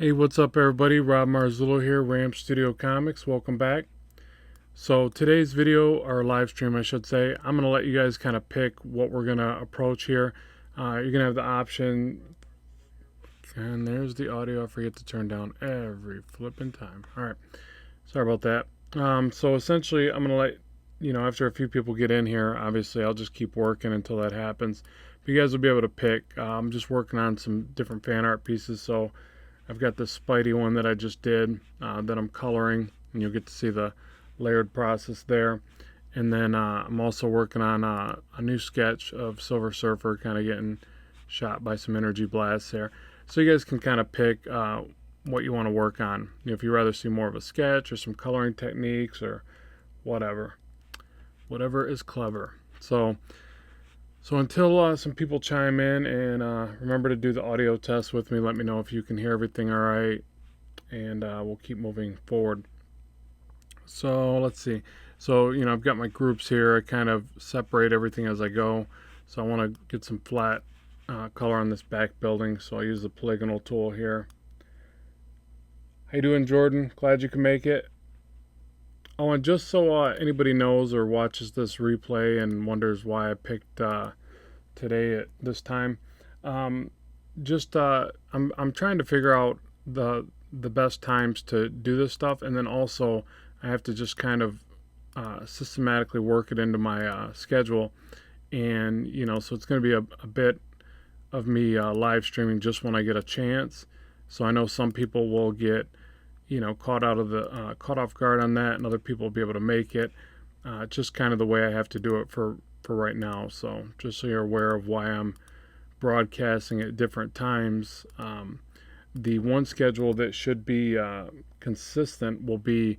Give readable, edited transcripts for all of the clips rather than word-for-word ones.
Hey, what's up, everybody? Rob Marzullo here, Ram Studio Comics. Welcome back. So today's video, or live stream, I should say, I'm going to let you guys kind of pick what we're going to approach here. You're going to have the option, and there's the audio. I forget to turn down every flipping time. All right, sorry about that. So essentially, I'm going to let after a few people get in here, obviously I'll just keep working until that happens. But you guys will be able to pick. I'm just working on some different fan art pieces, so I've got this Spidey one that I just did that I'm coloring, and you'll get to see the layered process there. And then I'm also working on a new sketch of Silver Surfer kind of getting shot by some energy blasts there. So you guys can kind of pick what you want to work on. If you'd rather see more of a sketch or some coloring techniques or whatever. Whatever is clever. So until some people chime in, and remember to do the audio test with me. Let me know if you can hear everything all right, and we'll keep moving forward. So let's see. So I've got my groups here. I kind of separate everything as I go. So I want to get some flat color on this back building. So I'll use the polygonal tool here. How you doing, Jordan? Glad you can make it. Oh, and just so anybody knows or watches this replay and wonders why I picked today at this time, I'm trying to figure out the best times to do this stuff, and then also I have to just kind of systematically work it into my schedule, and so it's going to be a bit of me live streaming just when I get a chance. So I know some people will get caught off guard on that, and other people will be able to make it. Just kind of the way I have to do it for right now. So just so you're aware of why I'm broadcasting at different times. The one schedule that should be consistent will be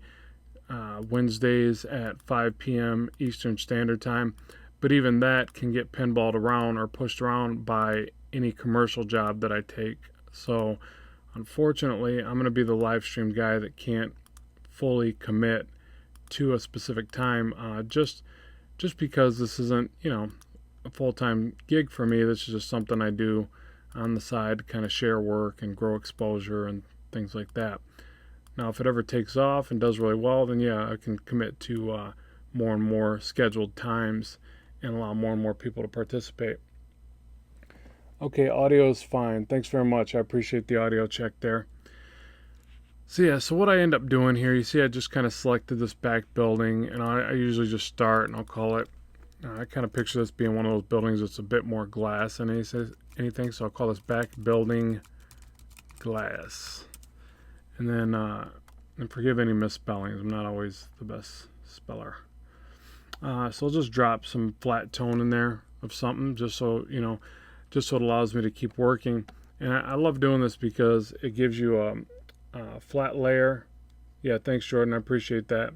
Wednesdays at 5 p.m. Eastern Standard Time. But even that can get pinballed around or pushed around by any commercial job that I take. So unfortunately, I'm going to be the live stream guy that can't fully commit to a specific time, just because this isn't, a full-time gig for me. This is just something I do on the side to kind of share work and grow exposure and things like that. Now, if it ever takes off and does really well, then yeah, I can commit to more and more scheduled times and allow more and more people to participate. Okay, audio is fine. Thanks very much. I appreciate the audio check there. So what I end up doing here, you see I just kind of selected this back building, and I usually just start, and I'll call it, I kind of picture this being one of those buildings that's a bit more glass than anything, so I'll call this back building glass. And then, and forgive any misspellings, I'm not always the best speller. So I'll just drop some flat tone in there of something, just so it allows me to keep working. And I love doing this because it gives you a flat layer. Yeah, thanks, Jordan. I appreciate that.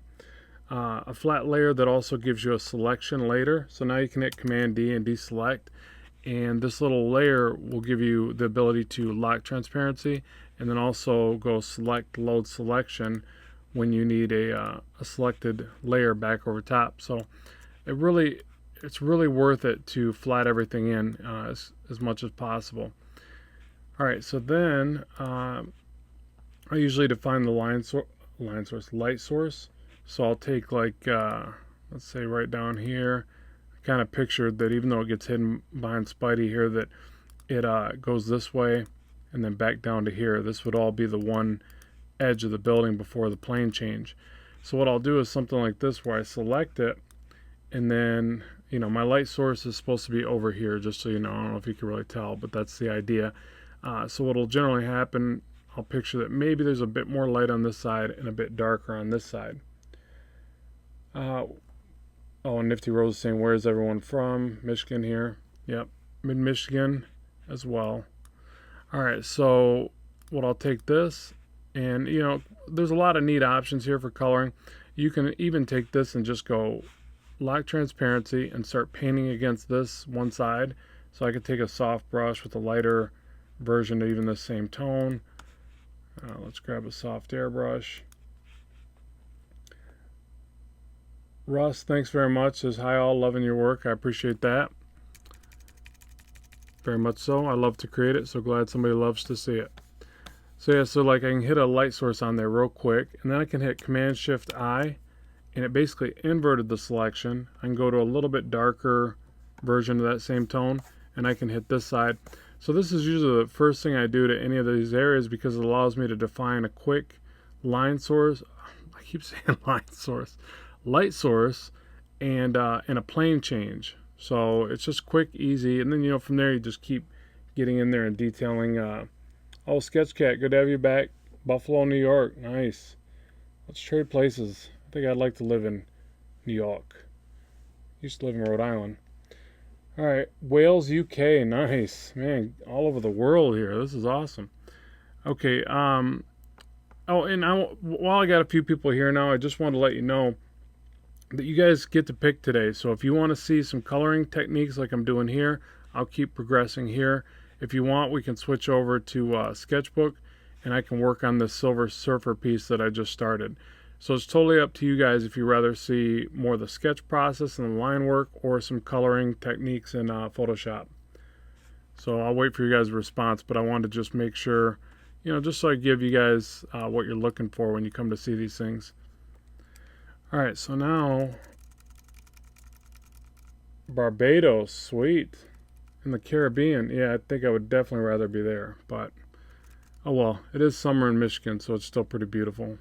A flat layer that also gives you a selection later. So now you can hit Command D and deselect. And this little layer will give you the ability to lock transparency, and then also go select load selection when you need a selected layer back over top. So it's really worth it to flat everything in as much as possible. All right, so then I usually define the light source. So I'll take let's say right down here. I kind of pictured that even though it gets hidden behind Spidey here, that it goes this way and then back down to here. This would all be the one edge of the building before the plane change. So what I'll do is something like this, where I select it, and then my light source is supposed to be over here, just so you know. I don't know if you can really tell, but that's the idea. So what will generally happen, I'll picture that maybe there's a bit more light on this side and a bit darker on this side. Oh, Nifty Rose is saying, where's everyone from? Michigan here. Yep, mid-Michigan as well. All right, so what I'll take this, and there's a lot of neat options here for coloring. You can even take this and just go lock transparency and start painting against this one side. So I could take a soft brush with a lighter version of even the same tone. Let's grab a soft airbrush. Russ, thanks very much. Says, hi all, loving your work. I appreciate that. Very much so. I love to create it, so glad somebody loves to see it. So yeah, so like I can hit a light source on there real quick, and then I can hit Command Shift I, and it basically inverted the selection. I can go to a little bit darker version of that same tone, and I can hit this side. So this is usually the first thing I do to any of these areas because it allows me to define a quick line source. I keep saying line source, light source, and a plane change. So it's just quick, easy, and then from there you just keep getting in there and detailing. Oh, Sketchcat, good to have you back. Buffalo, New York, nice. Let's trade places. I think I'd like to live in New York. Used to live in Rhode Island. All right, Wales, UK, nice. Man, all over the world here. This is awesome. Okay, oh, and while I got a few people here now, I just want to let you know that you guys get to pick today. So if you want to see some coloring techniques like I'm doing here, I'll keep progressing here. If you want, we can switch over to Sketchbook, and I can work on this Silver Surfer piece that I just started. So it's totally up to you guys if you rather see more of the sketch process and the line work or some coloring techniques in Photoshop. So I'll wait for you guys' response, but I wanted to just make sure, just so I give you guys what you're looking for when you come to see these things. All right, so now Barbados, sweet. In the Caribbean, yeah, I think I would definitely rather be there, but oh well, it is summer in Michigan, so it's still pretty beautiful.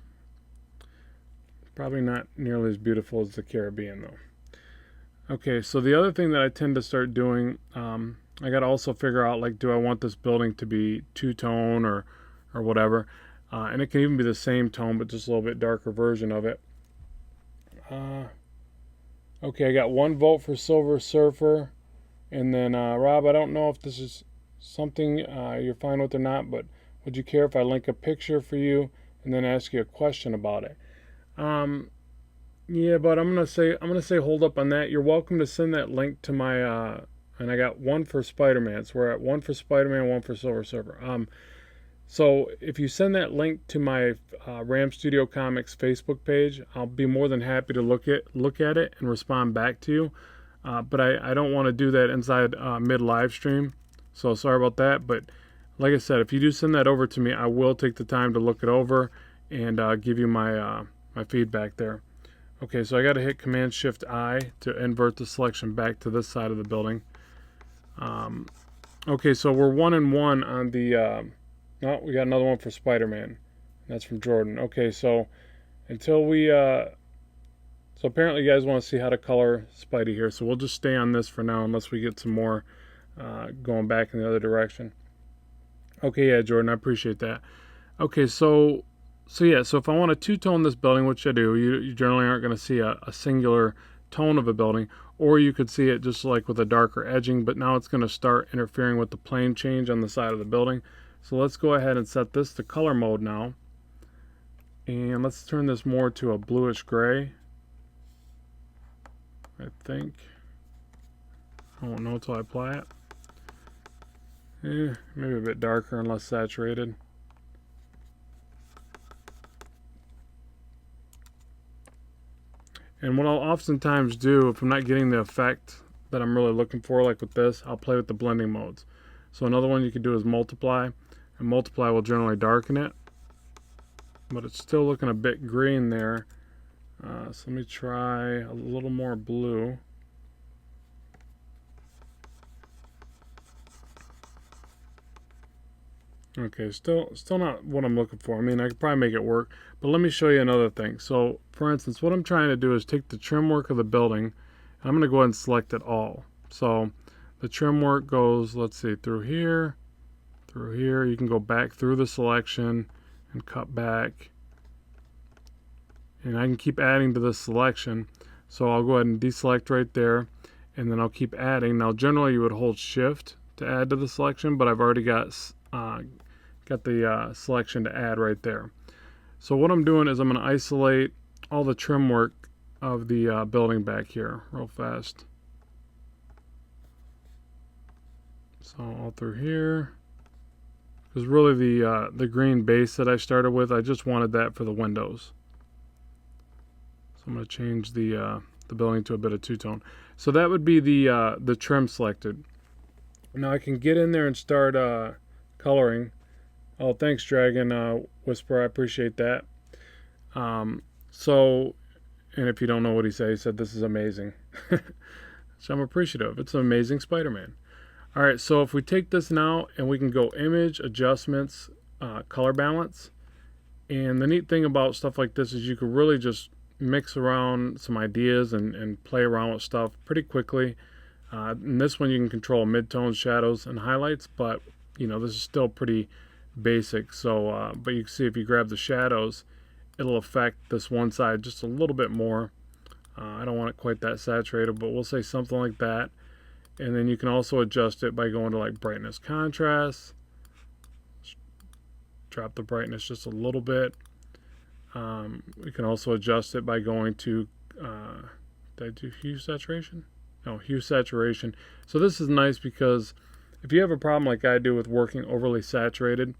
Probably not nearly as beautiful as the Caribbean, though. Okay, so the other thing that I tend to start doing, I got to also figure out, like, do I want this building to be two-tone or whatever, and it can even be the same tone, but just a little bit darker version of it. Okay, I got 1 vote for Silver Surfer. And then, Rob, I don't know if this is something you're fine with or not, but would you care if I link a picture for you and then ask you a question about it? Yeah, but I'm gonna say hold up on that. You're welcome to send that link to my and I got 1 for Spiderman. So we're at 1 for Spiderman, 1 for Silver Surfer. So if you send that link to my Ram Studio Comics Facebook page, I'll be more than happy to look at it and respond back to you. But I don't want to do that inside mid live stream, so sorry about that. But like I said, if you do send that over to me, I will take the time to look it over and give you my my feedback there. Okay, so I got to hit Command Shift I to invert the selection back to this side of the building. Okay, so we're 1 and 1 on the. Oh, we got another one for Spider-Man. That's from Jordan. Okay, so until we. So apparently you guys want to see how to color Spidey here, so we'll just stay on this for now unless we get some more going back in the other direction. Okay, yeah, Jordan, I appreciate that. Okay, so if I want to two-tone this building, which I do, you generally aren't going to see a singular tone of a building, or you could see it just like with a darker edging, but now it's going to start interfering with the plane change on the side of the building. So let's go ahead and set this to color mode now, and let's turn this more to a bluish gray. I think. I won't know until I apply it. Maybe a bit darker and less saturated. And what I'll oftentimes do, if I'm not getting the effect that I'm really looking for, like with this, I'll play with the blending modes. So another one you can do is multiply, and multiply will generally darken it, but it's still looking a bit green there. So let me try a little more blue. Okay, still not what I'm looking for. I mean, I could probably make it work, but let me show you another thing. So, for instance, what I'm trying to do is take the trim work of the building, and I'm going to go ahead and select it all. So, the trim work goes, let's see, through here. You can go back through the selection and cut back. And I can keep adding to this selection. So I'll go ahead and deselect right there, and then I'll keep adding. Now generally you would hold shift to add to the selection, but I've already got the selection to add right there. So what I'm doing is I'm going to isolate all the trim work of the building back here real fast. So all through here. Because really the green base that I started with, I just wanted that for the windows. I'm going to change the building to a bit of two-tone. So that would be the trim selected. Now I can get in there and start coloring. Oh, thanks, Dragon Whisper. I appreciate that. Um, so, and if you don't know what he said this is amazing. So I'm appreciative. It's an amazing Spider-Man. All right, so if we take this now and we can go image, adjustments, color balance. And the neat thing about stuff like this is you can really just mix around some ideas and play around with stuff pretty quickly. In this one, you can control midtones, shadows, and highlights, but this is still pretty basic. So, but you can see if you grab the shadows, it'll affect this one side just a little bit more. I don't want it quite that saturated, but we'll say something like that. And then you can also adjust it by going to like brightness, contrast. Drop the brightness just a little bit. We can also adjust it by going to, did I do hue saturation? No, hue saturation. So this is nice because if you have a problem like I do with working overly saturated,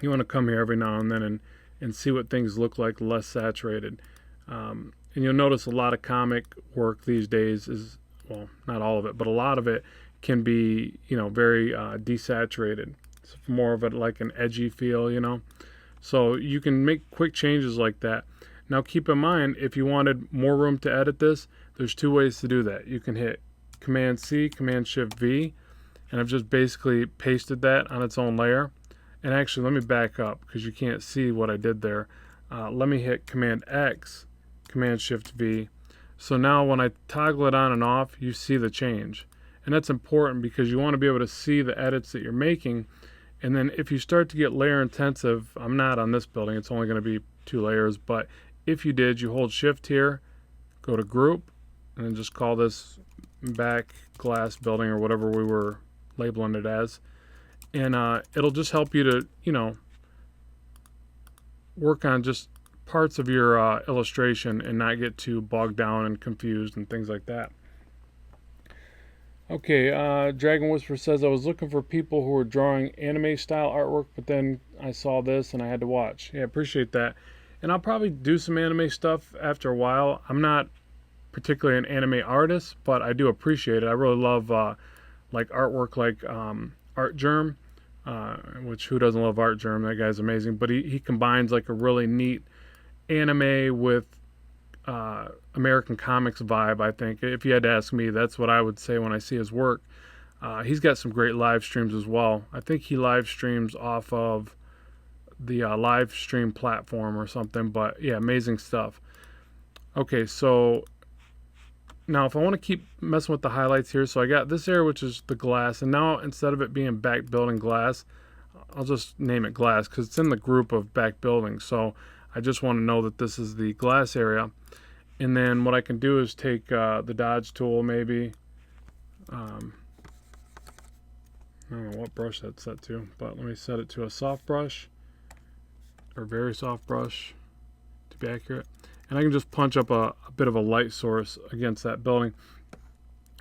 you want to come here every now and then and see what things look like less saturated. And you'll notice a lot of comic work these days is, well, not all of it, but a lot of it can be, very desaturated. It's more of like an edgy feel. So you can make quick changes like that. Now keep in mind, if you wanted more room to edit this, there's two ways to do that. You can hit Command C, Command Shift V, and I've just basically pasted that on its own layer. And actually, let me back up because you can't see what I did there. Let me hit Command X, Command Shift V. So now when I toggle it on and off, you see the change. And that's important because you want to be able to see the edits that you're making. And then if you start to get layer intensive, I'm not on this building, it's only going to be 2 layers, but if you did, you hold Shift here, go to Group, and then just call this back glass building or whatever we were labeling it as. And it'll just help you to, work on just parts of your illustration and not get too bogged down and confused and things like that. Okay, Dragon Whisper says, I was looking for people who were drawing anime style artwork, but then I saw this and I had to watch. Yeah, appreciate that. And I'll probably do some anime stuff after a while. I'm not particularly an anime artist, but I do appreciate it. I really love like artwork like Art Germ, which who doesn't love Art Germ? That guy's amazing. But he combines like a really neat anime with American comics vibe. I think if you had to ask me, that's what I would say when I see his work. He's got some great live streams as well. I think he live streams off of the live stream platform or something, but yeah, amazing stuff. Okay, so now if I want to keep messing with the highlights here, so I got this area which is the glass, and now instead of it being back building glass, I'll just name it glass because it's in the group of back buildings. So I just want to know that this is the glass area. And then what I can do is take the dodge tool maybe. I don't know what brush that's set to, but let me set it to a soft brush or very soft brush to be accurate. And I can just punch up a bit of a light source against that building.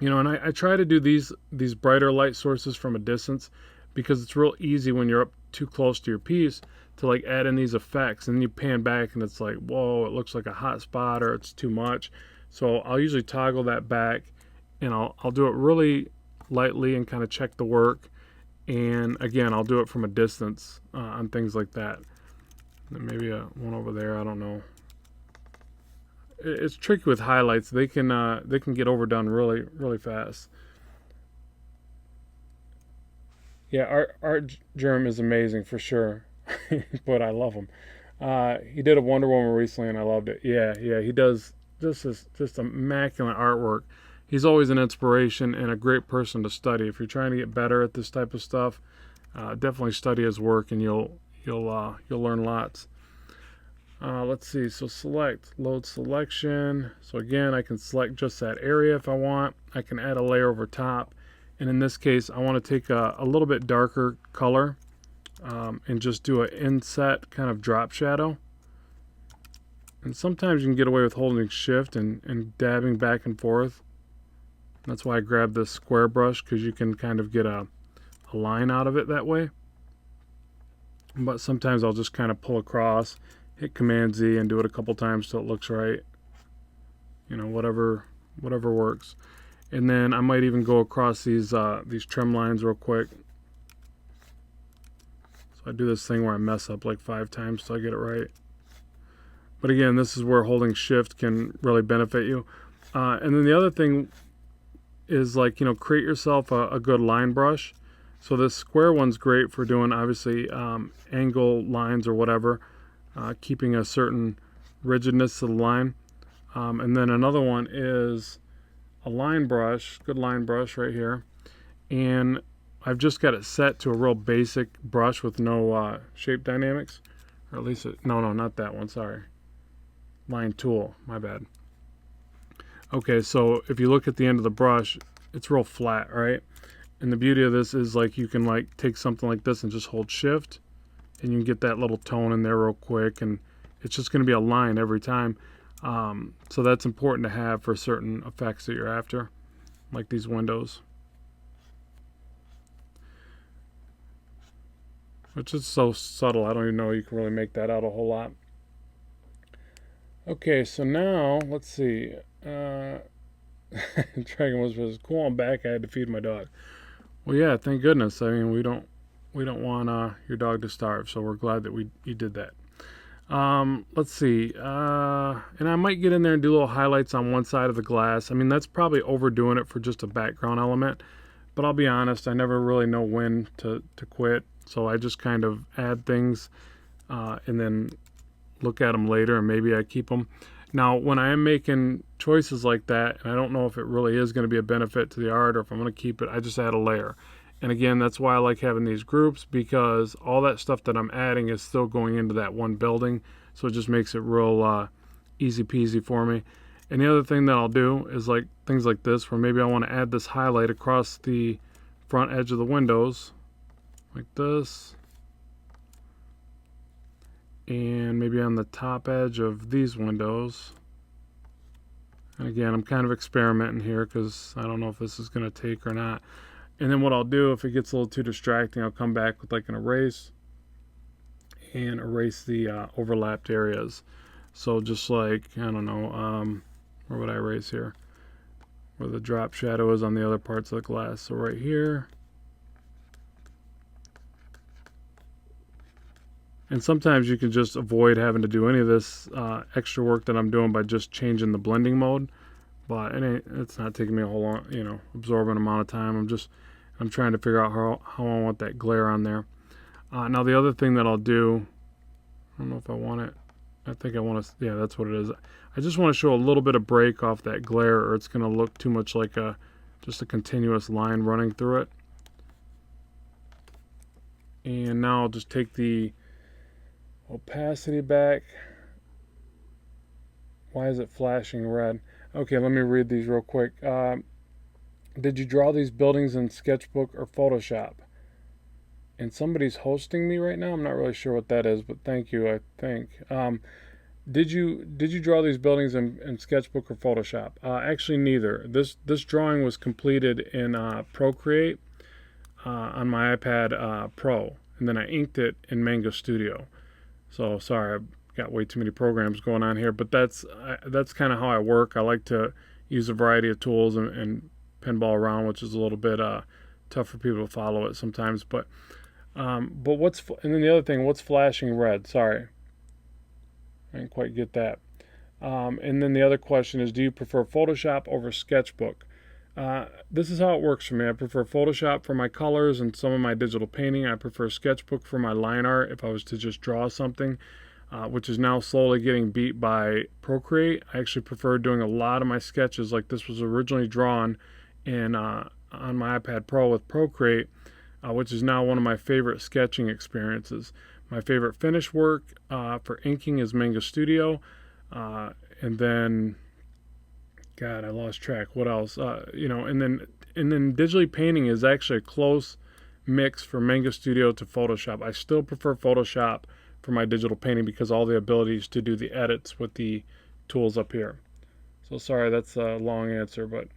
And I try to do these brighter light sources from a distance because it's real easy when you're up too close to your piece to like add in these effects, and then you pan back and it's like, whoa, it looks like a hot spot or it's too much. So I'll usually toggle that back, and I'll do it really lightly and kind of check the work. And again, I'll do it from a distance on things like that. And maybe one over there, I don't know. It's tricky with highlights. They can get overdone really fast. Yeah, Art Germ is amazing for sure. But I love him. He did a Wonder Woman recently, and I loved it. Yeah, he does just immaculate artwork. He's always an inspiration and a great person to study. If you're trying to get better at this type of stuff, definitely study his work, and you'll learn lots. Let's see. So select, load selection. So again, I can select just that area if I want. I can add a layer over top, and in this case, I want to take a little bit darker color. And just do an inset kind of drop shadow. And sometimes you can get away with holding shift and dabbing back and forth. That's why I grabbed this square brush, because you can kind of get a line out of it that way. But sometimes I'll just kind of pull across, hit Command Z, and do it a couple times till it looks right. Whatever works. And then I might even go across these trim lines real quick. So I do this thing where I mess up like 5 times till I get it right. But again, this is where holding shift can really benefit you. And then the other thing is, like, create yourself a good line brush. So this square one's great for doing, obviously, angle lines or whatever, keeping a certain rigidness to the line. And then another one is a line brush, good line brush right here. And I've just got it set to a real basic brush with no shape dynamics. Or at least, no, not that one, sorry. Line tool, my bad. Okay, so if you look at the end of the brush, it's real flat, right? And the beauty of this is, like, you can like take something like this and just hold shift, and you can get that little tone in there real quick, and it's just going to be a line every time. So that's important to have for certain effects that you're after, like these windows, which is so subtle. I don't even know you can really make that out a whole lot. Okay, so now let's see. Dragon was cool. I'm back. I had to feed my dog. Well, yeah, thank goodness. I mean, we don't want your dog to starve, so we're glad that you did that. Let's see. And I might get in there and do little highlights on one side of the glass. I mean, that's probably overdoing it for just a background element. But I'll be honest, I never really know when to quit. So I just kind of add things and then look at them later, and maybe I keep them. Now, when I am making choices like that, and I don't know if it really is going to be a benefit to the art or if I'm going to keep it, I just add a layer. And again, that's why I like having these groups, because all that stuff that I'm adding is still going into that one building. So it just makes it real easy peasy for me. And the other thing that I'll do is like things like this, where maybe I want to add this highlight across the front edge of the windows, like this. And maybe on the top edge of these windows. And again, I'm kind of experimenting here because I don't know if this is going to take or not. And then what I'll do, if it gets a little too distracting, I'll come back with like an erase and erase the overlapped areas. So just like, I don't know, where would I erase here? Where the drop shadow is on the other parts of the glass. So right here. And sometimes you can just avoid having to do any of this extra work that I'm doing by just changing the blending mode. But it's not taking me a whole lot, absorbent amount of time. I'm trying to figure out how I want that glare on there. Now the other thing that I'll do, I don't know if I want it. I think I want to, yeah, that's what it is. I just want to show a little bit of break off that glare, or it's going to look too much like just a continuous line running through it. And now I'll just take the opacity back. Why is it flashing red? Okay, let me read these real quick. Did you draw these buildings in Sketchbook or Photoshop? And somebody's hosting me right now. I'm not really sure what that is, but thank you, I think. Did you draw these buildings in Sketchbook or Photoshop? Actually, neither. This drawing was completed in Procreate on my iPad Pro, and then I inked it in Mango Studio. So sorry, I've got way too many programs going on here, but that's kind of how I work. I like to use a variety of tools and pinball around, which is a little bit tough for people to follow it sometimes. But and then the other thing, what's flashing red? Sorry, I didn't quite get that. And then the other question is, do you prefer Photoshop over Sketchbook? This is how it works for me. I prefer Photoshop for my colors and some of my digital painting. I prefer Sketchbook for my line art if I was to just draw something, which is now slowly getting beat by Procreate. I actually prefer doing a lot of my sketches, like this was originally drawn on my iPad Pro with Procreate, which is now one of my favorite sketching experiences. My favorite finish work for inking is Mango Studio, and then, God, I lost track. What else? And then digitally painting is actually a close mix for Mango Studio to Photoshop. I still prefer Photoshop for my digital painting because all the abilities to do the edits with the tools up here. So sorry, that's a long answer, but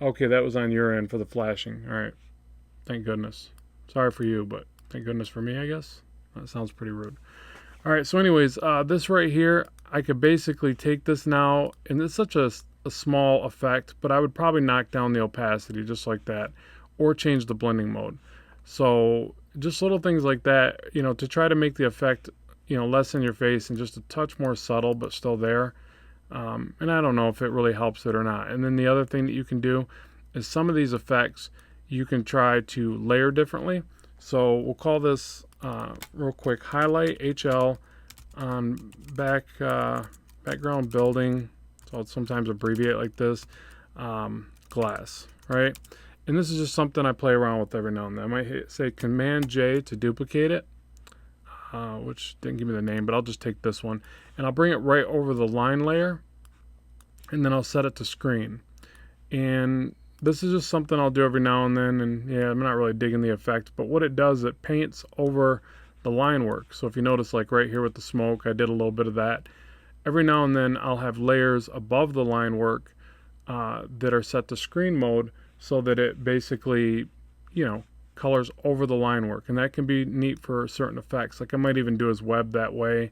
okay, that was on your end for the flashing. All right, thank goodness. Sorry for you, but thank goodness for me, I guess. That sounds pretty rude. All right, so anyways, this right here, I could basically take this now, and it's such a small effect, but I would probably knock down the opacity just like that, or change the blending mode. So just little things like that, to try to make the effect, less in your face and just a touch more subtle, but still there. And I don't know if it really helps it or not. And then the other thing that you can do is some of these effects you can try to layer differently. So we'll call this real quick highlight HL on background building. So I'll sometimes abbreviate like this, glass, right? And this is just something I play around with every now and then. I might say Command J to duplicate it, which didn't give me the name, but I'll just take this one and I'll bring it right over the line layer, and then I'll set it to screen. And this is just something I'll do every now and then, and yeah, I'm not really digging the effect, but what it does, it paints over the line work. So if you notice, like right here with the smoke, I did a little bit of that. Every now and then I'll have layers above the line work that are set to screen mode, so that it basically, colors over the line work, and that can be neat for certain effects. Like I might even do his web that way.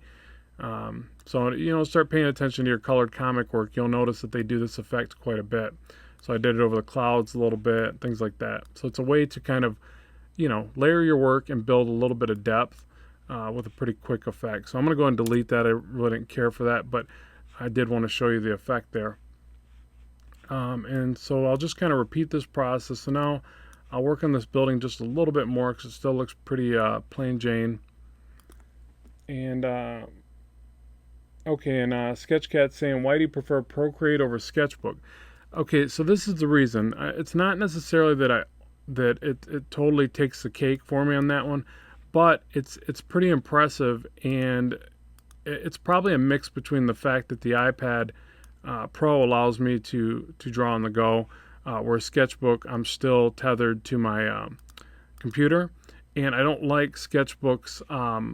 So start paying attention to your colored comic work. You'll notice that they do this effect quite a bit. So I did it over the clouds a little bit, things like that. So it's a way to kind of, layer your work and build a little bit of depth with a pretty quick effect. So I'm going to go and delete that. I really didn't care for that, but I did want to show you the effect there. And so I'll just kind of repeat this process. So now I'll work on this building just a little bit more because it still looks pretty plain Jane. And okay, and Sketchcat's saying, why do you prefer Procreate over Sketchbook? Okay, so this is the reason. It's not necessarily that it totally takes the cake for me on that one, but it's pretty impressive, and it's probably a mix between the fact that the iPad Pro allows me to draw on the go, where Sketchbook I'm still tethered to my computer, and I don't like Sketchbook's what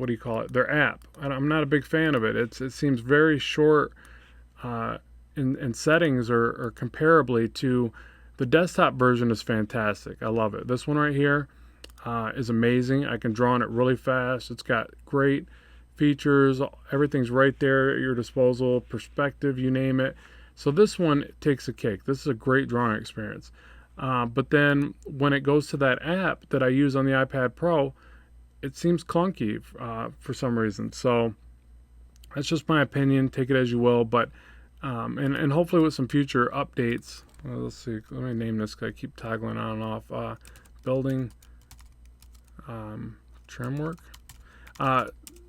do you call it? Their app. I'm not a big fan of it. It seems very short in settings, or comparably to the desktop version is fantastic. I love it. This one right here is amazing. I can draw on it really fast. It's got great features. Everything's right there at your disposal. Perspective, you name it. So this one takes a cake. This is a great drawing experience. But then when it goes to that app that I use on the iPad Pro, it seems clunky for some reason. So that's just my opinion. Take it as you will. But and hopefully with some future updates. Let's see. Let me name this because I keep toggling on and off. Building trim work.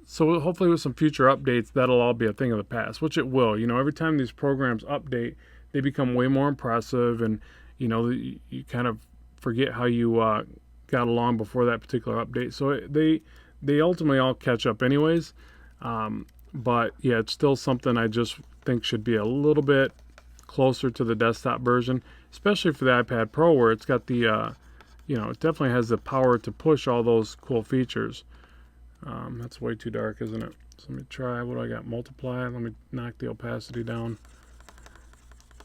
So hopefully with some future updates, that'll all be a thing of the past, which it will. Every time these programs update, they become way more impressive, and you kind of forget how you got along before that particular update. So they ultimately all catch up anyways. But yeah, it's still something I just think should be a little bit closer to the desktop version, especially for the iPad Pro, where it's got the it definitely has the power to push all those cool features. That's way too dark, isn't it? So let me try. What do I got? Multiply. Let me knock the opacity down.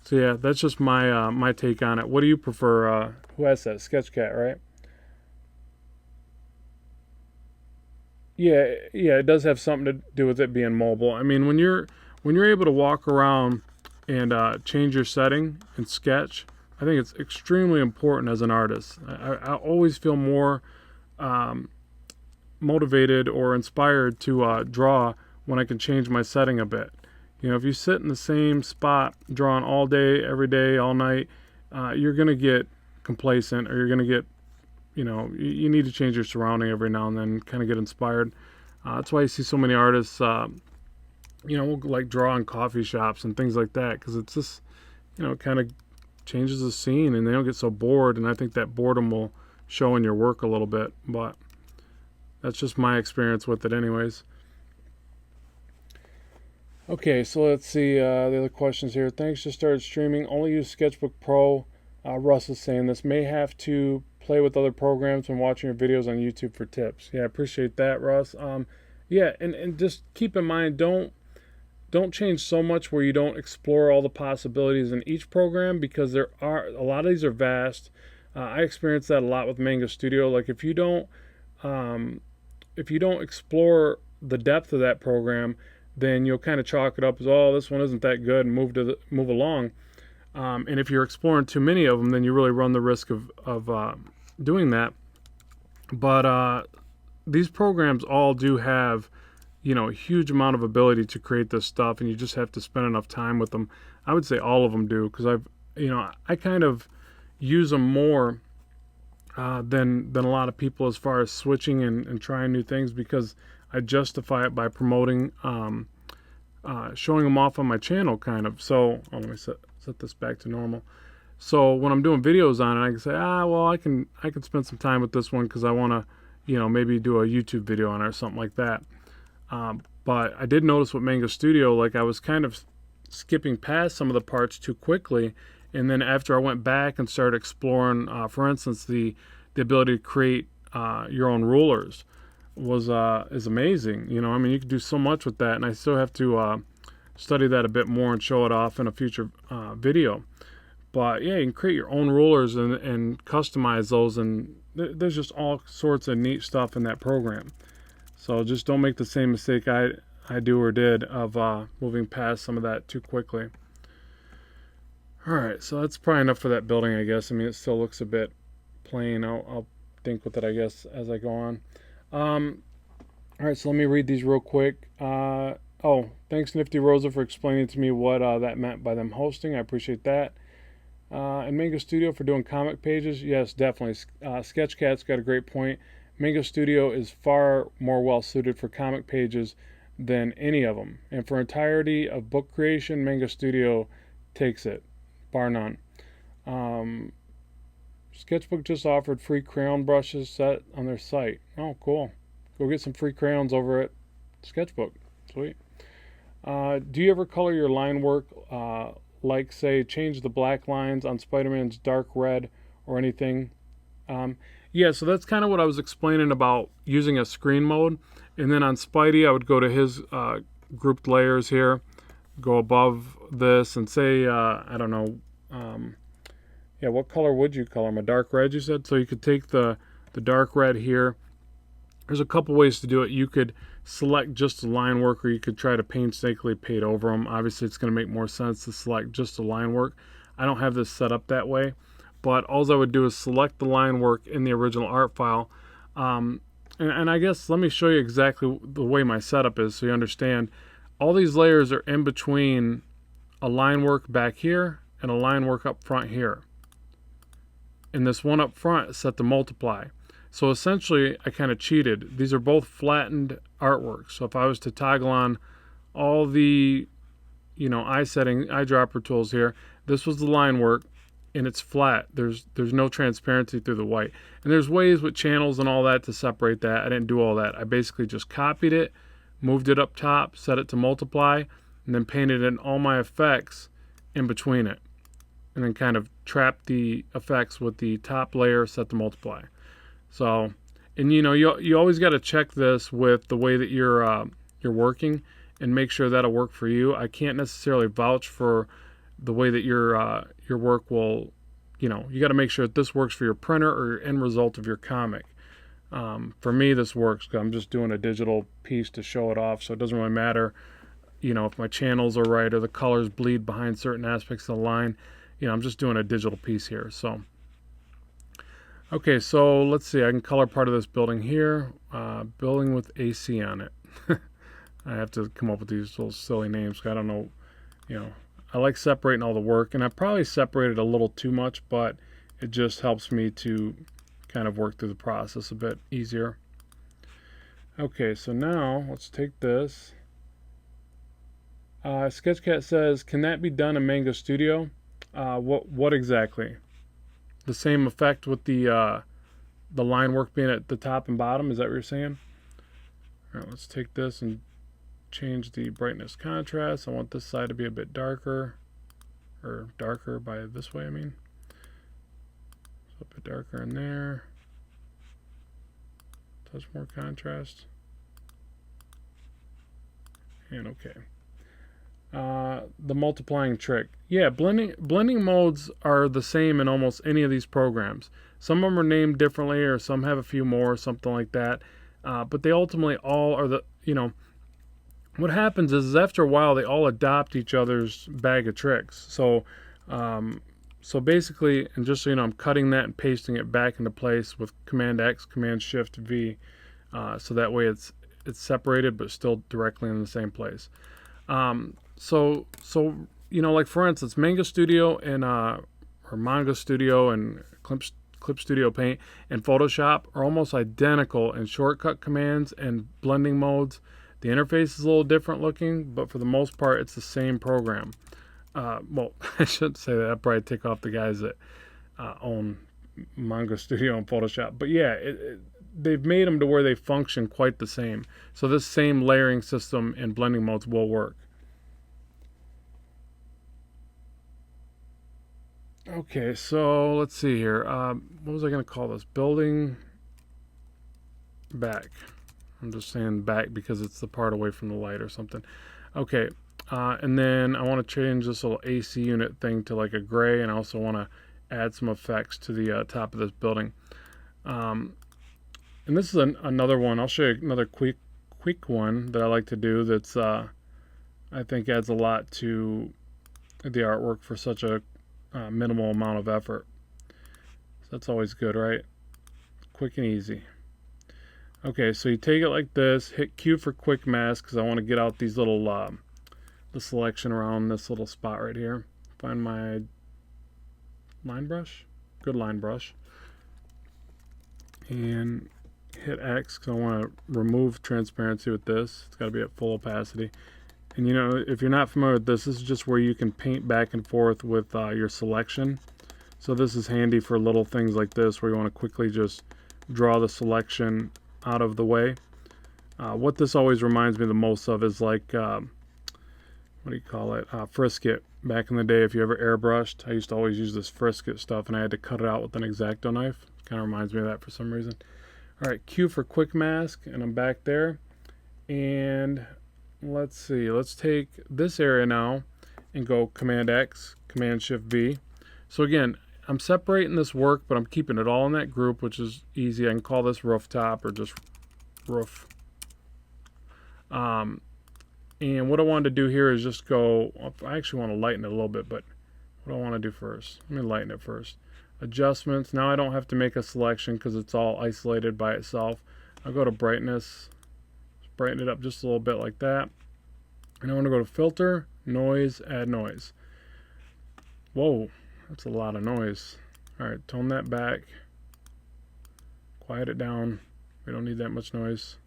So yeah, that's just my my take on it. What do you prefer? Who has that? Sketchcat, right? Yeah, yeah, it does have something to do with it being mobile. I mean, when you're able to walk around and change your setting in Sketch, I think it's extremely important as an artist. I always feel more motivated or inspired to draw when I can change my setting a bit. If you sit in the same spot drawing all day, every day, all night, you're going to get complacent, or you're going to get, you need to change your surrounding every now and then, kind of get inspired. That's why you see so many artists, like draw in coffee shops and things like that, because it's just, it kind of changes the scene and they don't get so bored, and I think that boredom will show in your work a little bit, but that's just my experience with it anyways. Okay, so let's see the other questions here. Thanks, just started streaming. Only use Sketchbook Pro. Russ is saying this. May have to play with other programs when watching your videos on YouTube for tips. Yeah, I appreciate that, Russ. Yeah, and just keep in mind, don't change so much where you don't explore all the possibilities in each program, because there are a lot of these are vast. I experienced that a lot with Manga Studio. Like if you don't explore the depth of that program, then you'll kind of chalk it up as, oh, this one isn't that good, and move along. And if you're exploring too many of them, then you really run the risk of doing that. But these programs all do have, a huge amount of ability to create this stuff, and you just have to spend enough time with them. I would say all of them do, because I kind of use them more than a lot of people as far as switching and trying new things, because I justify it by promoting, showing them off on my channel, kind of. So let me set this back to normal. So when I'm doing videos on it, I can say, well, I can spend some time with this one because I want to, maybe do a YouTube video on it or something like that. But I did notice with Mango Studio, like I was kind of skipping past some of the parts too quickly. And then after I went back and started exploring, for instance, the ability to create your own rulers is amazing. You can do so much with that, and I still have to study that a bit more and show it off in a future video. But yeah, you can create your own rulers and customize those, and there's just all sorts of neat stuff in that program. So just don't make the same mistake I do or did of moving past some of that too quickly. Alright, so that's probably enough for that building, I guess. I mean, it still looks a bit plain. I'll think with it, I guess, as I go on. Alright, so let me read these real quick. Thanks Nifty Rosa for explaining to me what that meant by them hosting. I appreciate that. And Mango Studio for doing comic pages. Yes, definitely. Sketchcat's got a great point. Mango Studio is far more well suited for comic pages than any of them. And for entirety of book creation, Mango Studio takes it, bar none. Sketchbook just offered free crayon brushes set on their site. Oh, cool. Go get some free crayons over at Sketchbook. Sweet. Do you ever color your line work, like, say, change the black lines on Spiderman's dark red or anything? Yeah, so that's kind of what I was explaining about using a screen mode. And then on Spidey, I would go to his grouped layers here, go above this, and say, I don't know, what color would you color them? A dark red, you said? So you could take the dark red here. There's a couple ways to do it. You could select just the line work, or you could try to painstakingly paint over them. Obviously, it's going to make more sense to select just the line work. I don't have this set up that way, but all I would do is select the line work in the original art file. And I guess let me show you exactly the way my setup is so you understand. All these layers are in between a line work back here and a line work up front here. And this one up front is set to multiply. So essentially, I kind of cheated. These are both flattened artworks. So if I was to toggle on all the, eyedropper tools here, this was the line work, and it's flat. There's no transparency through the white. And there's ways with channels and all that to separate that. I didn't do all that. I basically just copied it, moved it up top, set it to multiply, and then painted in all my effects in between it. And then kind of trapped the effects with the top layer set to multiply. So, and you always got to check this with the way that you're working and make sure that'll work for you. I can't necessarily vouch for the way that your work will, you got to make sure that this works for your printer or your end result of your comic. For me, this works because I'm just doing a digital piece to show it off, so it doesn't really matter, if my channels are right or the colors bleed behind certain aspects of the line. I'm just doing a digital piece here. So, okay, so let's see. I can color part of this building here. Building with AC on it. I have to come up with these little silly names. I don't know, I like separating all the work, and I probably separated a little too much, but it just helps me to kind of work through the process a bit easier. Okay, so now let's take this. Sketchcat says, can that be done in Mango Studio? What exactly? The same effect with the line work being at the top and bottom? Is that what you're saying? All right, let's take this and change the brightness contrast. I want this side to be a bit darker, or darker by this way, I mean. So a bit darker in there. Touch more contrast. And okay. The multiplying trick. Yeah, blending modes are the same in almost any of these programs. Some of them are named differently, or some have a few more, something like that. But they ultimately all are what happens is after a while they all adopt each other's bag of tricks. So So basically, and just so you know, I'm cutting that and pasting it back into place with Command X, Command Shift V, so that way it's separated but still directly in the same place. So you know, like for instance, Manga Studio and or Manga Studio and Clip Studio Paint and Photoshop are almost identical in shortcut commands and blending modes. The interface is a little different looking, but for the most part, it's the same program. Well, I shouldn't say that. I'd probably take off the guys that own Manga Studio and Photoshop. But yeah, they've made them to where they function quite the same. So this same layering system and blending modes will work. Okay, so let's see here. What was I going to call this? Building back. I'm just saying back because it's the part away from the light or something. Okay, and then I want to change this little AC unit thing to like a gray, and I also want to add some effects to the top of this building. And this is another one. I'll show you another quick one that I like to do that's I think adds a lot to the artwork for such a minimal amount of effort. So that's always good, right? Quick and easy. Okay, so you take it like this, hit Q for quick mask because I want to get out these little the selection around this little spot right here. Find my line brush, good line brush, and hit X because I want to remove transparency with this. It's got to be at full opacity. And you know, if you're not familiar with this, this is just where you can paint back and forth with your selection. So this is handy for little things like this where you want to quickly just draw the selection out of the way. What this always reminds me the most of is like, what do you call it? Frisket. Back in the day, if you ever airbrushed, I used to always use this Frisket stuff and I had to cut it out with an X-Acto knife. Kind of reminds me of that for some reason. All right, Q for quick mask, and I'm back there. And let's see, let's take this area now and go Command X, Command Shift V. So again, I'm separating this work, but I'm keeping it all in that group, which is easy. I can call this rooftop or just roof. And what I wanted to do here is just go, I actually want to lighten it a little bit, but what do I want to do first? Let me lighten it first. Adjustments. Now I don't have to make a selection because it's all isolated by itself. I'll go to brightness, brighten it up just a little bit like that. And I want to go to filter, noise, add noise. Whoa, that's a lot of noise. All right, tone that back. Quiet it down. We don't need that much noise.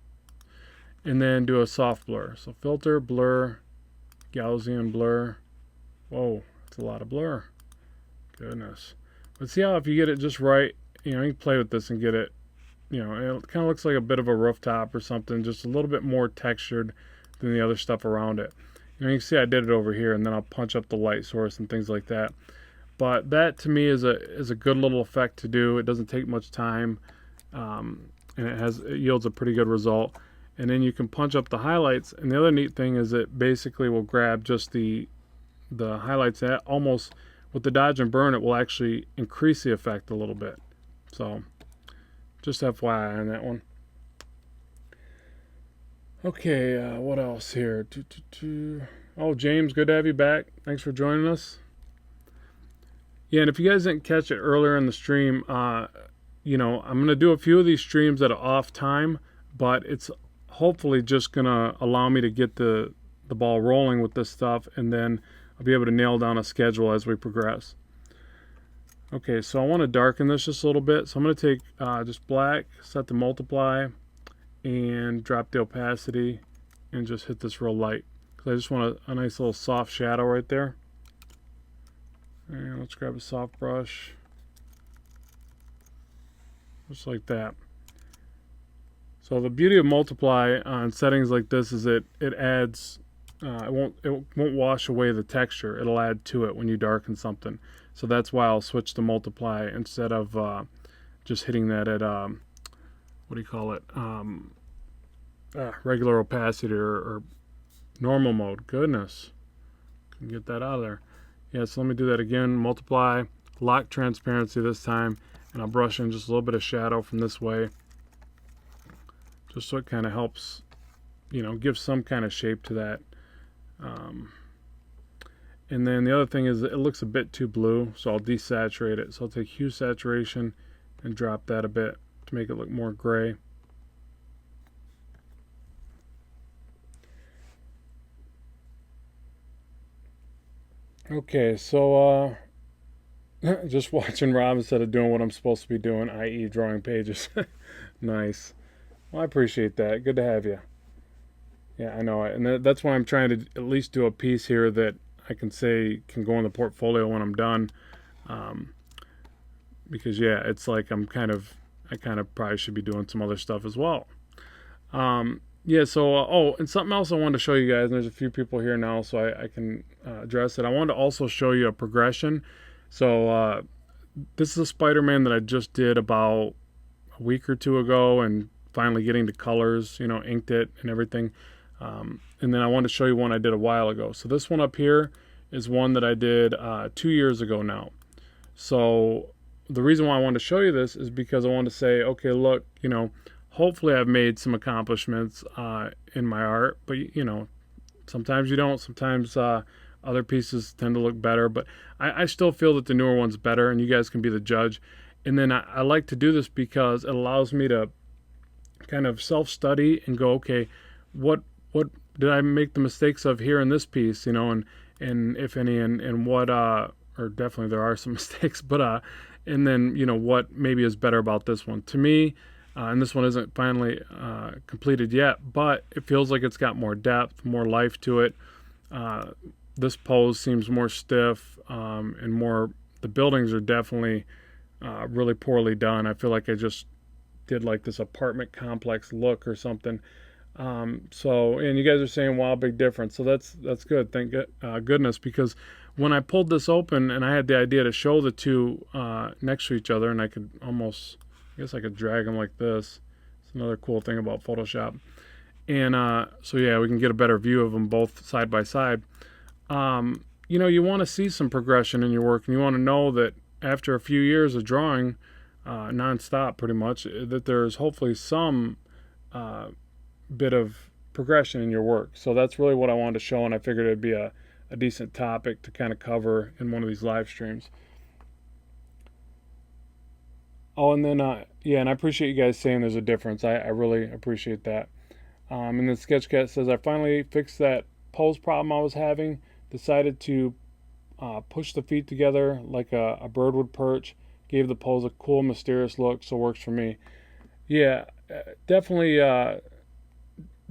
And then do a soft blur. So filter, blur, Gaussian blur. Whoa, that's a lot of blur. Goodness. But see how if you get it just right, you know, you can play with this and get it, you know, it kind of looks like a bit of a rooftop or something, just a little bit more textured than the other stuff around it. You know, you can see I did it over here, and then I'll punch up the light source and things like that. But that to me is a good little effect to do. It doesn't take much time, and it yields a pretty good result. And then you can punch up the highlights. And the other neat thing is it basically will grab just the highlights that almost with the dodge and burn, it will actually increase the effect a little bit. So just FYI on that one. Okay, what else here? Oh, James, good to have you back. Thanks for joining us. Yeah, and if you guys didn't catch it earlier in the stream, you know, I'm going to do a few of these streams at an off time, but it's hopefully just going to allow me to get the ball rolling with this stuff, and then I'll be able to nail down a schedule as we progress. Okay, so I want to darken this just a little bit. So I'm going to take just black, set the multiply, and drop the opacity, and just hit this real light. Because I just want a nice little soft shadow right there. And let's grab a soft brush. Just like that. So the beauty of multiply on settings like this is it adds, it won't wash away the texture. It'll add to it when you darken something. So that's why I'll switch to multiply instead of just hitting that at what do you call it? Regular opacity or normal mode. Goodness, can get that out of there. Yeah, so let me do that again. Multiply, lock transparency this time, and I'll brush in just a little bit of shadow from this way, just so it kind of helps, you know, give some kind of shape to that. And then the other thing is it looks a bit too blue, so I'll desaturate it. So I'll take hue saturation and drop that a bit to make it look more gray. Okay, so just watching Rob instead of doing what I'm supposed to be doing, i.e. drawing pages. Nice. Well, I appreciate that. Good to have you. Yeah, I know. And that's why I'm trying to at least do a piece here that I can say can go in the portfolio when I'm done. Um, because yeah, it's like I kind of probably should be doing some other stuff as well. Yeah, so oh, and something else I wanted to show you guys, and there's a few people here now, so I can address it. I wanted to also show you a progression. So this is a Spider-Man that I just did about a week or two ago, and finally getting to colors, you know, inked it and everything. And then I wanted to show you one I did a while ago. So this one up here is one that I did 2 years ago now. So the reason why I wanted to show you this is because I wanted to say, okay, look, you know, hopefully I've made some accomplishments in my art, but you know, sometimes you don't. Sometimes other pieces tend to look better, but I still feel that the newer one's better, and you guys can be the judge. And then I like to do this because it allows me to kind of self-study and go, okay, what did I make the mistakes of here in this piece, you know, and if any, and what or definitely there are some mistakes, but and then, you know, what maybe is better about this one to me. And this one isn't finally completed yet, but it feels like it's got more depth, more life to it. This pose seems more stiff, and more, the buildings are definitely really poorly done. I feel like I just did like this apartment complex look or something. So, and you guys are saying, wow, big difference. So that's good. Thank goodness, because when I pulled this open and I had the idea to show the two next to each other, and I could almost, I guess I could drag them like this. It's another cool thing about Photoshop. And so yeah, we can get a better view of them both side by side. You know, you want to see some progression in your work, and you want to know that after a few years of drawing nonstop pretty much, that there's hopefully some bit of progression in your work. So that's really what I wanted to show, and I figured it'd be a decent topic to kind of cover in one of these live streams. Oh, and then yeah, and I appreciate you guys saying there's a difference. I really appreciate that. And then Sketchcat says, I finally fixed that pose problem I was having. Decided to push the feet together like a bird would perch. Gave the pose a cool, mysterious look, so works for me. Yeah, definitely.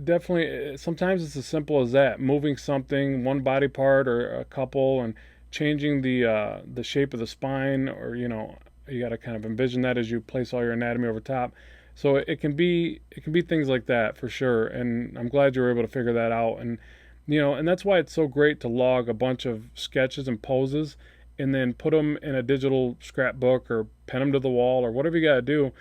Definitely. Sometimes it's as simple as that: moving something, one body part or a couple, and changing the shape of the spine, or you know, you got to kind of envision that as you place all your anatomy over top. So it can be things like that for sure. And I'm glad you were able to figure that out. And you know, and that's why it's so great to log a bunch of sketches and poses, and then put them in a digital scrapbook or pen them to the wall or whatever you got to do.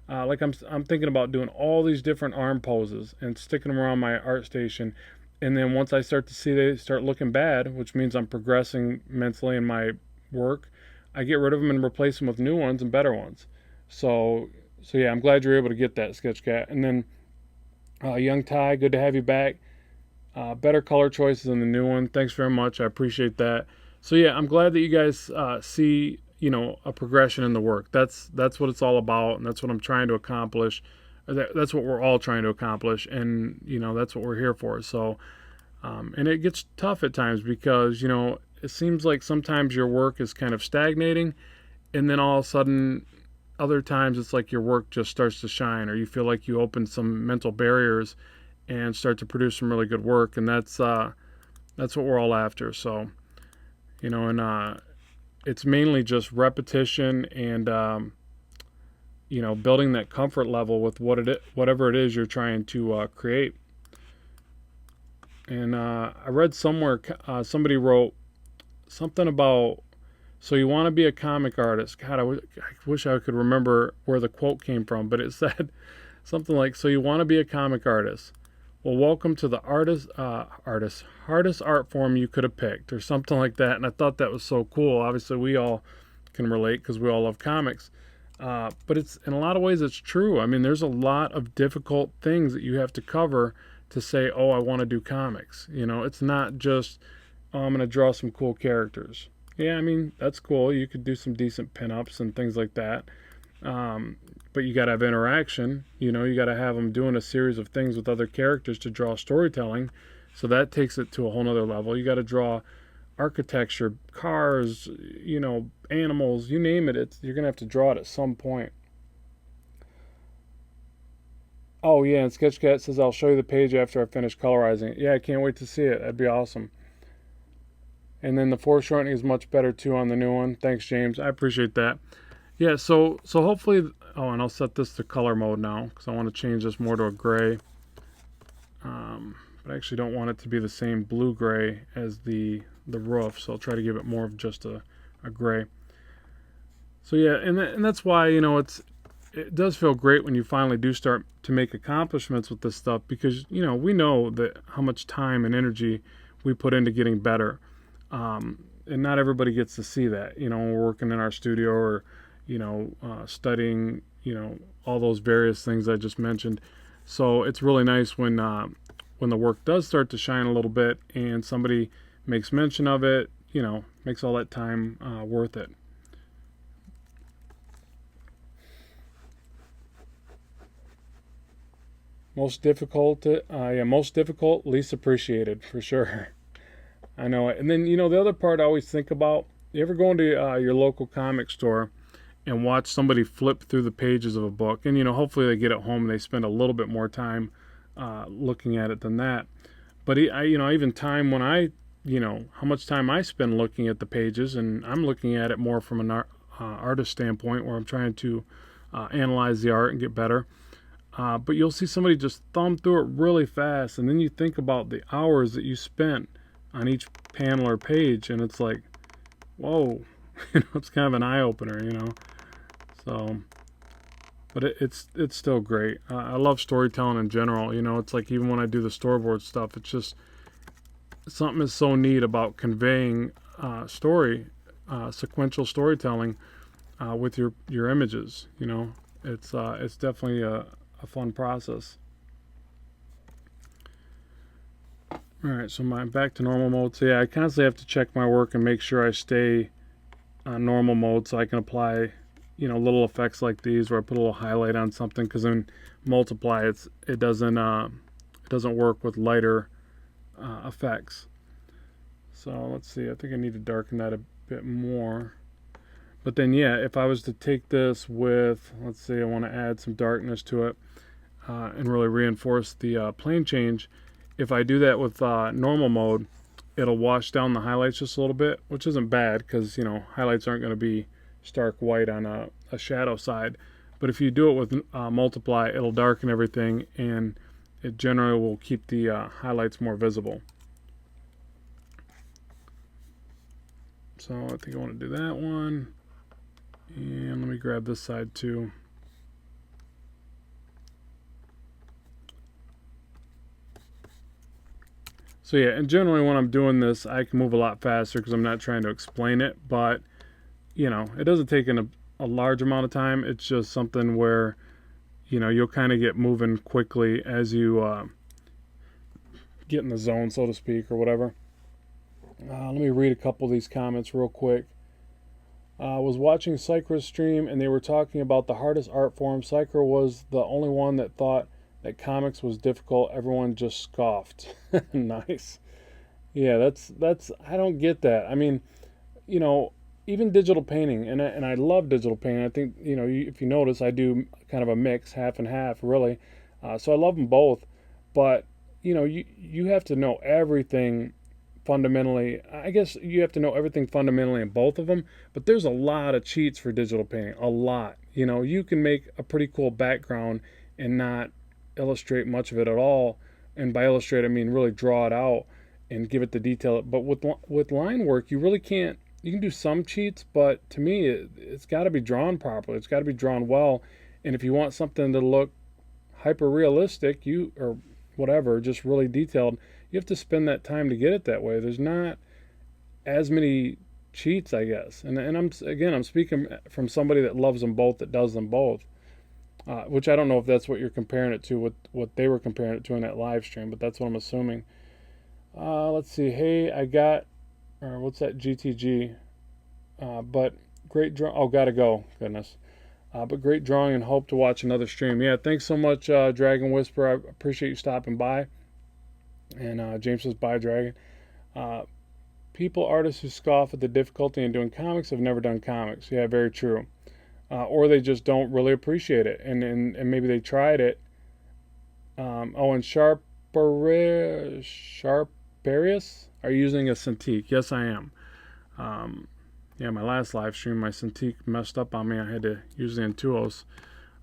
Like I'm thinking about doing all these different arm poses and sticking them around my art station. And then once I start to see they start looking bad, which means I'm progressing mentally in my work, I get rid of them and replace them with new ones and better ones. So yeah, I'm glad you're able to get that, Sketchcat. And then Young Ty, good to have you back. Better color choices in the new one. Thanks very much. I appreciate that. So yeah, I'm glad that you guys see, you know, a progression in the work. That's what it's all about, and that's what I'm trying to accomplish. That's what we're all trying to accomplish, and you know, that's what we're here for. So, and it gets tough at times because you know it seems like sometimes your work is kind of stagnating, and then all of a sudden, other times it's like your work just starts to shine, or you feel like you open some mental barriers and start to produce some really good work, and that's what we're all after. So, you know, and it's mainly just repetition and you know, building that comfort level with whatever it is you're trying to create. And I read somewhere somebody wrote something about, so you want to be a comic artist. God, I wish I could remember where the quote came from, but it said something like, so you want to be a comic artist. Well, welcome to the hardest art form you could have picked, or something like that. And I thought that was so cool. Obviously, we all can relate because we all love comics. But it's, in a lot of ways, it's true. I mean, there's a lot of difficult things that you have to cover to say, oh, I want to do comics. You know, it's not just oh, I'm going to draw some cool characters. Yeah, I mean, that's cool. You could do some decent pinups and things like that. Um, but you got to have interaction. You got to have them doing a series of things with other characters to draw storytelling. So that takes it to a whole nother level. You got to draw architecture, cars, animals, you name it. You're going to have to draw it at some point. Oh, yeah, and Sketchcat says, I'll show you the page after I finish colorizing it. Yeah, I can't wait to see it. That'd be awesome. And then the foreshortening is much better too on the new one. Thanks, James. I appreciate that. Yeah, so hopefully, oh, and I'll set this to color mode now because I want to change this more to a gray. But I actually don't want it to be the same blue-gray as the roof, so I'll try to give it more of just a gray. So yeah, and that's why, it does feel great when you finally do start to make accomplishments with this stuff because, we know that how much time and energy we put into getting better. And not everybody gets to see that, when we're working in our studio or, studying, all those various things I just mentioned. So it's really nice when the work does start to shine a little bit and somebody makes mention of it, makes all that time worth it. Most difficult, least appreciated for sure. I know it. And then, the other part I always think about, you ever go into your local comic store and watch somebody flip through the pages of a book? And, hopefully they get it home and they spend a little bit more time looking at it than that. But, even time when how much time I spend looking at the pages, and I'm looking at it more from an artist standpoint where I'm trying to analyze the art and get better. But you'll see somebody just thumb through it really fast, and then you think about the hours that you spent on each panel or page, and it's like, whoa, it's kind of an eye-opener, So, but it's still great. I love storytelling in general. It's like even when I do the storyboard stuff, it's just something is so neat about conveying sequential storytelling with your images. It's definitely a fun process. All right, so back to normal mode. So yeah, I constantly have to check my work and make sure I stay on normal mode so I can apply, little effects like these where I put a little highlight on something, because then multiply it doesn't work with lighter effects. So let's see. I think I need to darken that a bit more. But then yeah, if I was to take this with, let's see, I want to add some darkness to it and really reinforce the plane change. If I do that with normal mode, it'll wash down the highlights just a little bit, which isn't bad because, highlights aren't going to be stark white on a shadow side. But if you do it with multiply, it'll darken everything, and it generally will keep the highlights more visible. So I think I want to do that one. And let me grab this side too. So yeah, and generally when I'm doing this, I can move a lot faster because I'm not trying to explain it. But, it doesn't take a large amount of time. It's just something where, you'll kind of get moving quickly as you get in the zone, so to speak, or whatever. Let me read a couple of these comments real quick. I was watching Psychra's stream and they were talking about the hardest art form. Psychra was the only one that thought that comics was difficult. Everyone just scoffed. Nice. Yeah, that's I don't get that. I mean, even digital painting, and I love digital painting. I think, if you notice, I do kind of a mix, half and half, really. So I love them both. But, you have to know everything fundamentally. I guess you have to know everything fundamentally in both of them, but there's a lot of cheats for digital painting. A lot. You can make a pretty cool background and not illustrate much of it at all. And by illustrate, I mean really draw it out and give it the detail. But with line work, you really can't. You can do some cheats, but to me, it's got to be drawn properly. It's got to be drawn well. And if you want something to look hyper realistic, or whatever, just really detailed, you have to spend that time to get it that way. There's not as many cheats, I guess. And I'm speaking from somebody that loves them both, that does them both. Which I don't know if that's what you're comparing it to, what they were comparing it to in that live stream, but that's what I'm assuming. Let's see. Hey, I got or what's that GTG? But great draw. Oh, gotta go. Goodness. But great drawing and hope to watch another stream. Yeah, thanks so much, Dragon Whisper. I appreciate you stopping by. And James says, bye, Dragon. Uh, artists who scoff at the difficulty in doing comics have never done comics. Yeah, very true. Or they just don't really appreciate it. And maybe they tried it. And Sharparius are using a Cintiq. Yes, I am. Yeah, my last live stream, my Cintiq messed up on me. I had to use the Intuos.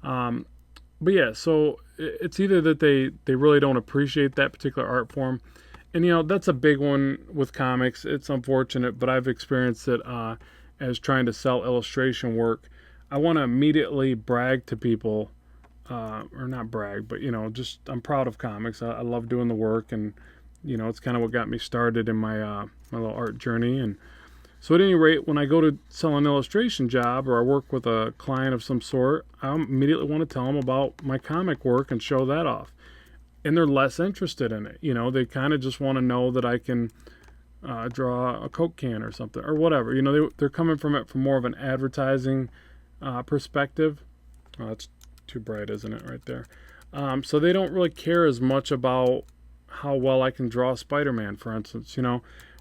But yeah, so it's either that they really don't appreciate that particular art form. And, that's a big one with comics. It's unfortunate, but I've experienced it as trying to sell illustration work. I want to immediately brag to people, or not brag, but, just I'm proud of comics. I love doing the work, and, it's kind of what got me started in my my little art journey. And so at any rate, when I go to sell an illustration job or I work with a client of some sort, I immediately want to tell them about my comic work and show that off. And they're less interested in it. They kind of just want to know that I can draw a Coke can or something or whatever. They're coming from it from more of an advertising perspective. Oh, that's too bright, isn't it, right there? So they don't really care as much about how well I can draw Spiderman, for instance,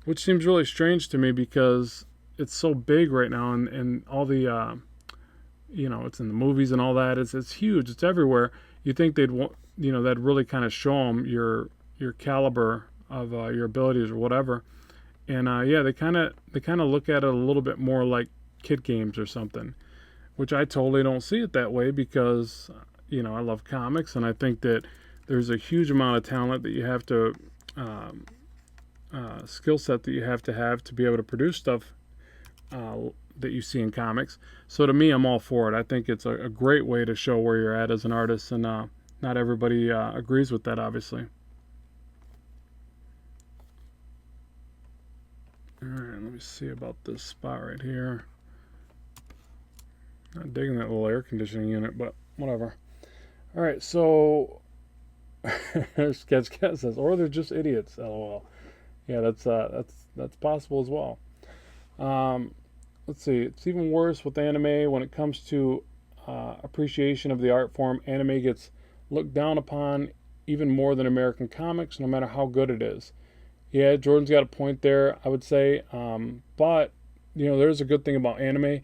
which seems really strange to me because it's so big right now, and all the, it's in the movies and all that. It's huge. It's everywhere. You think they'd want, that'd really kind of show them your caliber of your abilities or whatever. And yeah, they kind of look at it a little bit more like kid games or something, which I totally don't see it that way because I love comics, and I think that there's a huge amount of talent that you have to. Skill set that you have to be able to produce stuff that you see in comics. So to me, I'm all for it. I think it's a great way to show where you're at as an artist, and not everybody agrees with that, obviously. All right, let me see about this spot right here. Not digging that little air conditioning unit, but whatever. All right, so Sketchcat says, or they're just idiots, lol. Yeah, that's possible as well. Let's see. It's even worse with anime when it comes to appreciation of the art form. Anime gets looked down upon even more than American comics, no matter how good it is. Yeah, Jordan's got a point there, I would say. But there's a good thing about anime.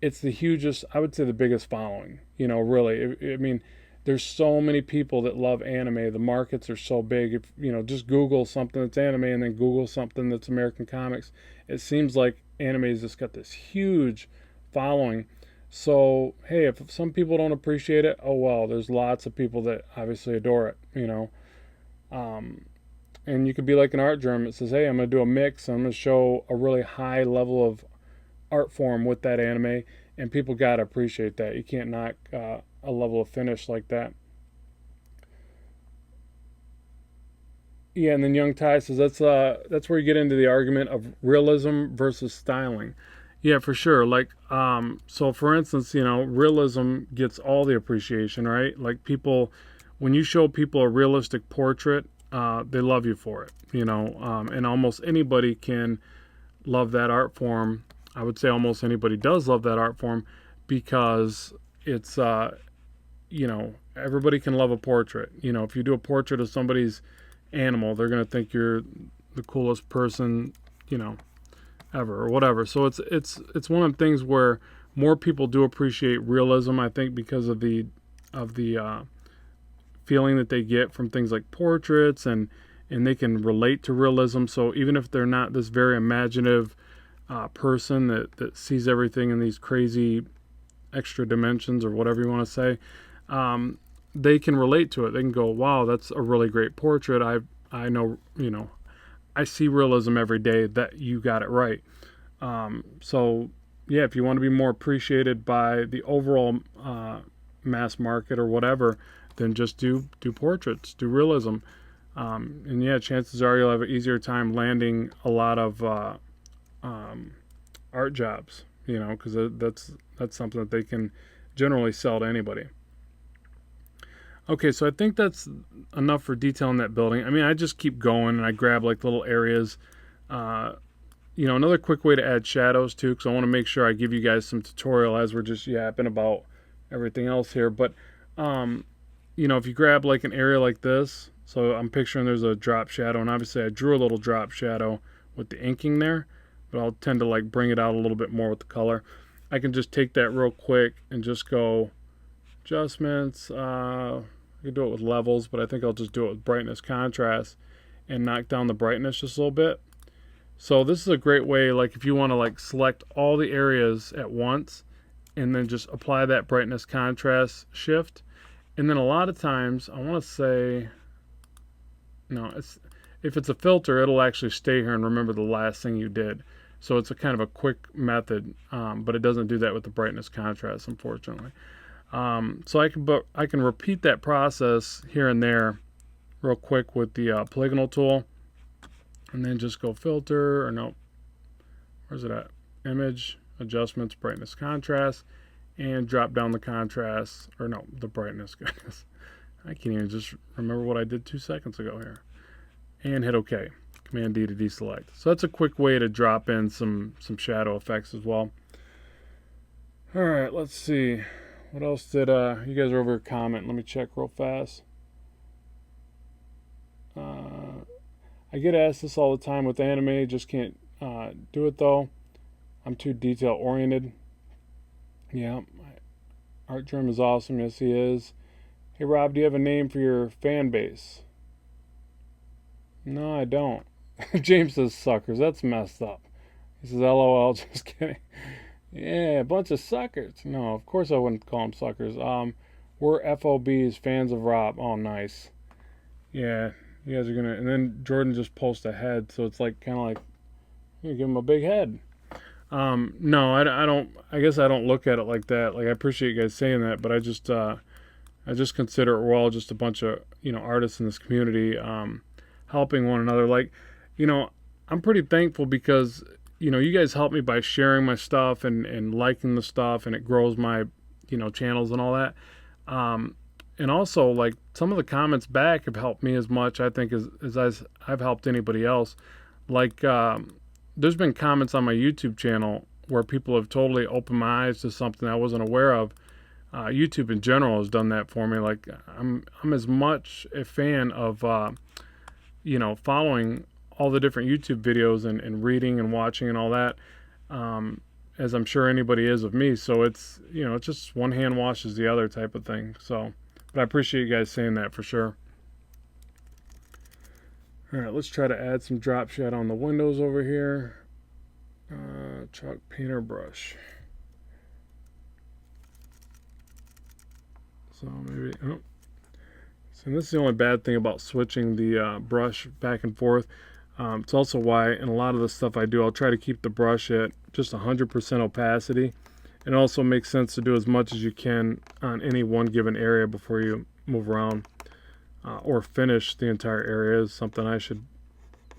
It's the hugest, I would say, the biggest following. Really. I mean, there's so many people that love anime. The markets are so big. If just Google something that's anime and then Google something that's American comics, it seems like anime's just got this huge following. So hey, if some people don't appreciate it, oh well, there's lots of people that obviously adore it. And you could be like an art journal that says, hey, I'm going to do a mix. I'm going to show a really high level of art form with that anime, and people got to appreciate that. You can't knock a level of finish like that. Yeah, and then Young Ty says that's where you get into the argument of realism versus styling. Yeah, for sure. Like, so for instance, realism gets all the appreciation, right? Like people, when you show people a realistic portrait, they love you for it, and almost anybody can love that art form. I would say almost anybody does love that art form because it's, everybody can love a portrait. If you do a portrait of somebody's animal, they're going to think you're the coolest person, ever or whatever. So it's one of the things where more people do appreciate realism, I think, because of the feeling that they get from things like portraits, and they can relate to realism. So even if they're not this very imaginative person that sees everything in these crazy extra dimensions or whatever you want to say, they can relate to it. They can go, wow, that's a really great portrait. I know, I see realism every day, that you got it right. So yeah, if you want to be more appreciated by the overall mass market or whatever, then just do portraits, do realism. And yeah, chances are you'll have an easier time landing a lot of art jobs, because that's something that they can generally sell to anybody. Okay, so I think that's enough for detail in that building. I mean, I just keep going and I grab like little areas another quick way to add shadows too, because I want to make sure I give you guys some tutorial as we're just yapping about everything else here. But if you grab like an area like this, so I'm picturing there's a drop shadow, and obviously I drew a little drop shadow with the inking there, but I'll tend to like bring it out a little bit more with the color. I can just take that real quick and just go adjustments. I can do it with levels, but I think I'll just do it with brightness contrast and knock down the brightness just a little bit. So this is a great way, like if you want to like select all the areas at once and then just apply that brightness contrast shift. And then a lot of times, I want to say, no, if it's a filter, it'll actually stay here and remember the last thing you did. So it's a kind of a quick method, but it doesn't do that with the brightness contrast, unfortunately. So I can repeat that process here and there real quick with the polygonal tool, and then just go filter, or no, where's it at? Image, adjustments, brightness, contrast, and drop down the contrast, or no, the brightness. Goodness, I can't even just remember what I did 2 seconds ago here. And hit OK. Command D to deselect. So that's a quick way to drop in some shadow effects as well. All right, let's see. What else did you guys are over here comment? Let me check real fast. I get asked this all the time with anime. Just can't do it though. I'm too detail oriented. Yeah, Art Germ is awesome. Yes, he is. Hey Rob, do you have a name for your fan base? No, I don't. James says suckers. That's messed up. He says LOL. Just kidding. Yeah, a bunch of suckers. No, of course I wouldn't call them suckers. We're FOBs, fans of Rob. Oh, nice. Yeah, you guys are gonna. And then Jordan just posted a head, so it's like kind of like you give him a big head. No, I don't. I guess I don't look at it like that. Like I appreciate you guys saying that, but I just consider we're all just a bunch of artists in this community, helping one another. Like, I'm pretty thankful because you guys help me by sharing my stuff and liking the stuff, and it grows my channels and all that. And also, like, some of the comments back have helped me as much, I think, as I've helped anybody else. Like, there's been comments on my YouTube channel where people have totally opened my eyes to something I wasn't aware of. YouTube in general has done that for me. Like, I'm as much a fan of following all the different YouTube videos and reading and watching and all that, as I'm sure anybody is of me. So it's it's just one hand washes the other type of thing. So, but I appreciate you guys saying that for sure. All right, let's try to add some drop shadow on the windows over here. Chalk painter brush. So maybe, so this is the only bad thing about switching the brush back and forth. It's also why in a lot of the stuff I do, I'll try to keep the brush at just 100% opacity. It also makes sense to do as much as you can on any one given area before you move around, or finish the entire area is something I should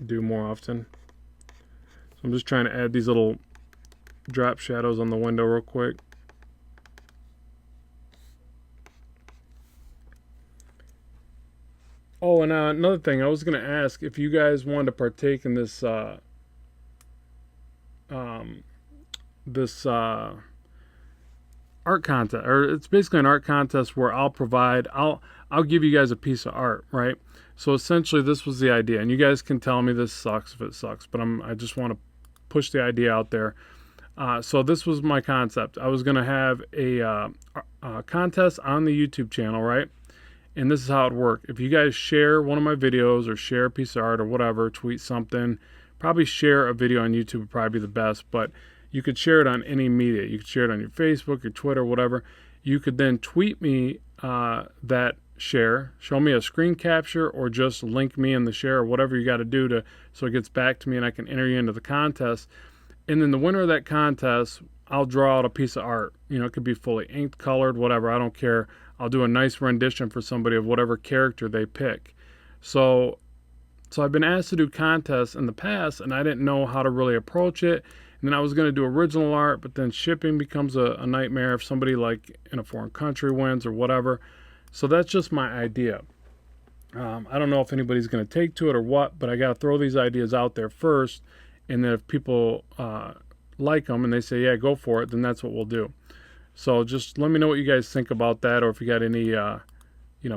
do more often. So I'm just trying to add these little drop shadows on the window real quick. Oh, and another thing, I was going to ask if you guys wanted to partake in this art contest, or it's basically an art contest where I'll give you guys a piece of art, right? So essentially, this was the idea, and you guys can tell me this sucks if it sucks, but I just want to push the idea out there. So this was my concept. I was going to have a contest on the YouTube channel, right? And this is how it worked. If you guys share one of my videos or share a piece of art or whatever, tweet something, probably share a video on YouTube would probably be the best, but you could share it on any media. You could share it on your Facebook, your Twitter, whatever. You could then tweet me that share, show me a screen capture, or just link me in the share, or whatever you got to do so it gets back to me and I can enter you into the contest. And then the winner of that contest, I'll draw out a piece of art. It could be fully inked, colored, whatever. I don't care. I'll do a nice rendition for somebody of whatever character they pick. So I've been asked to do contests in the past, and I didn't know how to really approach it. And then I was going to do original art, but then shipping becomes a nightmare if somebody like in a foreign country wins or whatever. So that's just my idea. I don't know if anybody's going to take to it or what, but I got to throw these ideas out there first. and then if people like them and they say, yeah, go for it, then that's what we'll do. So just let me know what you guys think about that, or if you got any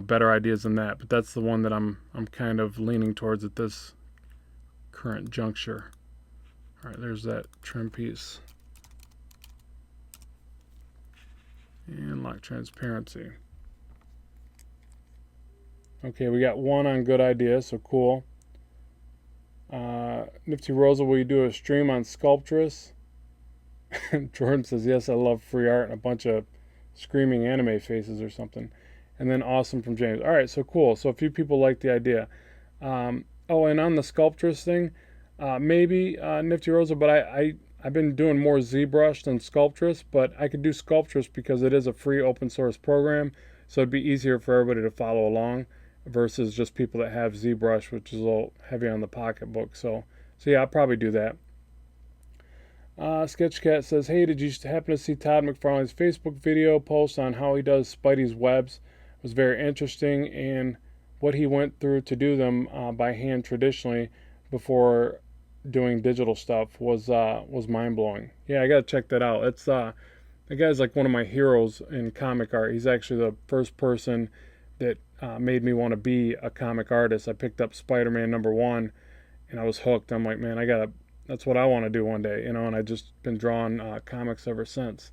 better ideas than that. But that's the one that I'm kind of leaning towards at this current juncture. All right, there's that trim piece. And lock transparency. Okay, we got one on good idea, so cool. Nifty Rosa, will you do a stream on Sculptress? Jordan says, yes, I love free art and a bunch of screaming anime faces or something. And then awesome from James. All right, so cool. So a few people like the idea. Oh, and on the Sculptress thing, maybe Nifty Rosa, but I've been doing more ZBrush than Sculptress, but I could do Sculptress because it is a free open source program, so it'd be easier for everybody to follow along versus just people that have ZBrush, which is a little heavy on the pocketbook. So yeah, I'll probably do that. Sketchcat says, hey, did you happen to see Todd McFarlane's Facebook video post on how he does Spidey's webs? It was very interesting, and what he went through to do them by hand traditionally before doing digital stuff was mind-blowing. Yeah, I gotta check that out. It's that guy's like one of my heroes in comic art. He's actually the first person that made me want to be a comic artist. I picked up Spiderman #1 and I was hooked. I'm like, man, that's what I want to do one day, and I've just been drawing comics ever since.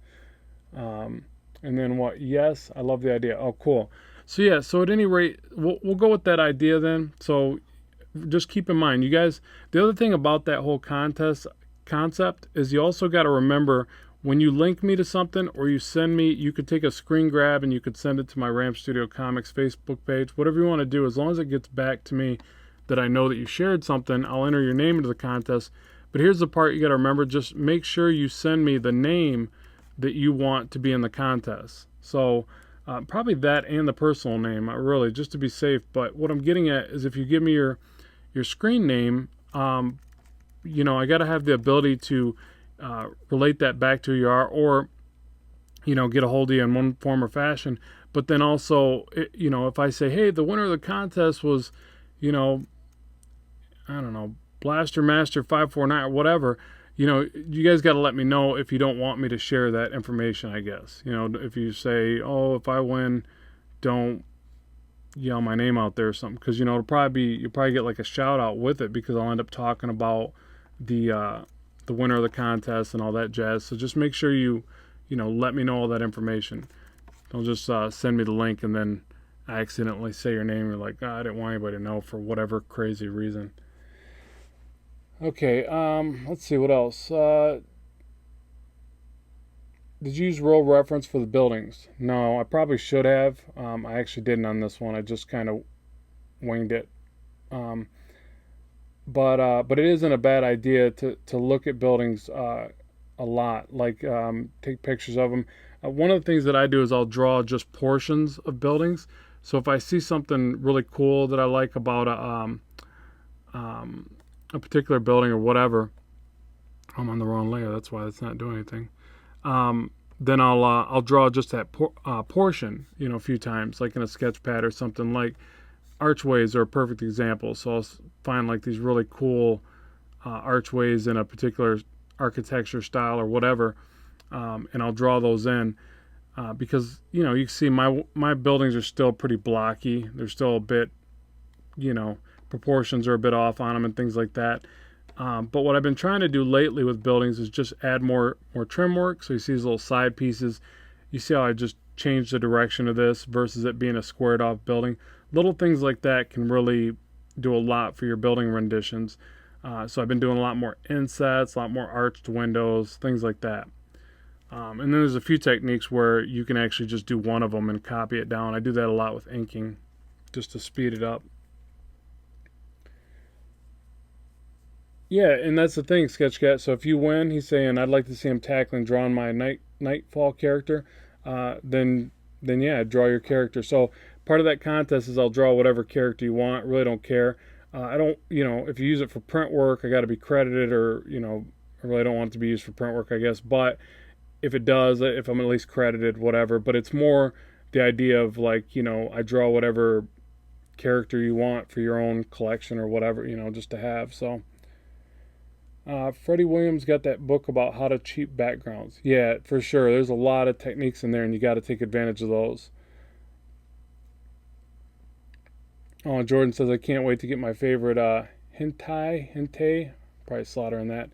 And then what? Yes, I love the idea. Oh, cool. So yeah, so at any rate, we'll go with that idea then. So just keep in mind, you guys, the other thing about that whole contest concept is you also got to remember when you link me to something or you send me, you could take a screen grab and you could send it to my Ramp Studio Comics Facebook page, whatever you want to do, as long as it gets back to me that I know that you shared something, I'll enter your name into the contest. But here's the part you got to remember, just make sure you send me the name that you want to be in the contest. So probably that and the personal name, really, just to be safe. But what I'm getting at is if you give me your screen name, I got to have the ability to relate that back to who you are, or get a hold of you in one form or fashion. But then also, if I say, hey, the winner of the contest was, I don't know, Blaster Master 549 or whatever, you guys got to let me know if you don't want me to share that information, I guess. If you say, oh, if I win, don't yell my name out there or something, because you'll probably get like a shout out with it, because I'll end up talking about the winner of the contest and all that jazz. So just make sure you let me know all that information. Don't just send me the link and then I accidentally say your name. You're like, I didn't want anybody to know for whatever crazy reason. Okay, let's see what else. Did you use real reference for the buildings? No, I probably should have. I actually didn't on this one. I just kind of winged it. But it isn't a bad idea to look at buildings a lot, like take pictures of them. One of the things that I do is I'll draw just portions of buildings. So if I see something really cool that I like about a particular building or whatever, I'm on the wrong layer. That's why it's not doing anything. Then I'll draw just that portion, a few times, like in a sketch pad or something. Like archways are a perfect example. So I'll find like these really cool archways in a particular architecture style or whatever, and I'll draw those in because you can see my buildings are still pretty blocky. They're still a bit, proportions are a bit off on them and things like that. But what I've been trying to do lately with buildings is just add more trim work. So you see these little side pieces. You see how I just changed the direction of this versus it being a squared off building. Little things like that can really do a lot for your building renditions. So I've been doing a lot more insets, a lot more arched windows, things like that. And then there's a few techniques where you can actually just do one of them and copy it down. I do that a lot with inking just to speed it up. Yeah, and that's the thing, Sketchcat. So if you win, he's saying, I'd like to see him tackling drawing my Nightfall character. Then yeah, draw your character. So part of that contest is I'll draw whatever character you want. Really don't care. I don't, if you use it for print work, I got to be credited, or I really don't want it to be used for print work, I guess. But if it does, if I'm at least credited, whatever. But it's more the idea of like, I draw whatever character you want for your own collection or whatever, just to have. So Freddie Williams got that book about how to cheat backgrounds. Yeah, for sure. There's a lot of techniques in there, and you got to take advantage of those. Oh, Jordan says, I can't wait to get my favorite hentai, probably slaughtering that,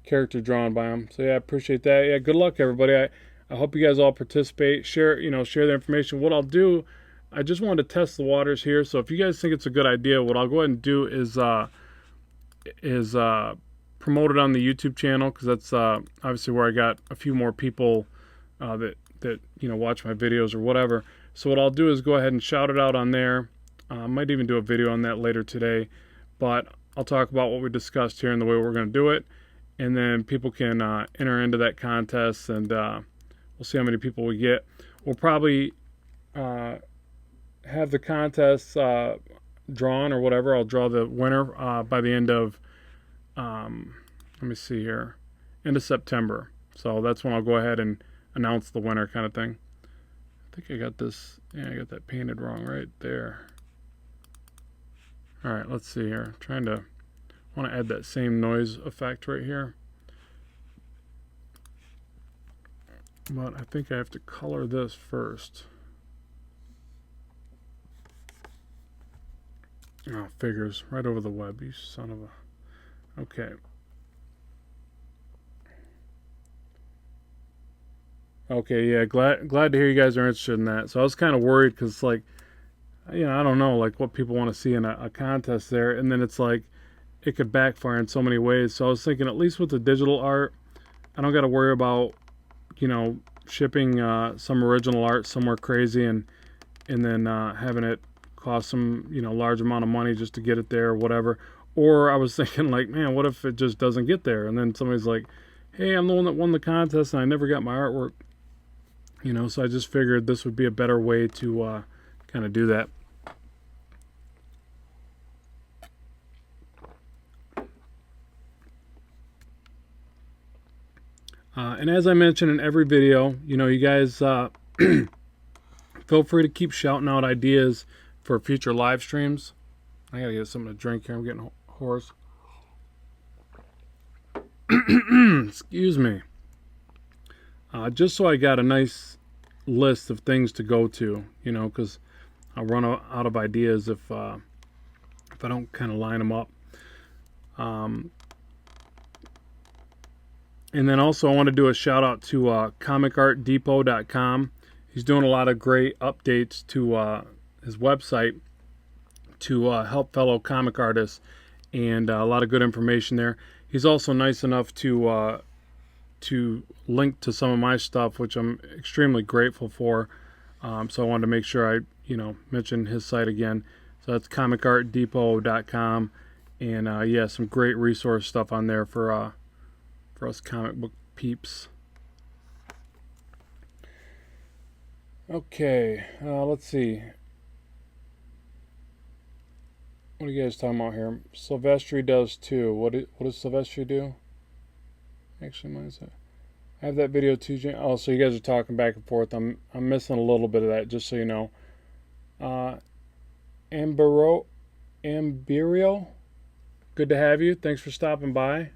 character drawn by him. So yeah, I appreciate that. Yeah, good luck everybody. I hope you guys all participate. Share the information. What I'll do, I just wanted to test the waters here. So if you guys think it's a good idea, what I'll go ahead and do is promote it on the YouTube channel, because that's obviously where I got a few more people that watch my videos or whatever. So what I'll do is go ahead and shout it out on there. I might even do a video on that later today, but I'll talk about what we discussed here and the way we're going to do it, and then people can enter into that contest, and we'll see how many people we get. We'll probably have the contest drawn or whatever. I'll draw the winner by the end of, let me see here, end of September. So that's when I'll go ahead and announce the winner, kind of thing. I think I got this, yeah, I got that painted wrong right there. All right, let's see here. I want to add that same noise effect right here. But I think I have to color this first. Oh, figures. Right over the web, you son of a... Okay. Okay, yeah, glad to hear you guys are interested in that. So I was kind of worried, because, like, I don't know, like, what people want to see in a contest there. And then it's like, it could backfire in so many ways. So I was thinking, at least with the digital art, I don't got to worry about, shipping some original art somewhere crazy and then having it cost some, large amount of money just to get it there or whatever. Or I was thinking, like, man, what if it just doesn't get there? And then somebody's like, hey, I'm the one that won the contest and I never got my artwork. So I just figured this would be a better way to kind of do that. And as I mentioned in every video, you guys feel free to keep shouting out ideas for future live streams. I gotta get something to drink here. I'm getting hoarse. Excuse me. Just so I got a nice list of things to go to, because I'll run out of ideas if I don't kind of line them up. And then also I want to do a shout out to comicartdepot.com. He's doing a lot of great updates to his website to help fellow comic artists, and a lot of good information there. He's also nice enough to link to some of my stuff, which I'm extremely grateful for. So I wanted to make sure I mention his site again. So that's comicartdepot.com, and yeah, some great resource stuff on there for us comic book peeps. Okay, let's see. What are you guys talking about here? Silvestri does too. What does Silvestri do? Actually, mine's I have that video too. Oh, so you guys are talking back and forth. I'm missing a little bit of that, just so you know. Amberio, good to have you. Thanks for stopping by.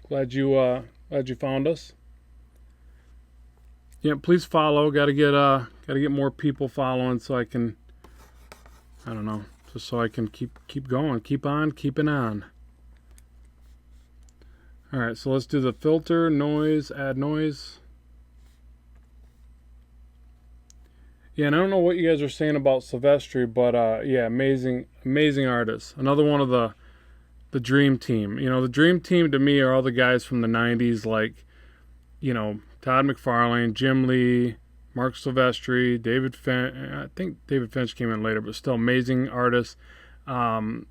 Glad you found us. Yeah, please follow. Got to get more people following, so I can, I don't know, just so I can keep going, keep on keeping on. All right, so let's do the filter, noise, add noise. Yeah, and I don't know what you guys are saying about Silvestri, but yeah, amazing artist. Another one of the dream team. The dream team to me are all the guys from the 90s, like, Todd McFarlane, Jim Lee, Mark Silvestri, David Finch. I think David Finch came in later, but still amazing artists. And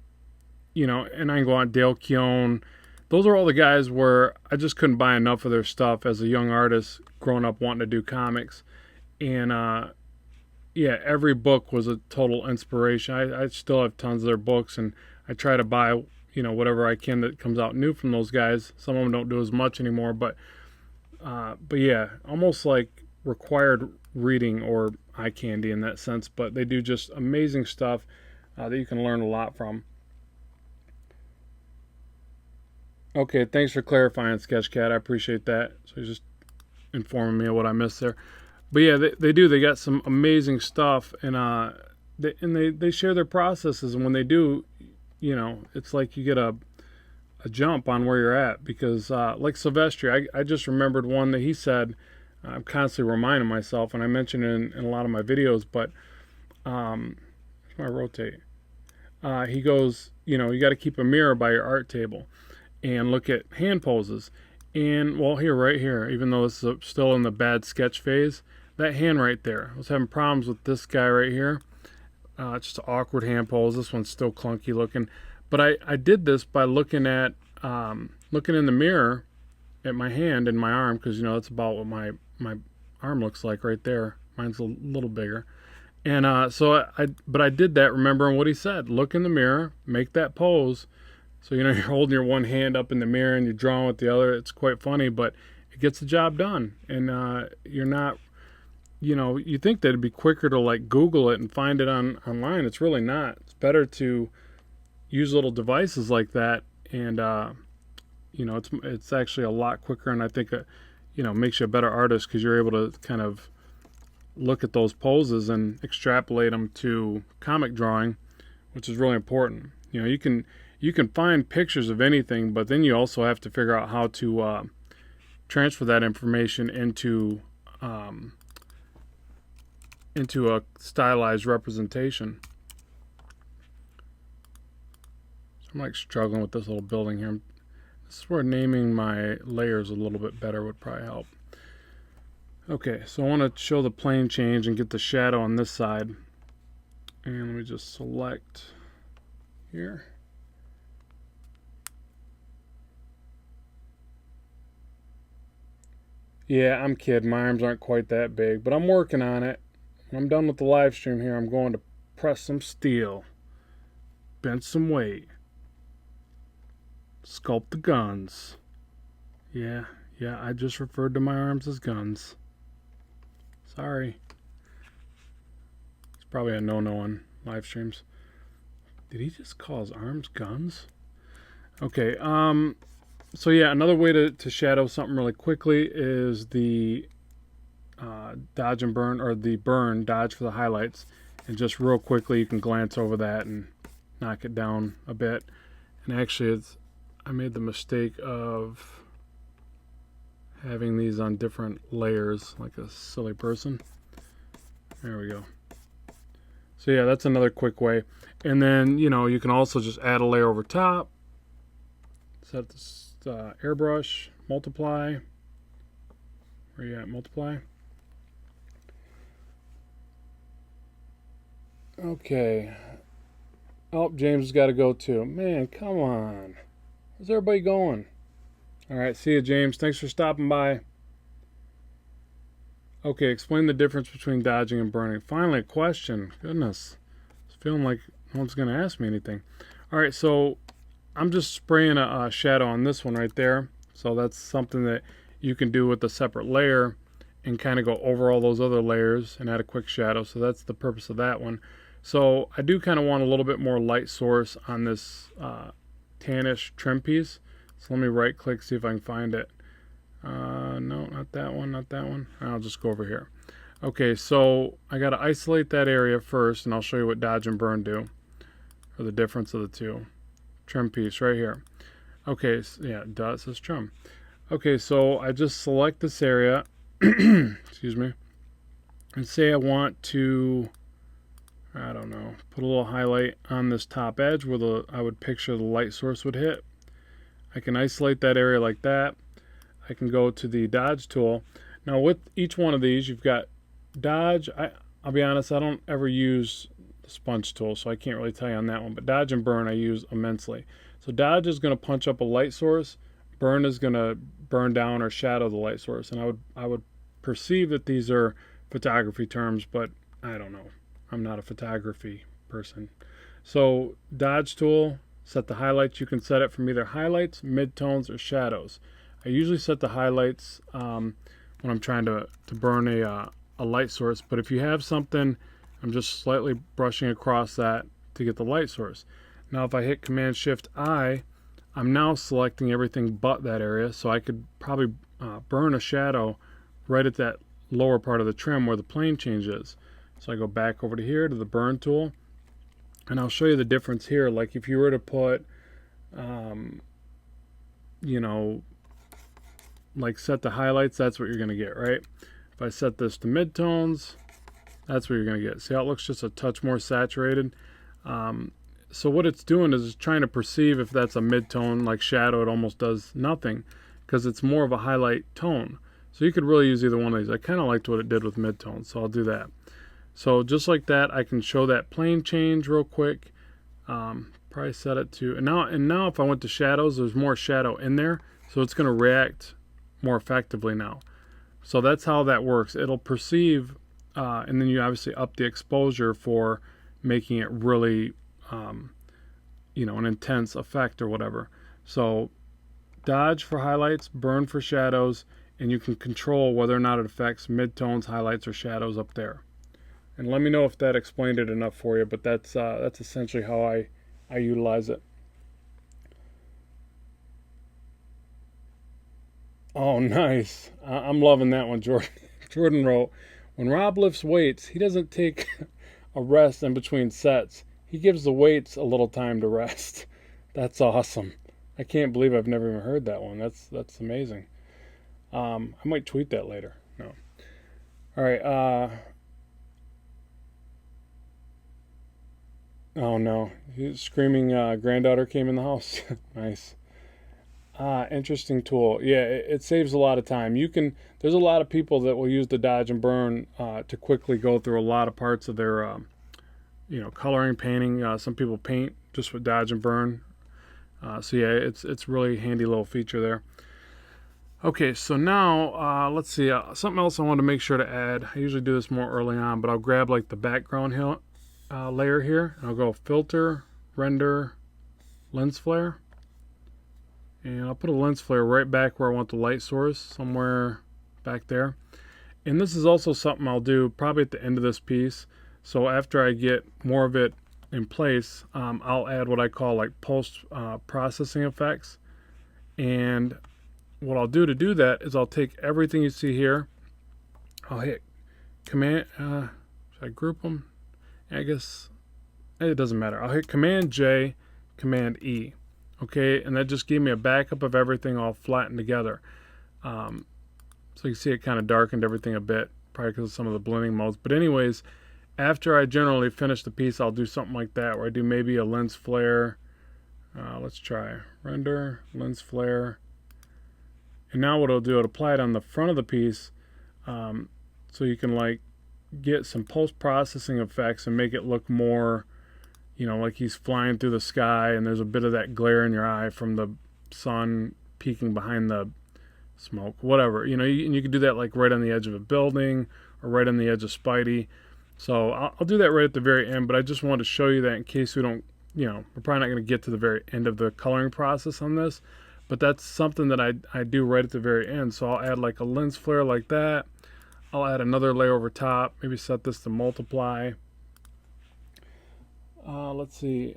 I can go on, Dale Keown. Those are all the guys where I just couldn't buy enough of their stuff as a young artist growing up wanting to do comics. And yeah, every book was a total inspiration. I still have tons of their books, and I try to buy whatever I can that comes out new from those guys. Some of them don't do as much anymore, but yeah, almost like required reading or eye candy in that sense. But they do just amazing stuff that you can learn a lot from. Okay, thanks for clarifying, Sketchcat. I appreciate that. So you're just informing me of what I missed there. But yeah, they do. They got some amazing stuff, and they share their processes. And when they do, it's like you get a jump on where you're at because, like Silvestri, I just remembered one that he said. I'm constantly reminding myself, and I mentioned it in a lot of my videos. But here's my rotate. He goes, you got to keep a mirror by your art table and look at hand poses. And well, here, right here, even though this is still in the bad sketch phase, that hand right there, I was having problems with this guy right here. Just an awkward hand pose. This one's still clunky looking. But I did this by looking at looking in the mirror at my hand and my arm, because that's about what my arm looks like right there. Mine's a little bigger. And but I did that remembering what he said. Look in the mirror, make that pose. So you're holding your one hand up in the mirror and you're drawing with the other. It's quite funny, but it gets the job done. And you're not, you think that it'd be quicker to like Google it and find it online. It's really not. It's better to use little devices like that, and it's actually a lot quicker. And I think makes you a better artist because you're able to kind of look at those poses and extrapolate them to comic drawing, which is really important. You can find pictures of anything, but then you also have to figure out how to transfer that information into a stylized representation. So I'm like struggling with this little building here. This is where naming my layers a little bit better would probably help. Okay, so I want to show the plane change and get the shadow on this side. And let me just select here. Yeah, I'm kidding. My arms aren't quite that big, but I'm working on it. When I'm done with the live stream here, I'm going to press some steel, bench some weight, sculpt the guns. Yeah, I just referred to my arms as guns. Sorry. It's probably a no-no on live streams. Did he just call his arms guns? Okay, so yeah, another way to shadow something really quickly is the dodge and burn, or the burn, dodge for the highlights. And just real quickly, you can glance over that and knock it down a bit. And actually, I made the mistake of having these on different layers like a silly person. There we go. So yeah, that's another quick way. And then, you can also just add a layer over top. Set this airbrush, multiply. Where you at, multiply? Okay. Oh, James has got to go too. Man, come on. Where's everybody going? All right, see you, James. Thanks for stopping by. Okay, explain the difference between dodging and burning. Finally, a question. Goodness. It's feeling like no one's going to ask me anything. All right, so I'm just spraying a shadow on this one right there. So that's something that you can do with a separate layer and kind of go over all those other layers and add a quick shadow. So that's the purpose of that one. So I do kind of want a little bit more light source on this tannish trim piece. So let me right click, see if I can find it. No, not that one, not that one. I'll just go over here. Okay, so I got to isolate that area first, and I'll show you what dodge and burn do, or the difference of the two. Trim piece right here. Okay, so yeah, it says trim. Okay, so I just select this area, excuse me, and say I want to, I don't know, put a little highlight on this top edge where I would picture the light source would hit. I can isolate that area like that. I can go to the dodge tool. Now with each one of these, you've got dodge. I'll be honest, I don't ever use the sponge tool, so I can't really tell you on that one. But dodge and burn I use immensely. So dodge is going to punch up a light source. Burn is going to burn down or shadow the light source. And I would perceive that these are photography terms, but I don't know. I'm not a photography person. So dodge tool, set the highlights. You can set it from either highlights, midtones, or shadows. I usually set the highlights when I'm trying to burn a light source. But if you have something, I'm just slightly brushing across that to get the light source. Now if I hit Command-Shift-I, I'm now selecting everything but that area, so I could probably burn a shadow right at that lower part of the trim where the plane change is. So I go back over to here to the burn tool, and I'll show you the difference here. Like if you were to put, you know, like set the highlights, that's what you're going to get, right? If I set this to midtones, that's what you're going to get. See how it looks just a touch more saturated? So what it's doing is it's trying to perceive if that's a mid-tone, like shadow. It almost does nothing because it's more of a highlight tone. So you could really use either one of these. I kind of liked what it did with mid-tone, so I'll do that. So just like that, I can show that plane change real quick. Probably set it to, and now if I went to shadows, there's more shadow in there, so it's going to react more effectively now. So that's how that works. It'll perceive, and then you obviously up the exposure for making it really, you know, an intense effect or whatever. So dodge for highlights, burn for shadows, and you can control whether or not it affects midtones, highlights, or shadows up there. And let me know if that explained it enough for you, but that's essentially how I utilize it. Oh, nice. I'm loving that one, Jordan. Jordan wrote, when Rob lifts weights, he doesn't take a rest in between sets. He gives the weights a little time to rest. That's awesome. I can't believe I've never even heard that one. That's amazing. I might tweet that later. No. All right. Oh no, screaming granddaughter came in the house. Nice. Interesting tool. Yeah, it saves a lot of time. There's a lot of people that will use the dodge and burn to quickly go through a lot of parts of their, you know, coloring, painting. Some people paint just with dodge and burn. So yeah, it's really handy little feature there. Okay, so now let's see. Something else I want to make sure to add. I usually do this more early on, but I'll grab like the background layer here. I'll go filter, render, lens flare. And I'll put a lens flare right back where I want the light source, somewhere back there. And this is also something I'll do probably at the end of this piece. So after I get more of it in place, I'll add what I call like post processing effects. And what I'll do to do that is I'll take everything you see here. I'll hit Command, should I group them? I guess it doesn't matter. I'll hit Command J, Command E. Okay, and that just gave me a backup of everything all flattened together. So you can see it kind of darkened everything a bit, probably because of some of the blending modes. But anyways, after I generally finish the piece, I'll do something like that, where I do maybe a lens flare. Let's try render, lens flare. And now what I'll do, I'll apply it on the front of the piece, so you can like get some post-processing effects and make it look more, you know, like he's flying through the sky and there's a bit of that glare in your eye from the sun peeking behind the smoke, whatever. You know, and you can do that like right on the edge of a building or right on the edge of Spidey. So I'll do that right at the very end, but I just wanted to show you that in case we don't, you know, we're probably not going to get to the very end of the coloring process on this, but that's something that I do right at the very end. So I'll add like a lens flare like that. I'll add another layer over top, maybe set this to multiply. Let's see.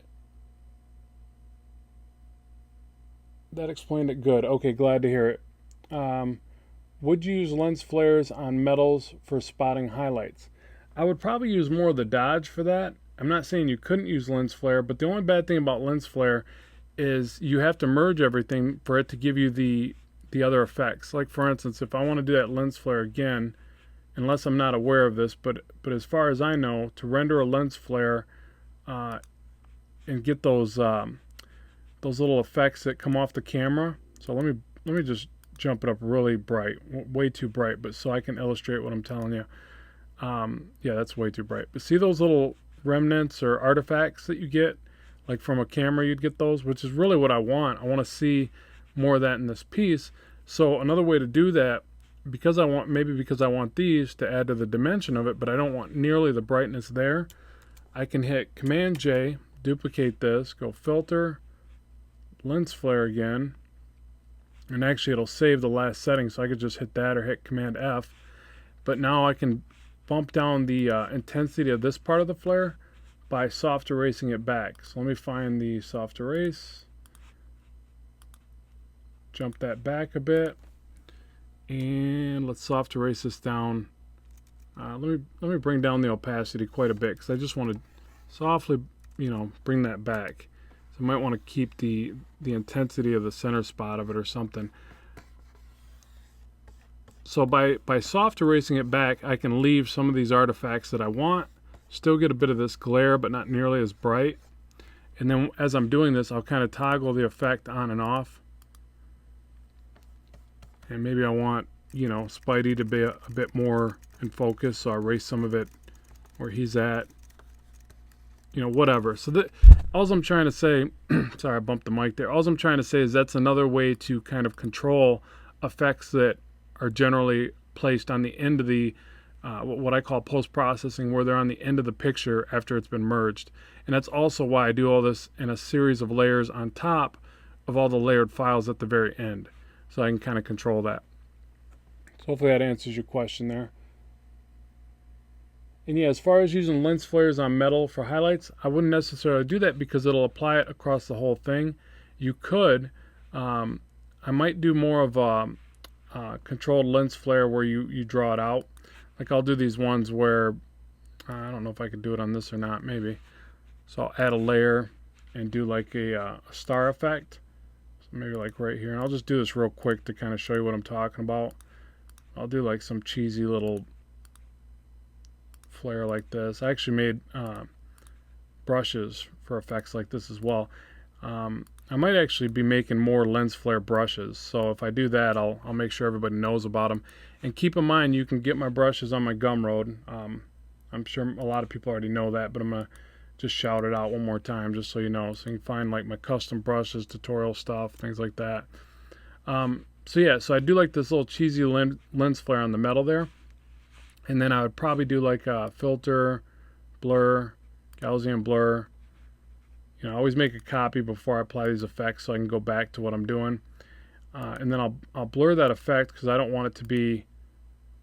That explained it good. Okay, glad to hear it. Would you use lens flares on metals for spotting highlights? I would probably use more of the dodge for that. I'm not saying you couldn't use lens flare, but the only bad thing about lens flare is you have to merge everything for it to give you the other effects. Like for instance, if I want to do that lens flare again, unless I'm not aware of this, but as far as I know, to render a lens flare and get those little effects that come off the camera. So let me just jump it up really bright, way too bright, but so I can illustrate what I'm telling you. Yeah, that's way too bright. But see those little remnants or artifacts that you get, like from a camera, you'd get those, which is really what I want. I want to see more of that in this piece. So another way to do that, because I want these to add to the dimension of it, but I don't want nearly the brightness there, I can hit Command J, duplicate this, go filter, lens flare again, and actually it'll save the last setting, so I could just hit that or hit Command F. But now I can bump down the intensity of this part of the flare by soft erasing it back. So let me find the soft erase. jump that back a bit, and let's soft erase this down. Let me bring down the opacity quite a bit because I just want to softly, bring that back. So I might want to keep the intensity of the center spot of it or something. So by soft erasing it back, I can leave some of these artifacts that I want, still get a bit of this glare, but not nearly as bright. And then as I'm doing this, I'll kind of toggle the effect on and off. And maybe I want, Spidey to be a bit more in focus, so I'll erase some of it where he's at. Whatever. So all I'm trying to say, sorry, I bumped the mic there. All I'm trying to say is that's another way to kind of control effects that are generally placed on the end of the what I call post-processing, where they're on the end of the picture after it's been merged. And that's also why I do all this in a series of layers on top of all the layered files at the very end, so I can kind of control that. So hopefully that answers your question there. And yeah, as far as using lens flares on metal for highlights, I wouldn't necessarily do that because it'll apply it across the whole thing. You could, I might do more of a controlled lens flare where you draw it out. Like I'll do these ones where, I don't know if I could do it on this or not, maybe. So I'll add a layer and do like a star effect. So maybe like right here. And I'll just do this real quick to kind of show you what I'm talking about. I'll do like some cheesy little flare like this. I actually made brushes for effects like this as well. I might actually be making more lens flare brushes, so if I do that, I'll make sure everybody knows about them. And keep in mind, you can get my brushes on my Gumroad. I'm sure a lot of people already know that, but I'm gonna just shout it out one more time just so you know. So you can find like my custom brushes, tutorial stuff, things like that. So yeah, so I do like this little cheesy lens flare on the metal there. And then I would probably do like a filter, blur, Gaussian blur. I always make a copy before I apply these effects so I can go back to what I'm doing. And then I'll blur that effect because I don't want it to be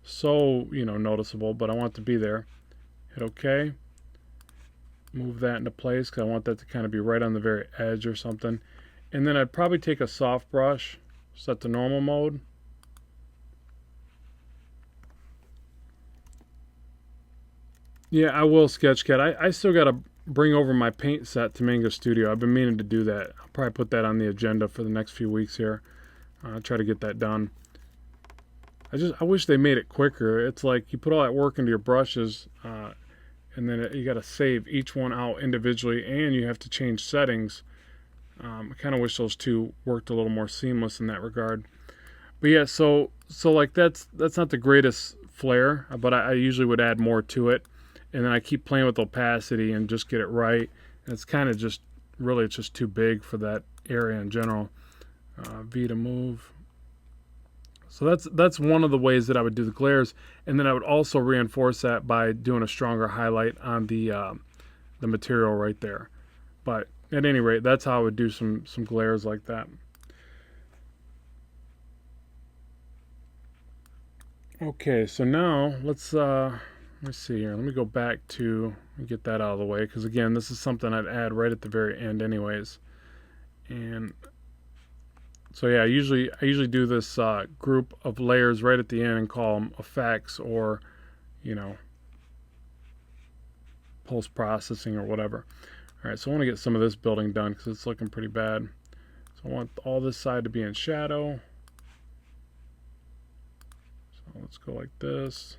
so, noticeable, but I want it to be there. Hit OK. Move that into place because I want that to kind of be right on the very edge or something. And then I'd probably take a soft brush, set to normal mode. Yeah, I will, Sketchcat. I still got to bring over my paint set to Mango Studio. I've been meaning to do that. I'll probably put that on the agenda for the next few weeks here. I'll try to get that done. I wish they made it quicker. It's like you put all that work into your brushes, and then you got to save each one out individually, and you have to change settings. I kind of wish those two worked a little more seamless in that regard. But yeah, so like that's not the greatest flare, but I usually would add more to it. And then I keep playing with opacity and just get it right. And it's kind of just, really, it's just too big for that area in general. V to move. So that's one of the ways that I would do the glares. And then I would also reinforce that by doing a stronger highlight on the material right there. But at any rate, that's how I would do some glares like that. Okay, so now let's see here. Let me go back to get that out of the way, because again, this is something I'd add right at the very end anyways. And so yeah, I usually do this group of layers right at the end and call them effects, or post-processing or whatever. All right, so I want to get some of this building done because it's looking pretty bad. So I want all this side to be in shadow. So let's go like this.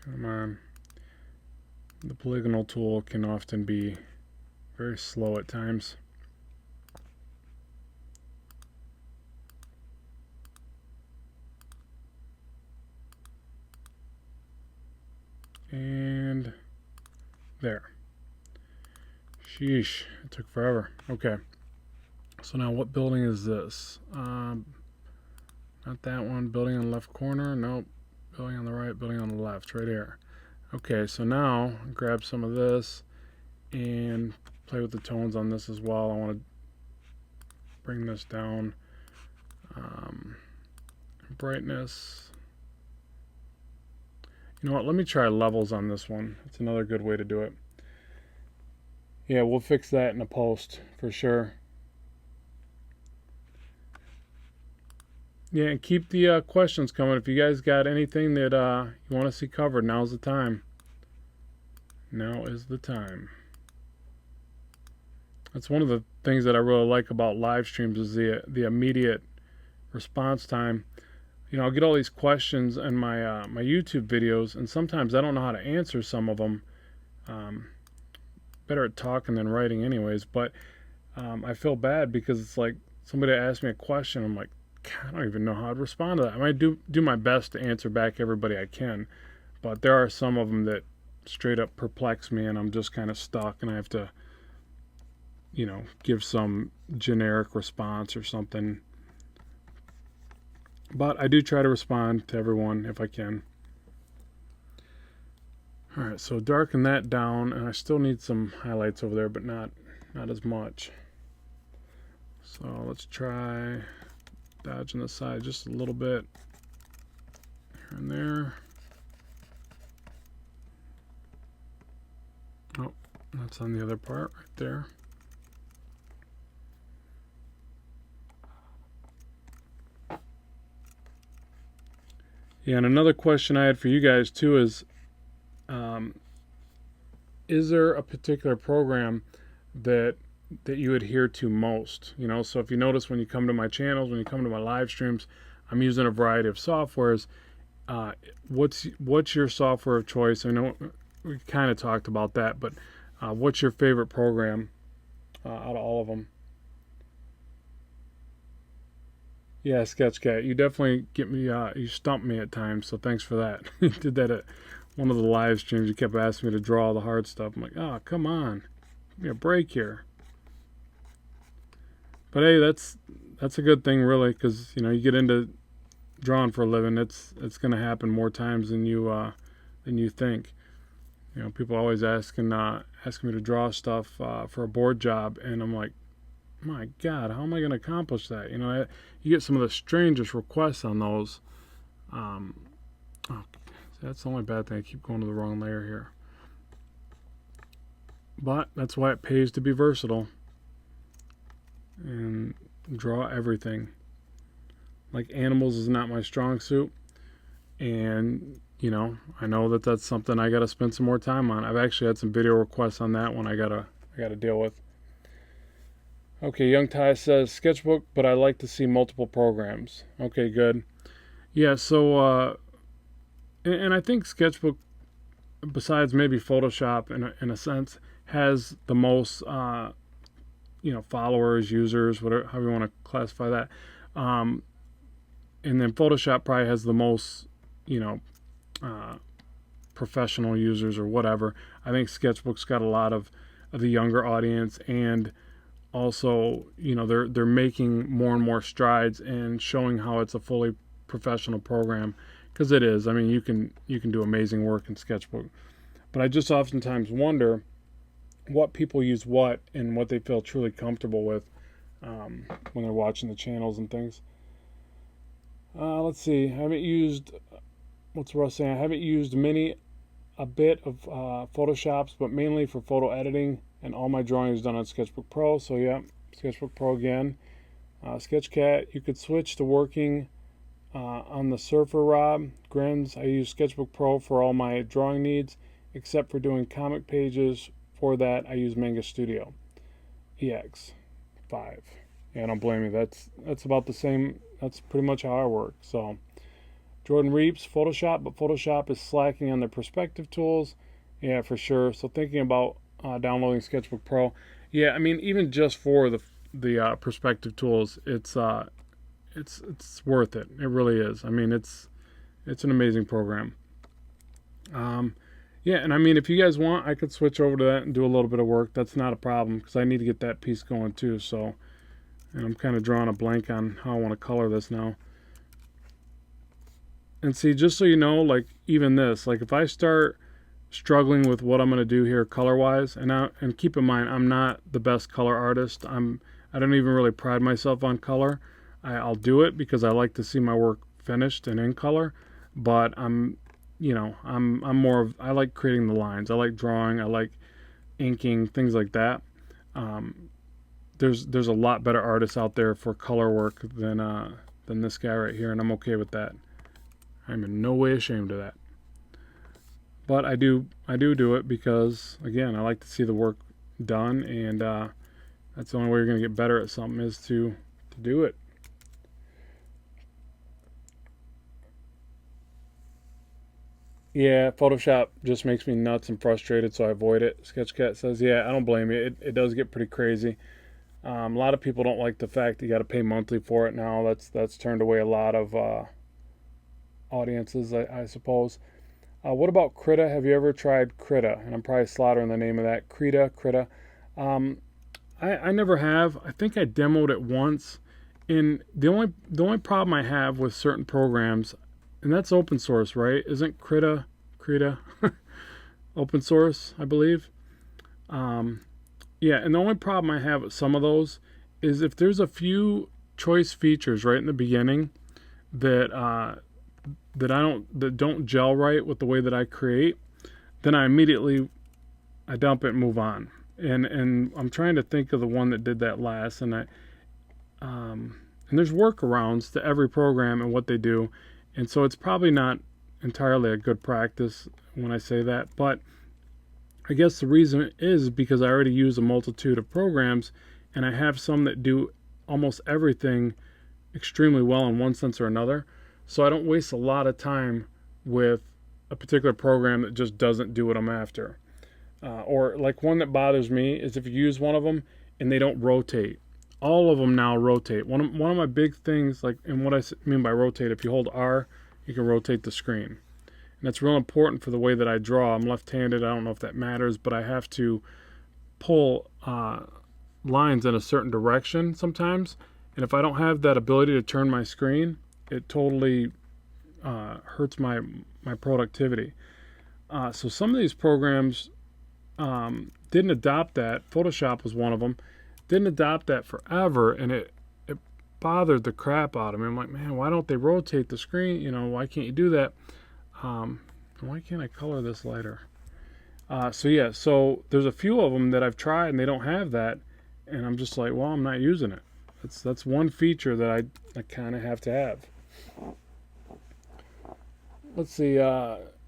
Come on. The polygonal tool can often be very slow at times. And there. Sheesh, it took forever. Okay. So now what building is this? Not that one. Building on the left corner. Nope. Building on the right, building on the left, right here. Okay, so now grab some of this and play with the tones on this as well. I want to bring this down. Brightness. You know what? Let me try levels on this one. It's another good way to do it. Yeah, we'll fix that in a post for sure. Yeah, and keep the questions coming. If you guys got anything that you want to see covered, now's the time. Now is the time. That's one of the things that I really like about live streams is the immediate response time. You know, I'll get all these questions in my my YouTube videos, and sometimes I don't know how to answer some of them. Better at talking than writing anyways, but I feel bad because it's like somebody asked me a question, I'm like, I don't even know how to respond to that. I might do my best to answer back everybody I can, but there are some of them that straight up perplex me, and I'm just kind of stuck, and I have to, you know, give some generic response or something. But I do try to respond to everyone if I can. Alright, so darken that down, and I still need some highlights over there, but not as much. So let's try dodging the side just a little bit here and there. Oh, that's on the other part right there. Yeah, and another question I had for you guys too is there a particular program that you adhere to most? You know, so if you notice when you come to my channels, when you come to my live streams, I'm using a variety of softwares. What's your software of choice? I know we kind of talked about that, but what's your favorite program out of all of them? Yeah, Sketchcat, you definitely get me. You stump me at times, so thanks for that. You did that at one of the live streams. You kept asking me to draw all the hard stuff. I'm like, oh, come on, give me a break here. But hey, that's a good thing, really, because you know you get into drawing for a living. It's going to happen more times than you think. You know, people always asking me to draw stuff for a board job, and I'm like, my God, how am I going to accomplish that? You know, you get some of the strangest requests on those. Oh, that's the only bad thing. I keep going to the wrong layer here. But that's why it pays to be versatile and draw everything. Like animals is not my strong suit, and you know, I know that that's something I got to spend some more time on. I've actually had some video requests on that one I gotta deal with. Okay, Young Ty says Sketchbook, but I like to see multiple programs. Okay, good. Yeah, so and I think Sketchbook, besides maybe Photoshop in a sense, has the most you know, followers, users, whatever, however you want to classify that. And then Photoshop probably has the most, you know, professional users or whatever. I think Sketchbook's got a lot of the younger audience, and also, you know, they're making more and more strides and showing how it's a fully professional program, because it is. I mean, you can do amazing work in Sketchbook, but I just oftentimes wonder what people use what and what they feel truly comfortable with when they're watching the channels and things. Let's see. I haven't used, what's Russ saying? I haven't used a bit of Photoshops, but mainly for photo editing, and all my drawing is done on Sketchbook Pro. So yeah, Sketchbook Pro again. Sketchcat, you could switch to working on the Surfer Rob. Grins, I use Sketchbook Pro for all my drawing needs, except for doing comic pages. For that, I use Manga Studio EX5. Yeah, don't blame me. That's about the same. That's pretty much how I work. So Jordan Reeps, Photoshop, but Photoshop is slacking on their perspective tools. Yeah, for sure. So thinking about downloading Sketchbook Pro. Yeah, I mean, even just for the perspective tools, it's worth it. It really is. I mean, it's an amazing program. Yeah, and I mean, if you guys want, I could switch over to that and do a little bit of work. That's not a problem, because I need to get that piece going too. So, and I'm kind of drawing a blank on how I want to color this now. And see, just so you know, like even this, like if I start struggling with what I'm going to do here color-wise, and keep in mind, I'm not the best color artist. I I don't even really pride myself on color. I'll do it because I like to see my work finished and in color, but I'm more of, I like creating the lines. I like drawing. I like inking, things like that. Um, there's a lot better artists out there for color work than this guy right here, and I'm okay with that. I'm in no way ashamed of that. But I do it because, again, I like to see the work done, and that's the only way you're going to get better at something is to do it. Yeah, Photoshop just makes me nuts and frustrated, so I avoid it. Sketchcat says, yeah, I don't blame you. It does get pretty crazy. A lot of people don't like the fact that you got to pay monthly for it now. That's turned away a lot of audiences, I suppose. What about Krita? Have you ever tried Krita? And I'm probably slaughtering the name of that. Krita. Um, I never have. I think I demoed it once. And the only problem I have with certain programs, and that's open source, right? Isn't Krita open source, I believe? Um, yeah, and the only problem I have with some of those is if there's a few choice features right in the beginning that that don't gel right with the way that I create, then I dump it and move on. And I'm trying to think of the one that did that last, and there's workarounds to every program and what they do, and so it's probably not entirely a good practice when I say that, but I guess the reason is because I already use a multitude of programs, and I have some that do almost everything extremely well in one sense or another. So I don't waste a lot of time with a particular program that just doesn't do what I'm after. Or like one that bothers me is if you use one of them and they don't rotate. All of them now rotate. One of my big things, like, and what I mean by rotate, if you hold R, you can rotate the screen. And that's real important for the way that I draw. I'm left-handed. I don't know if that matters, but I have to pull lines in a certain direction sometimes. And if I don't have that ability to turn my screen, it totally hurts my productivity. So some of these programs didn't adopt that. Photoshop was one of them. Didn't adopt that forever, and it bothered the crap out of me. I'm like, man, why don't they rotate the screen? Why can't you do that? Why can't I color this lighter? So there's a few of them that I've tried, and they don't have that, and I'm just like, well, I'm not using it. That's one feature that I kind of have to have. Let's see.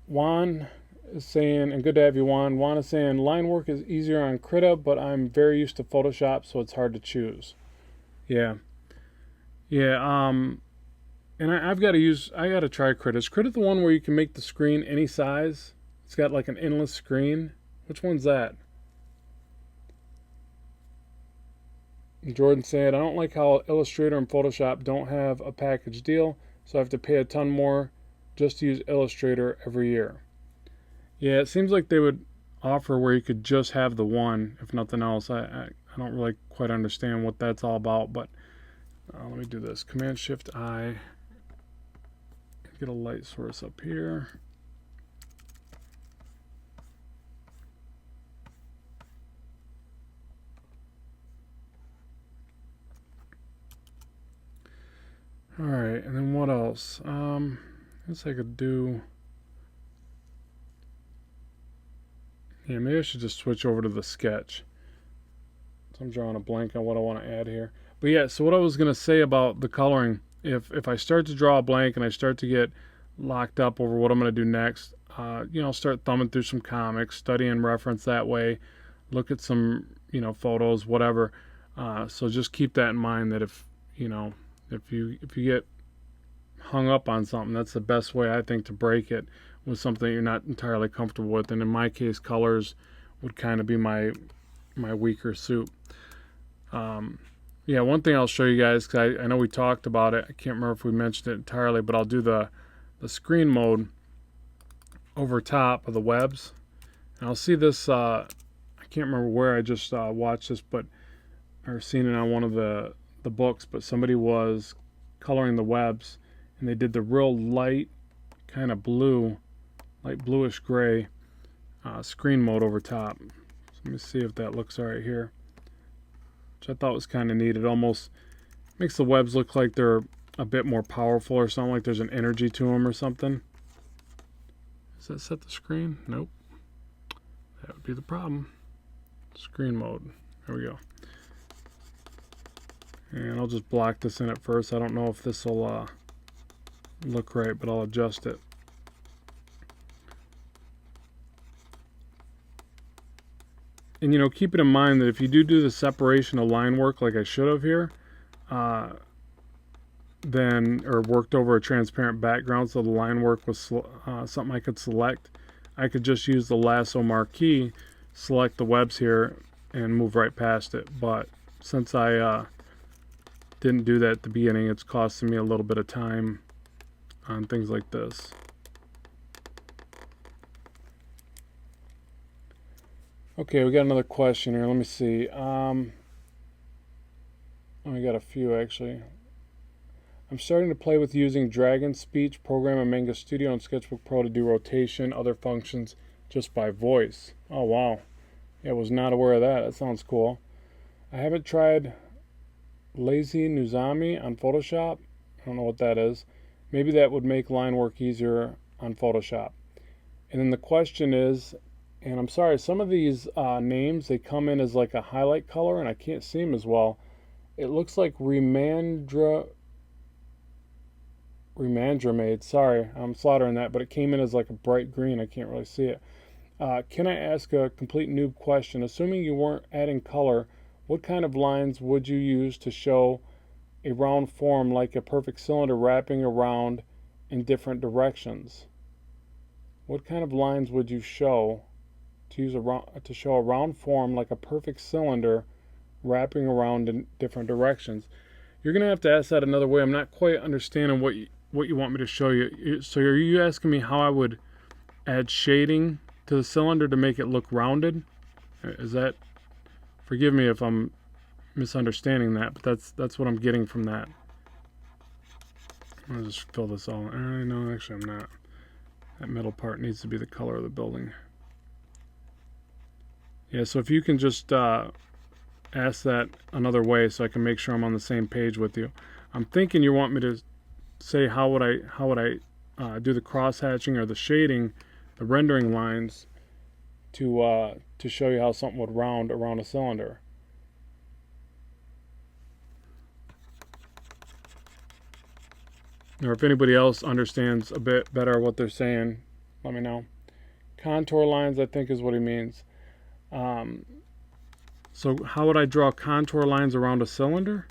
Juan is saying, and good to have you, Juan. Juan is saying, line work is easier on Krita, but I'm very used to Photoshop, so it's hard to choose. Yeah. And I got to try Krita. Is Krita the one where you can make the screen any size? It's got like an endless screen. Which one's that? Jordan said, I don't like how Illustrator and Photoshop don't have a package deal, so I have to pay a ton more just to use Illustrator every year. Yeah, it seems like they would offer where you could just have the one, if nothing else. I don't really quite understand what that's all about, but let me do this. Command-Shift-I. Get a light source up here. All right, and then what else? I guess I could do. Yeah, maybe I should just switch over to the sketch. So I'm drawing a blank on what I want to add here. But yeah, so what I was gonna say about the coloring, if I start to draw a blank and I start to get locked up over what I'm gonna do next, start thumbing through some comics, studying reference that way, look at some photos, whatever. So just keep that in mind that if you get hung up on something, that's the best way I think to break it, with something you're not entirely comfortable with. And in my case, colors would kind of be my weaker suit. One thing I'll show you guys, because I know we talked about it, I can't remember if we mentioned it entirely, but I'll do the screen mode over top of the webs, and I'll see this. I can't remember where I just watched this, or seen it on one of the books, but somebody was coloring the webs, and they did the real light kind of light bluish gray screen mode over top. So let me see if that looks all right here. which I thought was kind of neat. It almost makes the webs look like they're a bit more powerful or something, like there's an energy to them or something. Does that set the screen? Nope. That would be the problem. Screen mode. There we go. And I'll just block this in at first. I don't know if this will look right, but I'll adjust it. And you know, keep it in mind that if you do the separation of line work like I should have here, then, or worked over a transparent background so the line work was something I could select, I could just use the lasso marquee, select the webs here, and move right past it. But since I didn't do that at the beginning, it's costing me a little bit of time on things like this. Okay, we got another question here. Let me see. We got a few actually. I'm starting to play with using Dragon Speech program in Manga Studio and Sketchbook Pro to do rotation, other functions just by voice. Oh wow. Yeah, I was not aware of that. That sounds cool. I haven't tried Lazy Nuzami on Photoshop. I don't know what that is. Maybe that would make line work easier on Photoshop. And then the question is, and I'm sorry, some of these names, they come in as like a highlight color and I can't see them as well. It looks like Remandramade. Sorry, I'm slaughtering that, but it came in as like a bright green. I can't really see it. Can I ask a complete noob question? Assuming you weren't adding color, what kind of lines would you use to show a round form like a perfect cylinder wrapping around in different directions? What kind of lines would you show to show a round form like a perfect cylinder wrapping around in different directions? You're going to have to ask that another way. I'm not quite understanding what you want me to show you. So are you asking me how I would add shading to the cylinder to make it look rounded? Is that, forgive me if I'm misunderstanding that, but that's what I'm getting from that. I'll just fill this all in. No, actually I'm not. That middle part needs to be the color of the building. Yeah, so if you can just ask that another way so I can make sure I'm on the same page with you. I'm thinking you want me to say how would I do the cross hatching or the shading, the rendering lines to show you how something would round around a cylinder. Or if anybody else understands a bit better what they're saying, let me know. Contour lines, I think, is what he means. So how would I draw contour lines around a cylinder?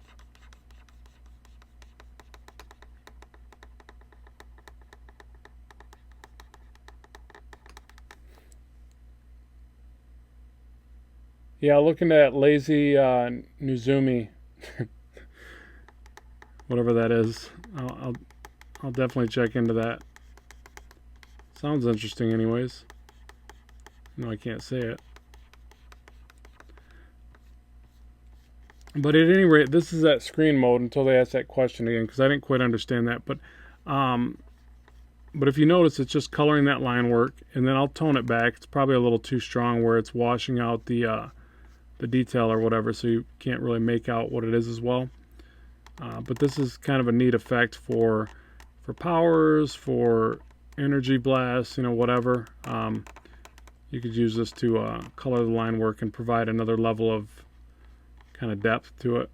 Yeah, looking at Lazy Nuzumi, whatever that is, I'll definitely check into that. Sounds interesting anyways. No, I can't say it. But at any rate, this is at screen mode until they ask that question again, because I didn't quite understand that. But if you notice, it's just coloring that line work, and then I'll tone it back. It's probably a little too strong where it's washing out the detail or whatever, so you can't really make out what it is as well. But this is kind of a neat effect for powers, for energy blasts, you know, whatever. You could use this to color the line work and provide another level of kind of depth to it.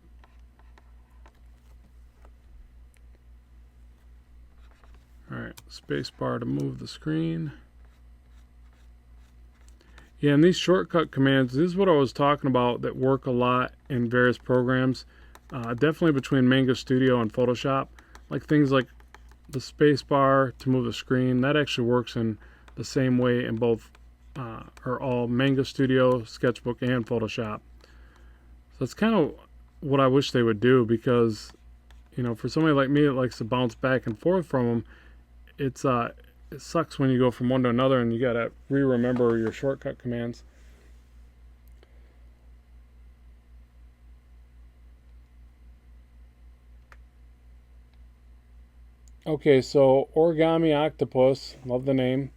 Alright, spacebar to move the screen. Yeah, and these shortcut commands, this is what I was talking about that work a lot in various programs. Definitely between Manga Studio and Photoshop. Like things like the spacebar to move the screen, that actually works in the same way in both, or all Manga Studio, Sketchbook, and Photoshop. So that's kind of what I wish they would do, because, you know, for somebody like me that likes to bounce back and forth from them, it sucks when you go from one to another and you gotta remember your shortcut commands. Okay, so Origami Octopus, love the name.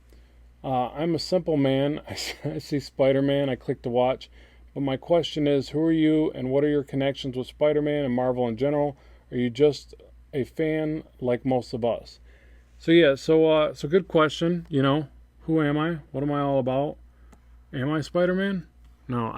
I'm a simple man. I see Spiderman, I click to watch, but my question is, who are you and what are your connections with Spider-Man and Marvel in general? Are you just a fan like most of us? So yeah, so good question. Who am I? What am I all about? Am I Spider-Man? No,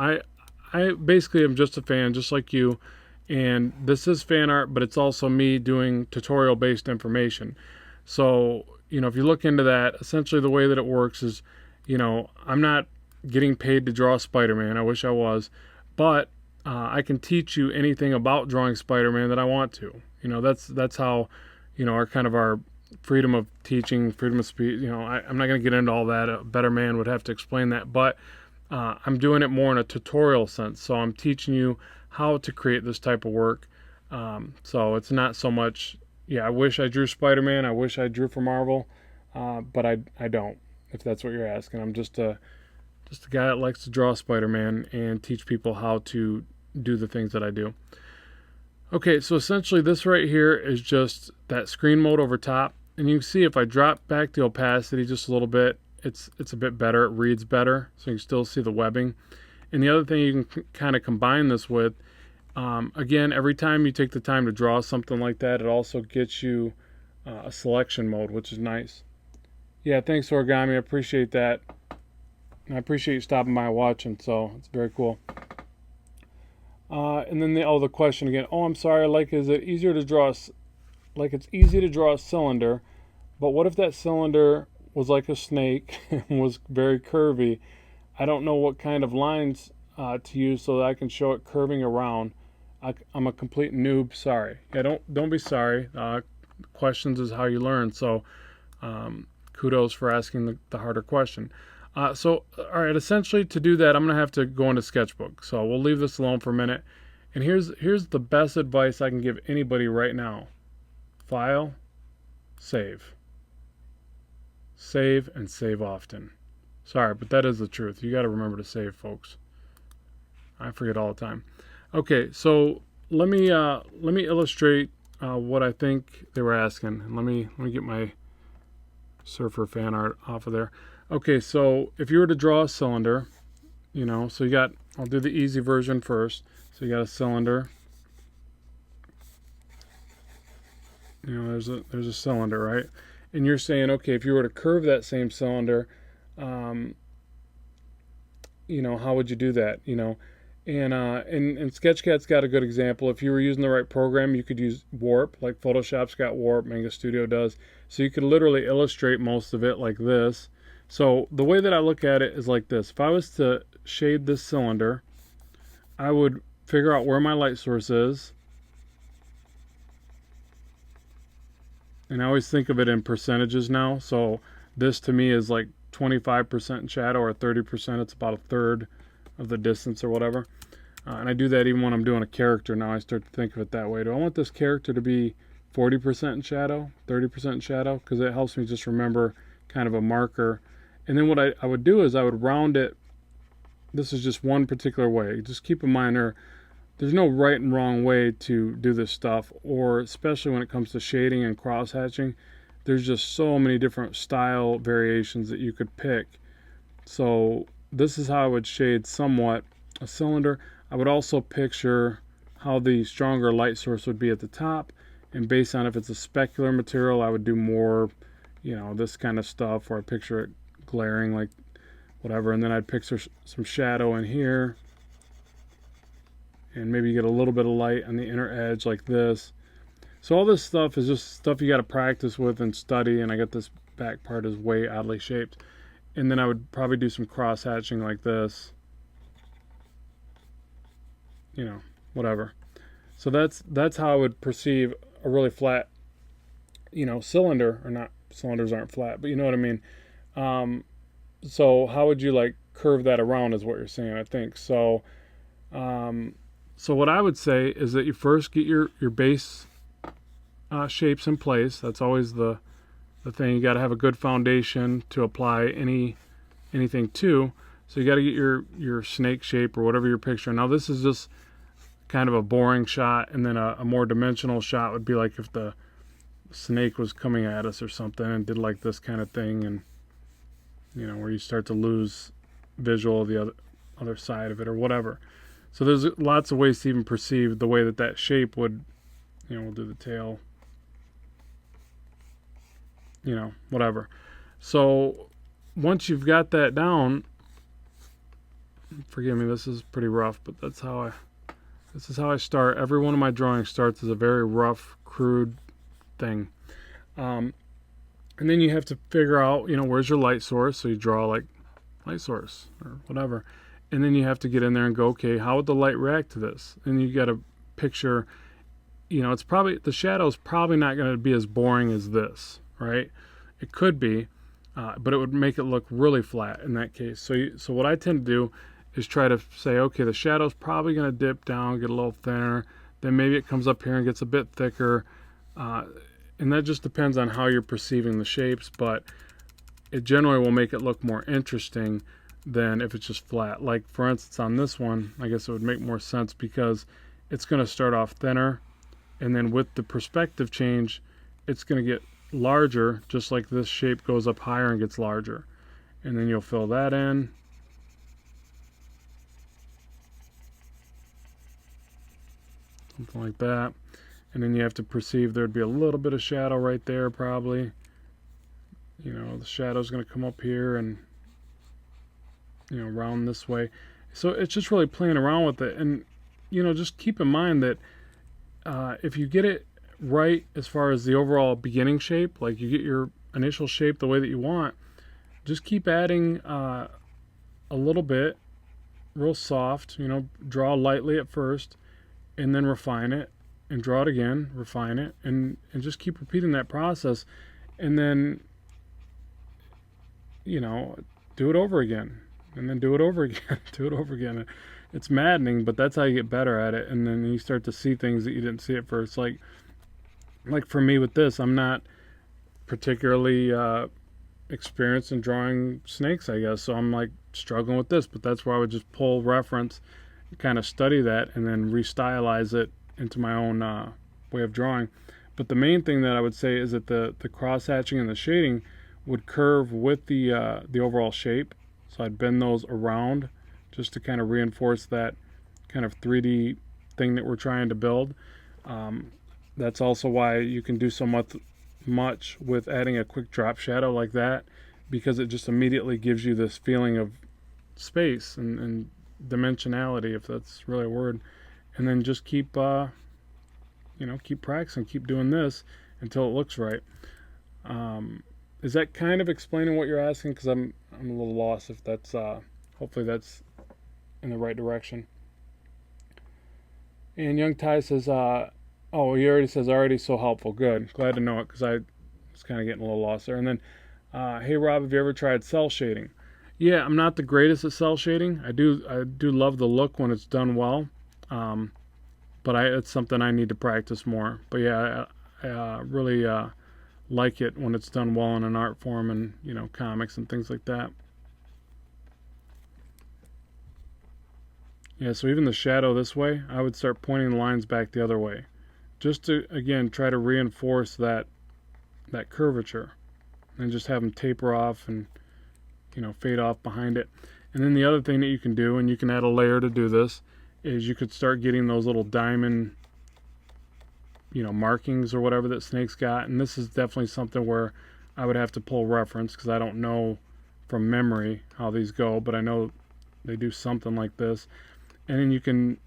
I basically am just a fan, just like you. And this is fan art, but it's also me doing tutorial-based information. So, if you look into that, essentially the way that it works is, I'm not getting paid to draw Spider-Man. I wish I was. But I can teach you anything about drawing Spider-Man that I want to. That's how, our freedom of teaching, freedom of speech. I'm not going to get into all that. A better man would have to explain that. But I'm doing it more in a tutorial sense. So I'm teaching you how to create this type of work. So it's not so much, yeah, I wish I drew Spider-Man. I wish I drew for Marvel. But I don't, if that's what you're asking. I'm just a guy that likes to draw Spider-Man and teach people how to do the things that I do. Okay, so essentially this right here is just that screen mode over top. And you can see if I drop back the opacity just a little bit, it's a bit better. It reads better, so you can still see the webbing. And the other thing you can kind of combine this with, again, every time you take the time to draw something like that, it also gets you a selection mode, which is nice. Yeah, thanks, Origami. I appreciate that. And I appreciate you stopping by and watching, so it's very cool. And then the question again. Oh, I'm sorry. Is it easier to draw? It's easy to draw a cylinder, but what if that cylinder was like a snake and was very curvy? I don't know what kind of lines to use so that I can show it curving around. I'm a complete noob. Sorry. Yeah, don't be sorry. Questions is how you learn. So kudos for asking the harder question. So all right, essentially to do that, I'm gonna have to go into Sketchbook. So we'll leave this alone for a minute. And here's the best advice I can give anybody right now. File, save. Save and save often. Sorry, but that is the truth. You got to remember to save, folks. I forget all the time. Okay, so let me illustrate what I think they were asking. And let me get my Surfer fan art off of there. Okay, so if you were to draw a cylinder, so you got, I'll do the easy version first. So you got a cylinder. There's a cylinder, right? And you're saying, okay, if you were to curve that same cylinder, how would you do that? And Sketchcat's got a good example. If you were using the right program, you could use Warp, like Photoshop's got Warp, Manga Studio does. So you could literally illustrate most of it like this. So the way that I look at it is like this. If I was to shade this cylinder, I would figure out where my light source is. And I always think of it in percentages now. So this to me is like 25% shadow or 30%. It's about a third of the distance or whatever. And I do that even when I'm doing a character now. I start to think of it that way. Do I want this character to be 40% in shadow, 30% in shadow? Because it helps me just remember kind of a marker. And then what I would do is I would round it. This is just one particular way. Just keep in mind there's no right and wrong way to do this stuff, or especially when it comes to shading and cross hatching. There's just so many different style variations that you could pick. So this is how I would shade somewhat a cylinder. I would also picture how the stronger light source would be at the top, and based on if it's a specular material, I would do more, this kind of stuff, or I picture it glaring like whatever, and then I'd picture some shadow in here, and maybe you get a little bit of light on the inner edge like this. So all this stuff is just stuff you got to practice with and study, and I got this back part is way oddly shaped. And then I would probably do some cross hatching like this, whatever. So that's how I would perceive a really flat, cylinder, or not, cylinders aren't flat, but you know what I mean. So how would you curve that around is what you're saying, I think. So so what I would say is that you first get your base shapes in place. That's always the thing. You got to have a good foundation to apply anything to. So you got to get your snake shape or whatever you're picturing. Now this is just kind of a boring shot, and then a more dimensional shot would be like if the snake was coming at us or something and did like this kind of thing, and where you start to lose visual of other side of it or whatever. So there's lots of ways to even perceive the way that that shape would, we'll do the tail, whatever. So once you've got that down, forgive me, this is pretty rough, but this is how I start. Every one of my drawings starts as a very rough, crude thing. And then you have to figure out, where's your light source. So you draw like light source or whatever. And then you have to get in there and go, okay, how would the light react to this? And you got to picture, it's probably, the shadow's probably not going to be as boring as this, right? It could be, but it would make it look really flat in that case. So what I tend to do is try to say, okay, the shadow's probably going to dip down, get a little thinner. Then maybe it comes up here and gets a bit thicker. And that just depends on how you're perceiving the shapes, but it generally will make it look more interesting than if it's just flat. Like for instance on this one, I guess it would make more sense because it's going to start off thinner, and then with the perspective change, it's going to get larger, just like this shape goes up higher and gets larger. And then you'll fill that in. Something like that. And then you have to perceive there'd be a little bit of shadow right there probably. The shadow's going to come up here and around this way. So it's just really playing around with it. And just keep in mind that if you get it right as far as the overall beginning shape, like you get your initial shape the way that you want, just keep adding a little bit, real soft, draw lightly at first and then refine it, and draw it again, refine it, and just keep repeating that process. And then do it over again, and then do it over again, do it over again. It's maddening, but that's how you get better at it. And then you start to see things that you didn't see at first. Like for me with this, I'm not particularly experienced in drawing snakes, I guess. So I'm like struggling with this, but that's where I would just pull reference, kind of study that, and then restylize it into my own way of drawing. But the main thing that I would say is that the cross hatching and the shading would curve with the overall shape. So I'd bend those around just to kind of reinforce that kind of 3D thing that we're trying to build. That's also why you can do so much with adding a quick drop shadow like that, because it just immediately gives you this feeling of space and dimensionality, if that's really a word. And then just keep keep practicing, keep doing this until it looks right. Is that kind of explaining what you're asking? Because I'm a little lost. If that's hopefully that's in the right direction. And Young Ty says, he already says already so helpful. Good, glad to know it, because I was kind of getting a little lost there. And then, hey Rob, have you ever tried cell shading? Yeah, I'm not the greatest at cell shading. I do love the look when it's done well, but it's something I need to practice more. But yeah, I really like it when it's done well in an art form and comics and things like that. Yeah, so even the shadow this way, I would start pointing the lines back the other way, just to again try to reinforce that curvature, and just have them taper off and fade off behind it. And then the other thing that you can do, and you can add a layer to do this, is you could start getting those little diamond markings or whatever that snakes got. And this is definitely something where I would have to pull reference, because I don't know from memory how these go, but I know they do something like this. And then you can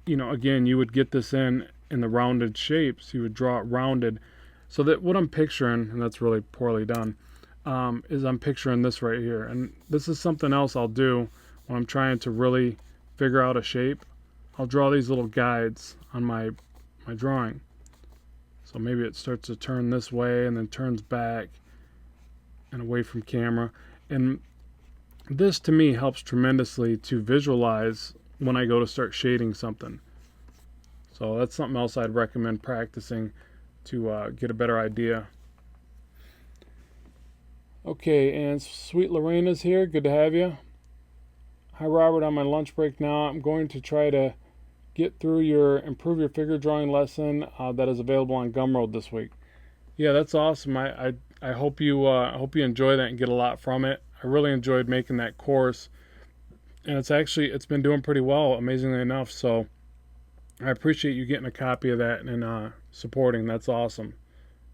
again, you would get this in the rounded shapes. You would draw it rounded, so that what I'm picturing, and that's really poorly done, is I'm picturing this right here. And this is something else I'll do when I'm trying to really figure out a shape. I'll draw these little guides on my drawing. So maybe it starts to turn this way and then turns back and away from camera. And this to me helps tremendously to visualize when I go to start shading something. So that's something else I'd recommend practicing to get a better idea. Okay, and Sweet Lorena's here. Good to have you. Hi Robert, on my lunch break now. I'm going to try to get through your Improve Your Figure Drawing lesson that is available on Gumroad this week. Yeah, that's awesome. I hope you enjoy that and get a lot from it. I really enjoyed making that course, and it's been doing pretty well, amazingly enough. So I appreciate you getting a copy of that and supporting. That's awesome.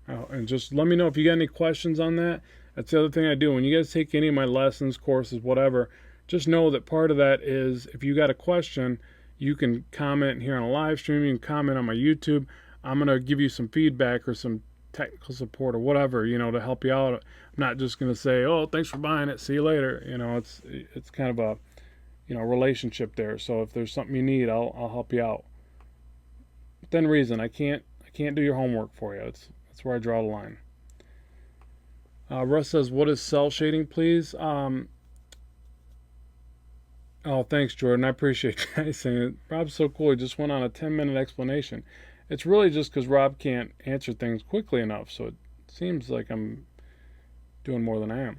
And just let me know if you got any questions on that. That's the other thing I do. When you guys take any of my lessons, courses, whatever, just know that part of that is if you got a question, you can comment here on a live stream. You can comment on my YouTube. I'm going to give you some feedback or some technical support or whatever, to help you out. I'm not just going to say, oh, thanks for buying it, see you later. It's kind of a, relationship there. So if there's something you need, I'll help you out. Within reason, I can't do your homework for you. That's where I draw the line. Russ says, what is cell shading, please? Oh, thanks, Jordan. I appreciate that. Saying it. Rob's so cool. He just went on a 10-minute explanation. It's really just because Rob can't answer things quickly enough, so it seems like I'm doing more than I am.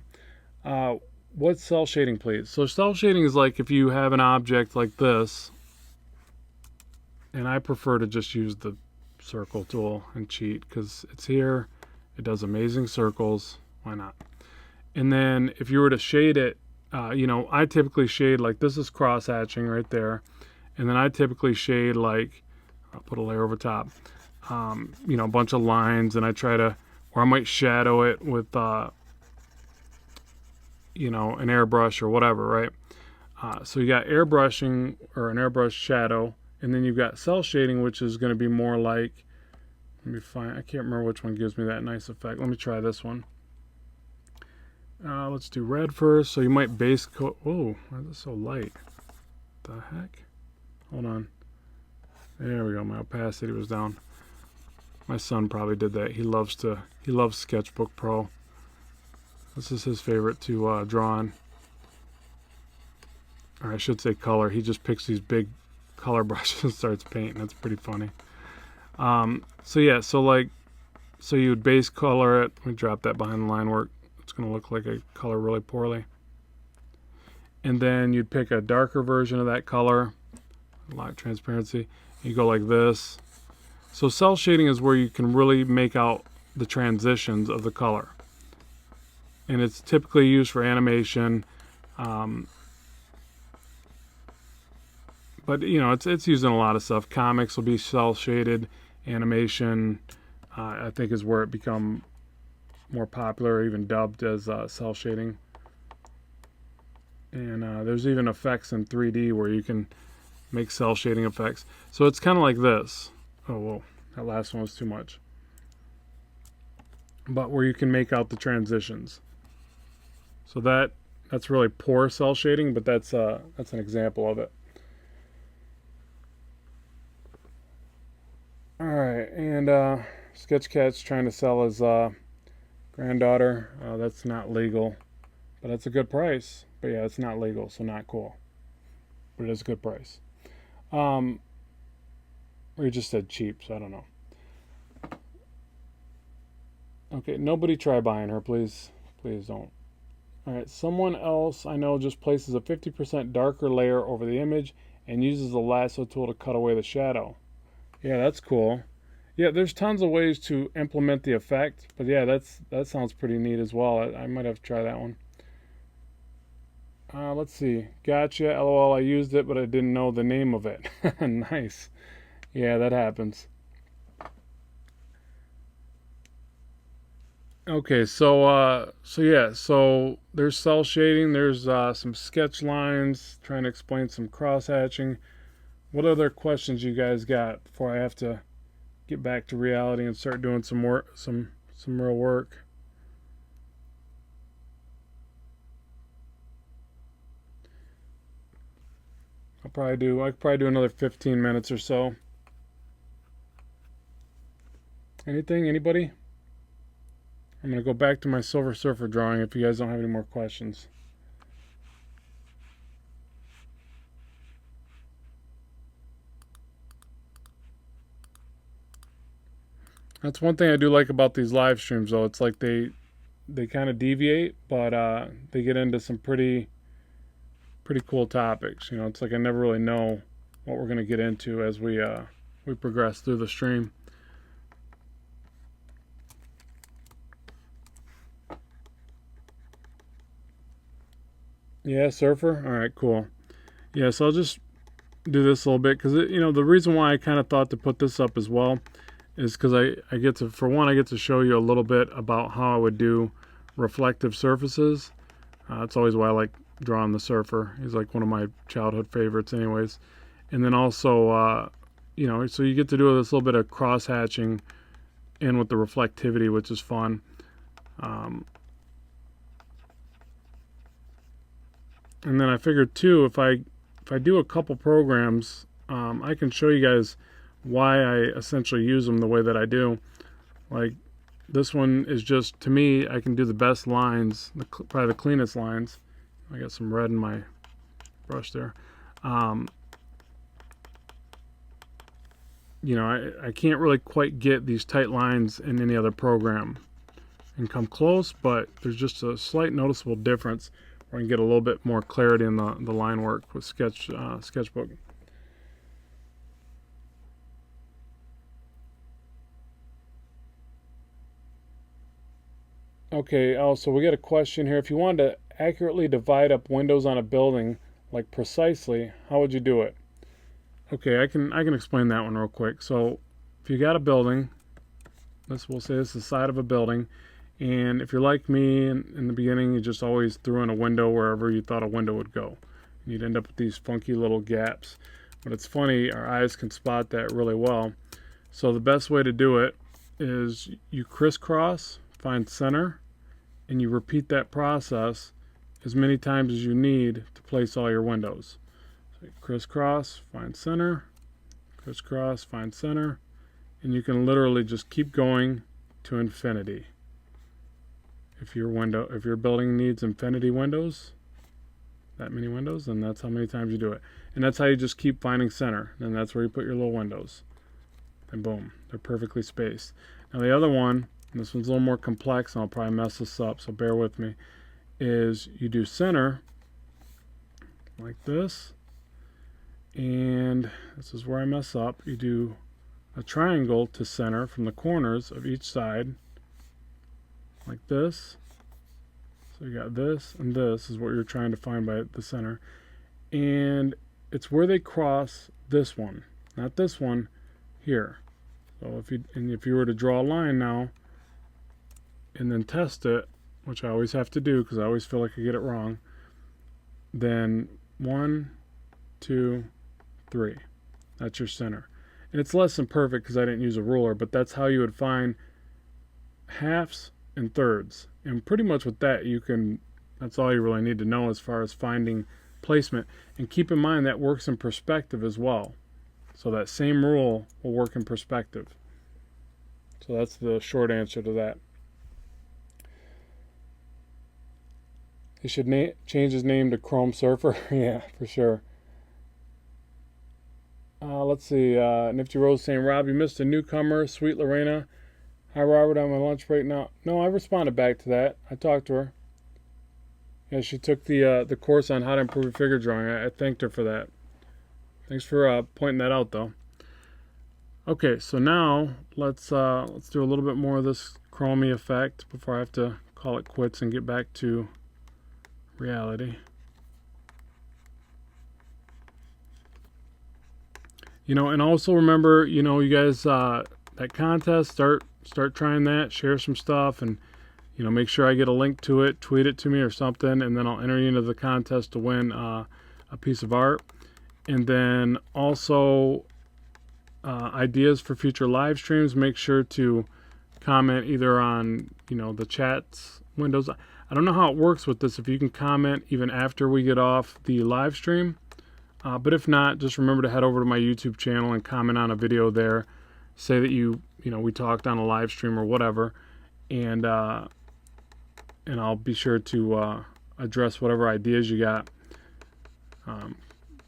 What's cell shading, please? So cell shading is like if you have an object like this, and I prefer to just use the circle tool and cheat because it's here. It does amazing circles. Why not? And then if you were to shade it, I typically shade like this is cross hatching right there. And then I typically shade like, I'll put a layer over top, a bunch of lines, and I try to, or I might shadow it with, an airbrush or whatever, right? So you got airbrushing or an airbrush shadow, and then you've got cell shading, which is going to be more like, let me find, I can't remember which one gives me that nice effect. Let me try this one. Let's do red first. So you might base coat. Oh, why is it so light? The heck? Hold on. There we go. My opacity was down. My son probably did that. He loves Sketchbook Pro. This is his favorite to draw on. Or I should say color. He just picks these big color brushes and starts painting. That's pretty funny. So you would base color it. Let me drop that behind the line work. It's going to look like I color really poorly. And then you'd pick a darker version of that color, a lot of transparency. You go like this. So cell shading is where you can really make out the transitions of the color. And it's typically used for animation. But it's used in a lot of stuff. Comics will be cell shaded. Animation, I think, is where it become more popular, even dubbed as cell shading. And there's even effects in 3D where you can make cell shading effects. So it's kind of like this. Oh, whoa, that last one was too much. But where you can make out the transitions. So that's really poor cell shading, but that's an example of it. All right, and Sketchcat's trying to sell his granddaughter. That's not legal, but that's a good price. But yeah, it's not legal, so not cool. But it is a good price. Or you just said cheap, so I don't know. Okay, nobody try buying her, please. Please don't. All right, someone else I know just places a 50% darker layer over the image and uses the lasso tool to cut away the shadow. Yeah, that's cool. Yeah, there's tons of ways to implement the effect, but yeah, that sounds pretty neat as well. I might have to try that one. Let's see. Gotcha. LOL, I used it, but I didn't know the name of it. Nice. Yeah, that happens. Okay, so there's cell shading. There's some sketch lines. Trying to explain some cross hatching. What other questions you guys got before I have to get back to reality and start doing some work, some real work? I could probably do another 15 minutes or so. Anybody? I'm going to go back to my Silver Surfer drawing if you guys don't have any more questions. That's one thing I do like about these live streams, though. It's like they kind of deviate, but they get into some pretty cool topics. It's like I never really know what we're going to get into as we progress through the stream. Yeah, Surfer? All right, cool. Yeah, so I'll just do this a little bit because the reason why I kind of thought to put this up as well is because I get to, for one, I get to show you a little bit about how I would do reflective surfaces. That's always why I like drawing the surfer. He's like one of my childhood favorites anyways. And then also, so you get to do this little bit of cross hatching in with the reflectivity, which is fun. And then I figured too, if I do a couple programs, I can show you guys why I essentially use them the way that I do. Like this one is just, to me, I can do the best lines, probably the cleanest lines. I got some red in my brush there. I can't really quite get these tight lines in any other program and come close, but there's just a slight noticeable difference where I can get a little bit more clarity in the line work with Sketchbook. Okay, so we got a question here. If you wanted to accurately divide up windows on a building, like precisely, how would you do it? Okay, I can explain that one real quick. So if you got a building, we'll say this is the side of a building, and if you're like me in the beginning, you just always threw in a window wherever you thought a window would go. And you'd end up with these funky little gaps. But it's funny, our eyes can spot that really well. So the best way to do it is you crisscross, find center, and you repeat that process as many times as you need to place all your windows. So crisscross, find center, crisscross, find center, and you can literally just keep going to infinity. If your building needs infinity windows, that many windows, then that's how many times you do it. And that's how you just keep finding center. And that's where you put your little windows. And boom, they're perfectly spaced. Now the other one, and this one's a little more complex, and I'll probably mess this up, so bear with me, is you do center like this, and this is where I mess up. You do a triangle to center from the corners of each side like this. So you got this and this is what you're trying to find by the center, and it's where they cross this one, not this one here. So if you were to draw a line now and then test it, which I always have to do because I always feel like I get it wrong, then 1, 2, 3, that's your center. And it's less than perfect because I didn't use a ruler, but that's how you would find halves and thirds. And pretty much with that, that's all you really need to know as far as finding placement. And keep in mind that works in perspective as well. So that same rule will work in perspective. So that's the short answer to that. He should change his name to Chrome Surfer. Yeah, for sure. Let's see. Nifty Rose saying, Rob, you missed a newcomer. Sweet Lorena. Hi, Robert. I'm on my lunch break now. No, I responded back to that. I talked to her. Yeah, she took the course on how to improve your figure drawing. I thanked her for that. Thanks for pointing that out, though. Okay, so now let's do a little bit more of this chromey effect before I have to call it quits and get back to reality. And also remember, you guys, that contest, start trying that, share some stuff, and make sure I get a link to it, tweet it to me or something, and then I'll enter you into the contest to win a piece of art. And then also ideas for future live streams. Make sure to comment either on the chats windows. I don't know how it works with this, if you can comment even after we get off the live stream, but if not, just remember to head over to my YouTube channel and comment on a video there. Say that we talked on a live stream or whatever, and I'll be sure to address whatever ideas you got.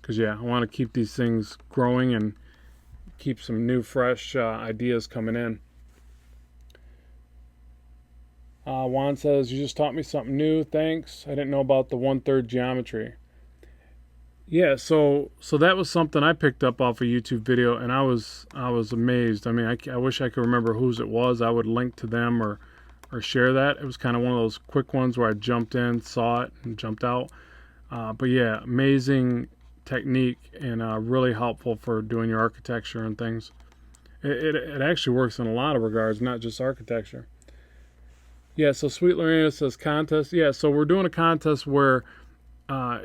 Because I want to keep these things growing and keep some new, fresh ideas coming in. Juan says, you just taught me something new. Thanks. I didn't know about the 1/3 geometry. Yeah, so that was something I picked up off a YouTube video, and I was amazed. I mean, I wish I could remember whose it was. I would link to them or share that. It was kind of one of those quick ones where I jumped in, saw it, and jumped out. But yeah, amazing technique and really helpful for doing your architecture and things. It actually works in a lot of regards, not just architecture. Yeah, so Sweet Lorena says contest. Yeah, so we're doing a contest where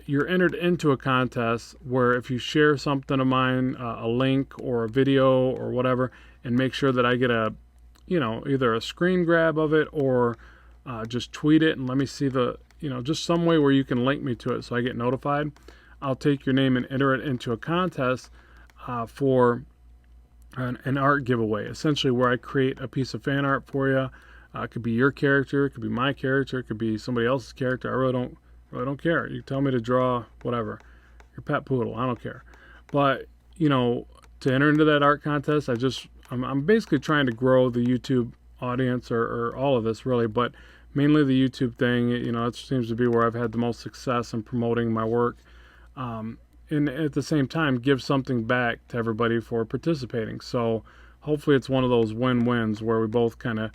you're entered into a contest where if you share something of mine, a link or a video or whatever, and make sure that I get a, either a screen grab of it or just tweet it and let me see the, just some way where you can link me to it so I get notified. I'll take your name and enter it into a contest for an art giveaway, essentially where I create a piece of fan art for you. It could be your character, it could be my character, it could be somebody else's character. I really don't care. You tell me to draw whatever, your pet poodle, I don't care. But to enter into that art contest, I'm basically trying to grow the YouTube audience or all of this really, but mainly the YouTube thing. It seems to be where I've had the most success in promoting my work. And at the same time, give something back to everybody for participating. So hopefully it's one of those win-wins where we both kind of,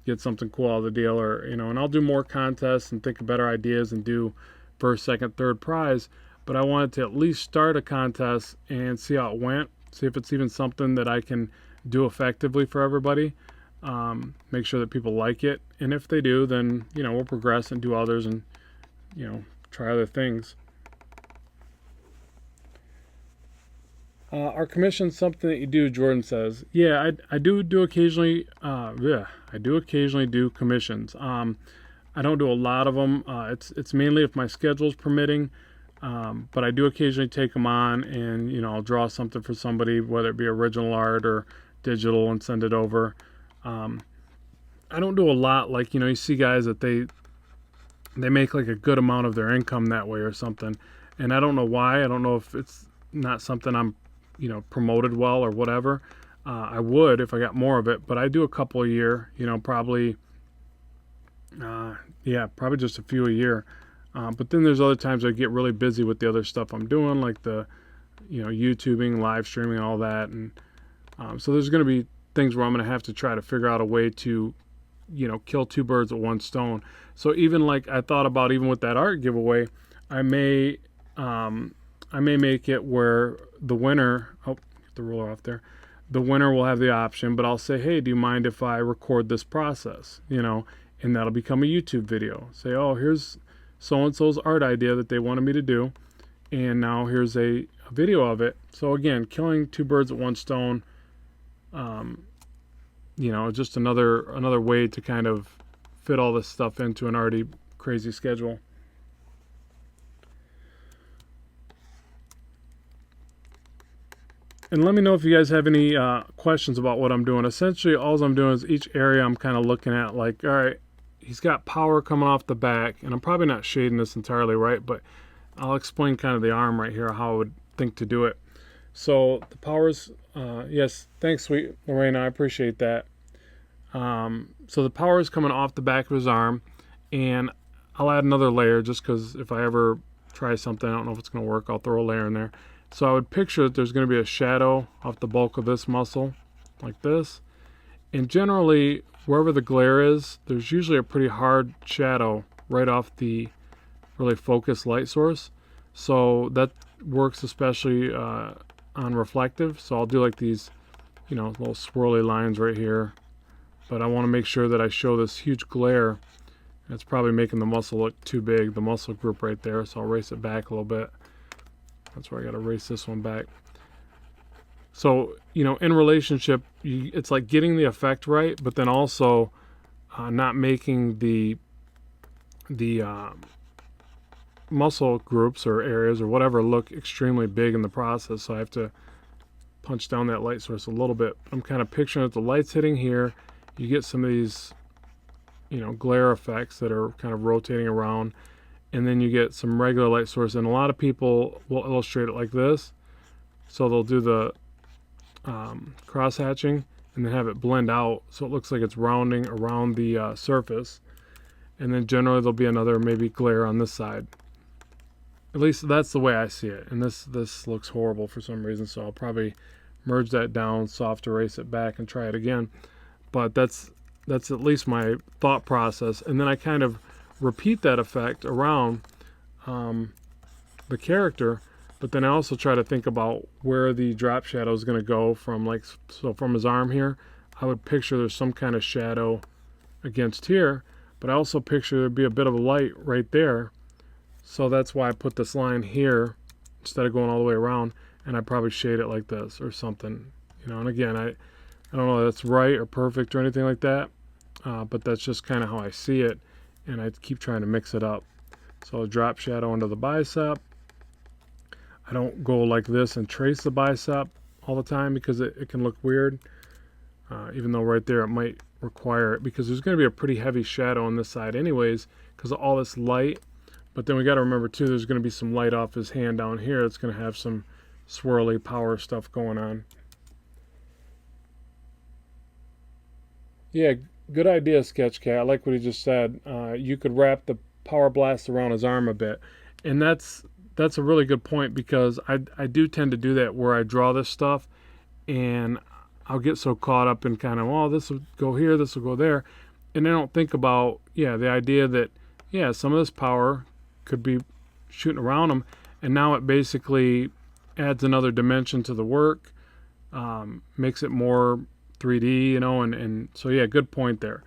get something cool out of the deal, or, and I'll do more contests and think of better ideas and do first, second, third prize. But I wanted to at least start a contest and see how it went, see if it's even something that I can do effectively for everybody. Make sure that people like it. And if they do, then, we'll progress and do others and, try other things. Are commissions something that you do? Jordan says, yeah, I do occasionally. I do occasionally do commissions. I don't do a lot of them. It's mainly if my schedule's permitting. But I do occasionally take them on, and I'll draw something for somebody, whether it be original art or digital, and send it over. I don't do a lot. Like you see guys that they make like a good amount of their income that way or something, and I don't know why. I don't know if it's not something I'm promoted well or whatever. I would if I got more of it, but I do a couple a year, probably just a few a year. But then there's other times I get really busy with the other stuff I'm doing, like the, YouTubing, live streaming, all that. And so there's going to be things where I'm going to have to try to figure out a way to, kill two birds with one stone. So even like I thought about, even with that art giveaway, I may make it where the winner, get the ruler off there, the winner will have the option, but I'll say, hey, do you mind if I record this process? And that'll become a YouTube video. Say, oh, here's so-and-so's art idea that they wanted me to do, and now here's a video of it. So again, killing two birds with one stone, just another way to kind of fit all this stuff into an already crazy schedule. And let me know if you guys have any questions about what I'm doing. Essentially, all I'm doing is each area I'm kind of looking at, like, all right, he's got power coming off the back, and I'm probably not shading this entirely right, but I'll explain kind of the arm right here, how I would think to do it. So the power's, yes, thanks, Sweet Lorena, I appreciate that. So the power is coming off the back of his arm, and I'll add another layer just because if I ever try something, I don't know if it's going to work, I'll throw a layer in there. So I would picture that there's going to be a shadow off the bulk of this muscle, like this. And generally, wherever the glare is, there's usually a pretty hard shadow right off the really focused light source. So that works especially on reflective. So I'll do like these, little swirly lines right here. But I want to make sure that I show this huge glare. It's probably making the muscle look too big, the muscle group right there. So I'll erase it back a little bit. That's where I got to erase this one back. So, in relationship, it's like getting the effect right, but then also not making the muscle groups or areas or whatever look extremely big in the process. So I have to punch down that light source a little bit. I'm kind of picturing that the light's hitting here. You get some of these, glare effects that are kind of rotating around. And then you get some regular light source. And a lot of people will illustrate it like this. So they'll do the cross hatching and then have it blend out so it looks like it's rounding around the surface. And then generally there'll be another maybe glare on this side. At least that's the way I see it. And this looks horrible for some reason, so I'll probably merge that down, soft erase it back, and try it again. But that's at least my thought process. And then I kind of repeat that effect around the character, But then I also try to think about where the drop shadow is going to go from, like, so from his arm here, I would picture there's some kind of shadow against here, but I also picture there'd be a bit of a light right there. So that's why I put this line here instead of going all the way around, and I probably shade it like this or something, you know. And again, I don't know if that's right or perfect or anything like that, but that's just kind of how I see it, and I keep trying to mix it up. So I'll drop shadow under the bicep. I don't go like this and trace the bicep all the time because it can look weird, even though right there it might require it, because there's going to be a pretty heavy shadow on this side anyways because of all this light. But then we got to remember too, there's going to be some light off his hand down here. It's going to have some swirly power stuff going on. Yeah, good idea, Sketchcat. I like what he just said. You could wrap the power blast around his arm a bit, and that's a really good point, because I do tend to do that where I draw this stuff and I'll get so caught up in kind of, oh, this will go here, this will go there, and I don't think about, yeah, the idea that, yeah, some of this power could be shooting around them, and now it basically adds another dimension to the work, makes it more 3D, you know, and so yeah, good point there.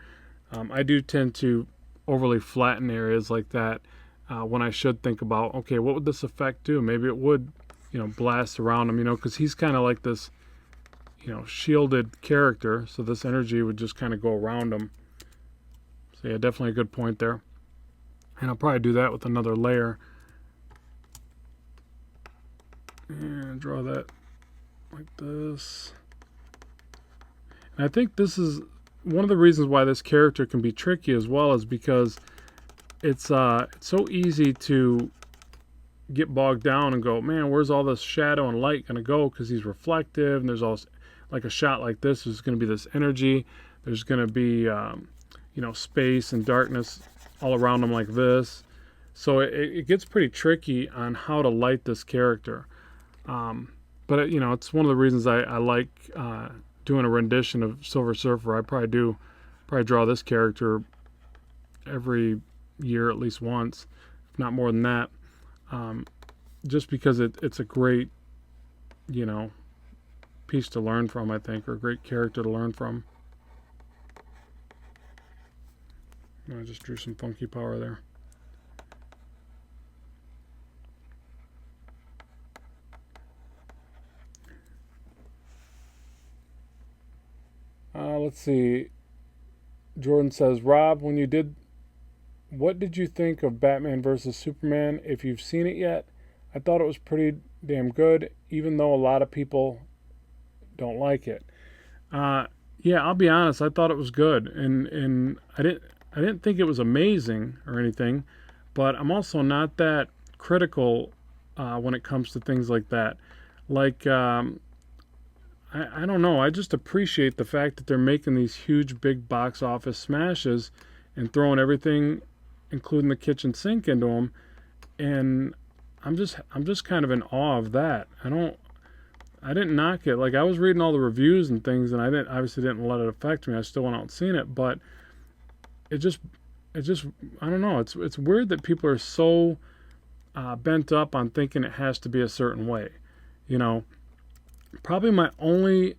I do tend to overly flatten areas like that when I should think about, okay, what would this effect do? Maybe it would, you know, blast around him, you know, because he's kind of like this, you know, shielded character, so this energy would just kind of go around him. So yeah, definitely a good point there. And I'll probably do that with another layer. And draw that like this. And I think this is one of the reasons why this character can be tricky as well, is because it's so easy to get bogged down and go, man, where's all this shadow and light going to go? Because he's reflective, and there's all, like a shot like this, there's going to be this energy. There's going to be, you know, space and darkness all around him like this. So it gets pretty tricky on how to light this character. But, you know, it's one of the reasons I like doing a rendition of Silver Surfer. I probably draw this character every year at least once, if not more than that, just because it's a great, you know, piece to learn from, I think, or a great character to learn from. I just drew some funky power there. Let's see. Jordan says, Rob, what did you think of Batman versus Superman? If you've seen it yet, I thought it was pretty damn good, even though a lot of people don't like it. Yeah, I'll be honest, I thought it was good, and I didn't think it was amazing or anything, but I'm also not that critical when it comes to things like that. Like, I don't know, I just appreciate the fact that they're making these huge big box office smashes and throwing everything, including the kitchen sink, into them, and I'm just kind of in awe of that. I didn't knock it. Like, I was reading all the reviews and things, and I obviously didn't let it affect me. I still went out and seen it, but it just I don't know. It's weird that people are so bent up on thinking it has to be a certain way. You know, probably my only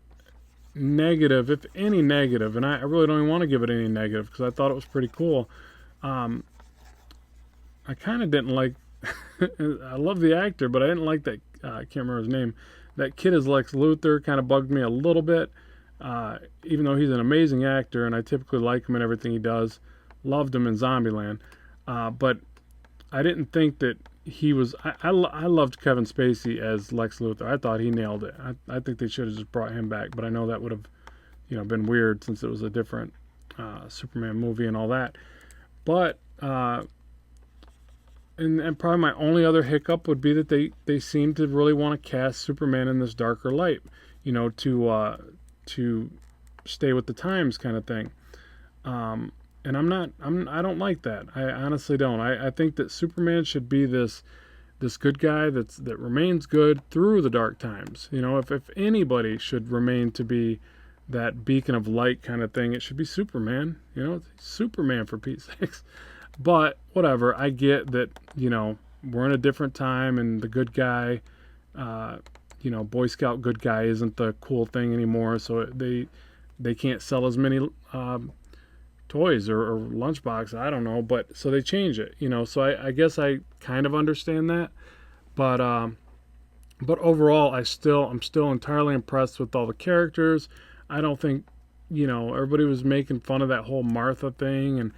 negative, if any negative, and I really don't even want to give it any negative because I thought it was pretty cool. I kind of didn't like. I love the actor, but I didn't like that. I can't remember his name. That kid as Lex Luthor kind of bugged me a little bit, even though he's an amazing actor and I typically like him in everything he does. Loved him in Zombieland, but I didn't think that he was. I loved Kevin Spacey as Lex Luthor. I thought he nailed it. I think they should have just brought him back, but I know that would have, been weird since it was a different Superman movie and all that. But and probably my only other hiccup would be that they seem to really want to cast Superman in this darker light, to stay with the times kind of thing. And I don't like that. I honestly don't. I think that Superman should be this good guy that remains good through the dark times. If anybody should remain to be that beacon of light kind of thing, it should be Superman. Superman, for Pete's sakes. But whatever, I get that, we're in a different time and the good guy uh, Boy Scout good guy isn't the cool thing anymore, so they can't sell as many toys or lunchbox. I don't know, but so they change it, So I guess I kind of understand that, but overall, I'm still entirely impressed with all the characters. I don't think, everybody was making fun of that whole Martha thing, and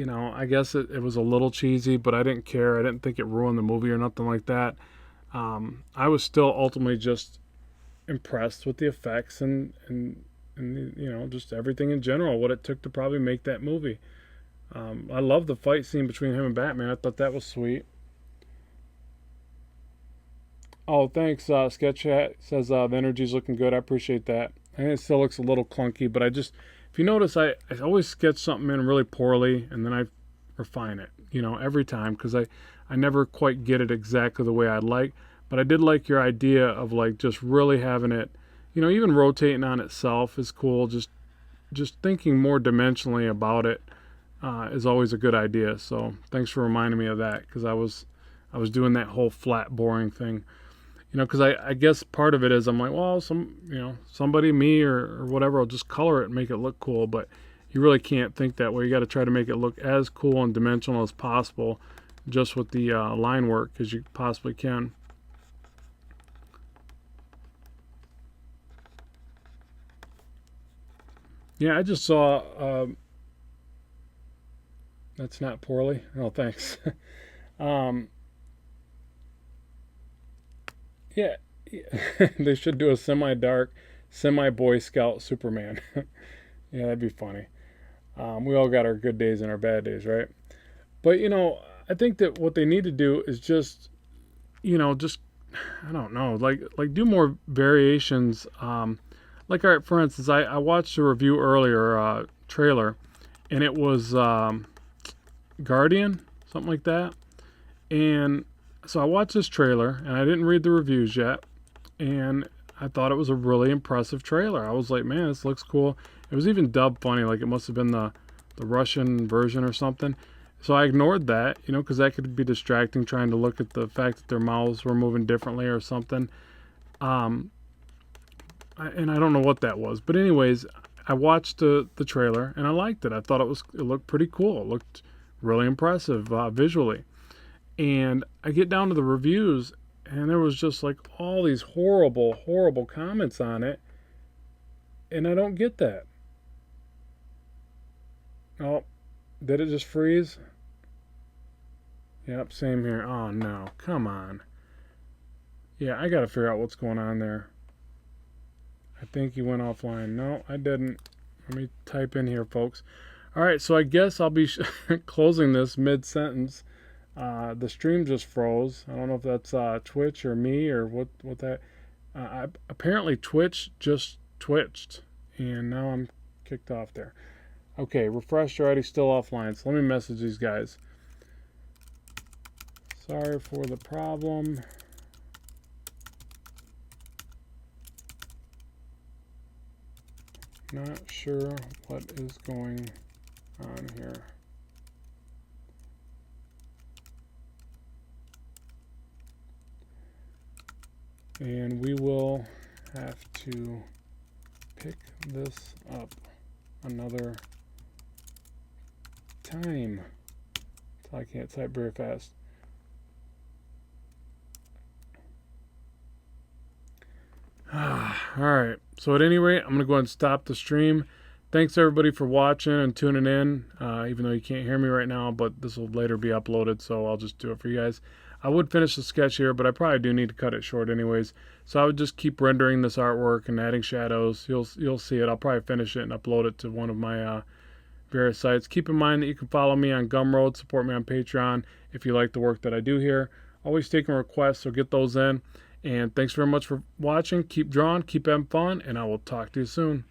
I guess it was a little cheesy, but I didn't care. I didn't think it ruined the movie or nothing like that. I was still ultimately just impressed with the effects and just everything in general, what it took to probably make that movie. I love the fight scene between him and Batman. I thought that was sweet. Oh, thanks. Sketch Chat says the energy's looking good. I appreciate that. I think it still looks a little clunky, but if you notice, I always sketch something in really poorly and then I refine it, every time because I never quite get it exactly the way I'd like. But I did like your idea of like just really having it, even rotating on itself is cool. Just thinking more dimensionally about it is always a good idea. So thanks for reminding me of that because I was doing that whole flat, boring thing. Because I guess part of it is I'm like, well, somebody, me or whatever, will just color it and make it look cool. But you really can't think that way. You got to try to make it look as cool and dimensional as possible, just with the line work as you possibly can. Yeah, I just saw. That's not poorly. Oh, thanks. um, yeah, they should do a semi-dark, semi-Boy Scout Superman. Yeah, that'd be funny. We all got our good days and our bad days, right? But I think that what they need to do is just I don't know, like do more variations. Like, all right, for instance, I watched a review earlier, trailer, and it was Guardian, something like that. And so I watched this trailer, and I didn't read the reviews yet, and I thought it was a really impressive trailer. I was like, man, this looks cool. It was even dubbed funny, like it must have been the Russian version or something. So I ignored that, because that could be distracting, trying to look at the fact that their mouths were moving differently or something. Um, and I don't know what that was, but anyways, I watched the trailer and I liked it. I thought it looked pretty cool. It looked really impressive visually. And I get down to the reviews, and there was just like all these horrible, horrible comments on it, and I don't get that. Oh, did it just freeze? Yep, same here. Oh no, come on. Yeah, I gotta figure out what's going on there. I think you went offline. No, I didn't. Let me type in here, folks. All right, so I guess I'll be closing this mid-sentence. The stream just froze. I don't know if that's Twitch or me or what that. Apparently Twitch just twitched, and now I'm kicked off there. Okay, refresh already, still offline. So let me message these guys. Sorry for the problem. Not sure what is going on here. And we will have to pick this up another time. So I can't type very fast. Alright, so at any rate, I'm going to go ahead and stop the stream. Thanks everybody for watching and tuning in, even though you can't hear me right now, but this will later be uploaded, so I'll just do it for you guys. I would finish the sketch here, but I probably do need to cut it short anyways. So I would just keep rendering this artwork and adding shadows. You'll see it. I'll probably finish it and upload it to one of my various sites. Keep in mind that you can follow me on Gumroad, support me on Patreon if you like the work that I do here. Always taking requests, so get those in. And thanks very much for watching. Keep drawing, keep having fun, and I will talk to you soon.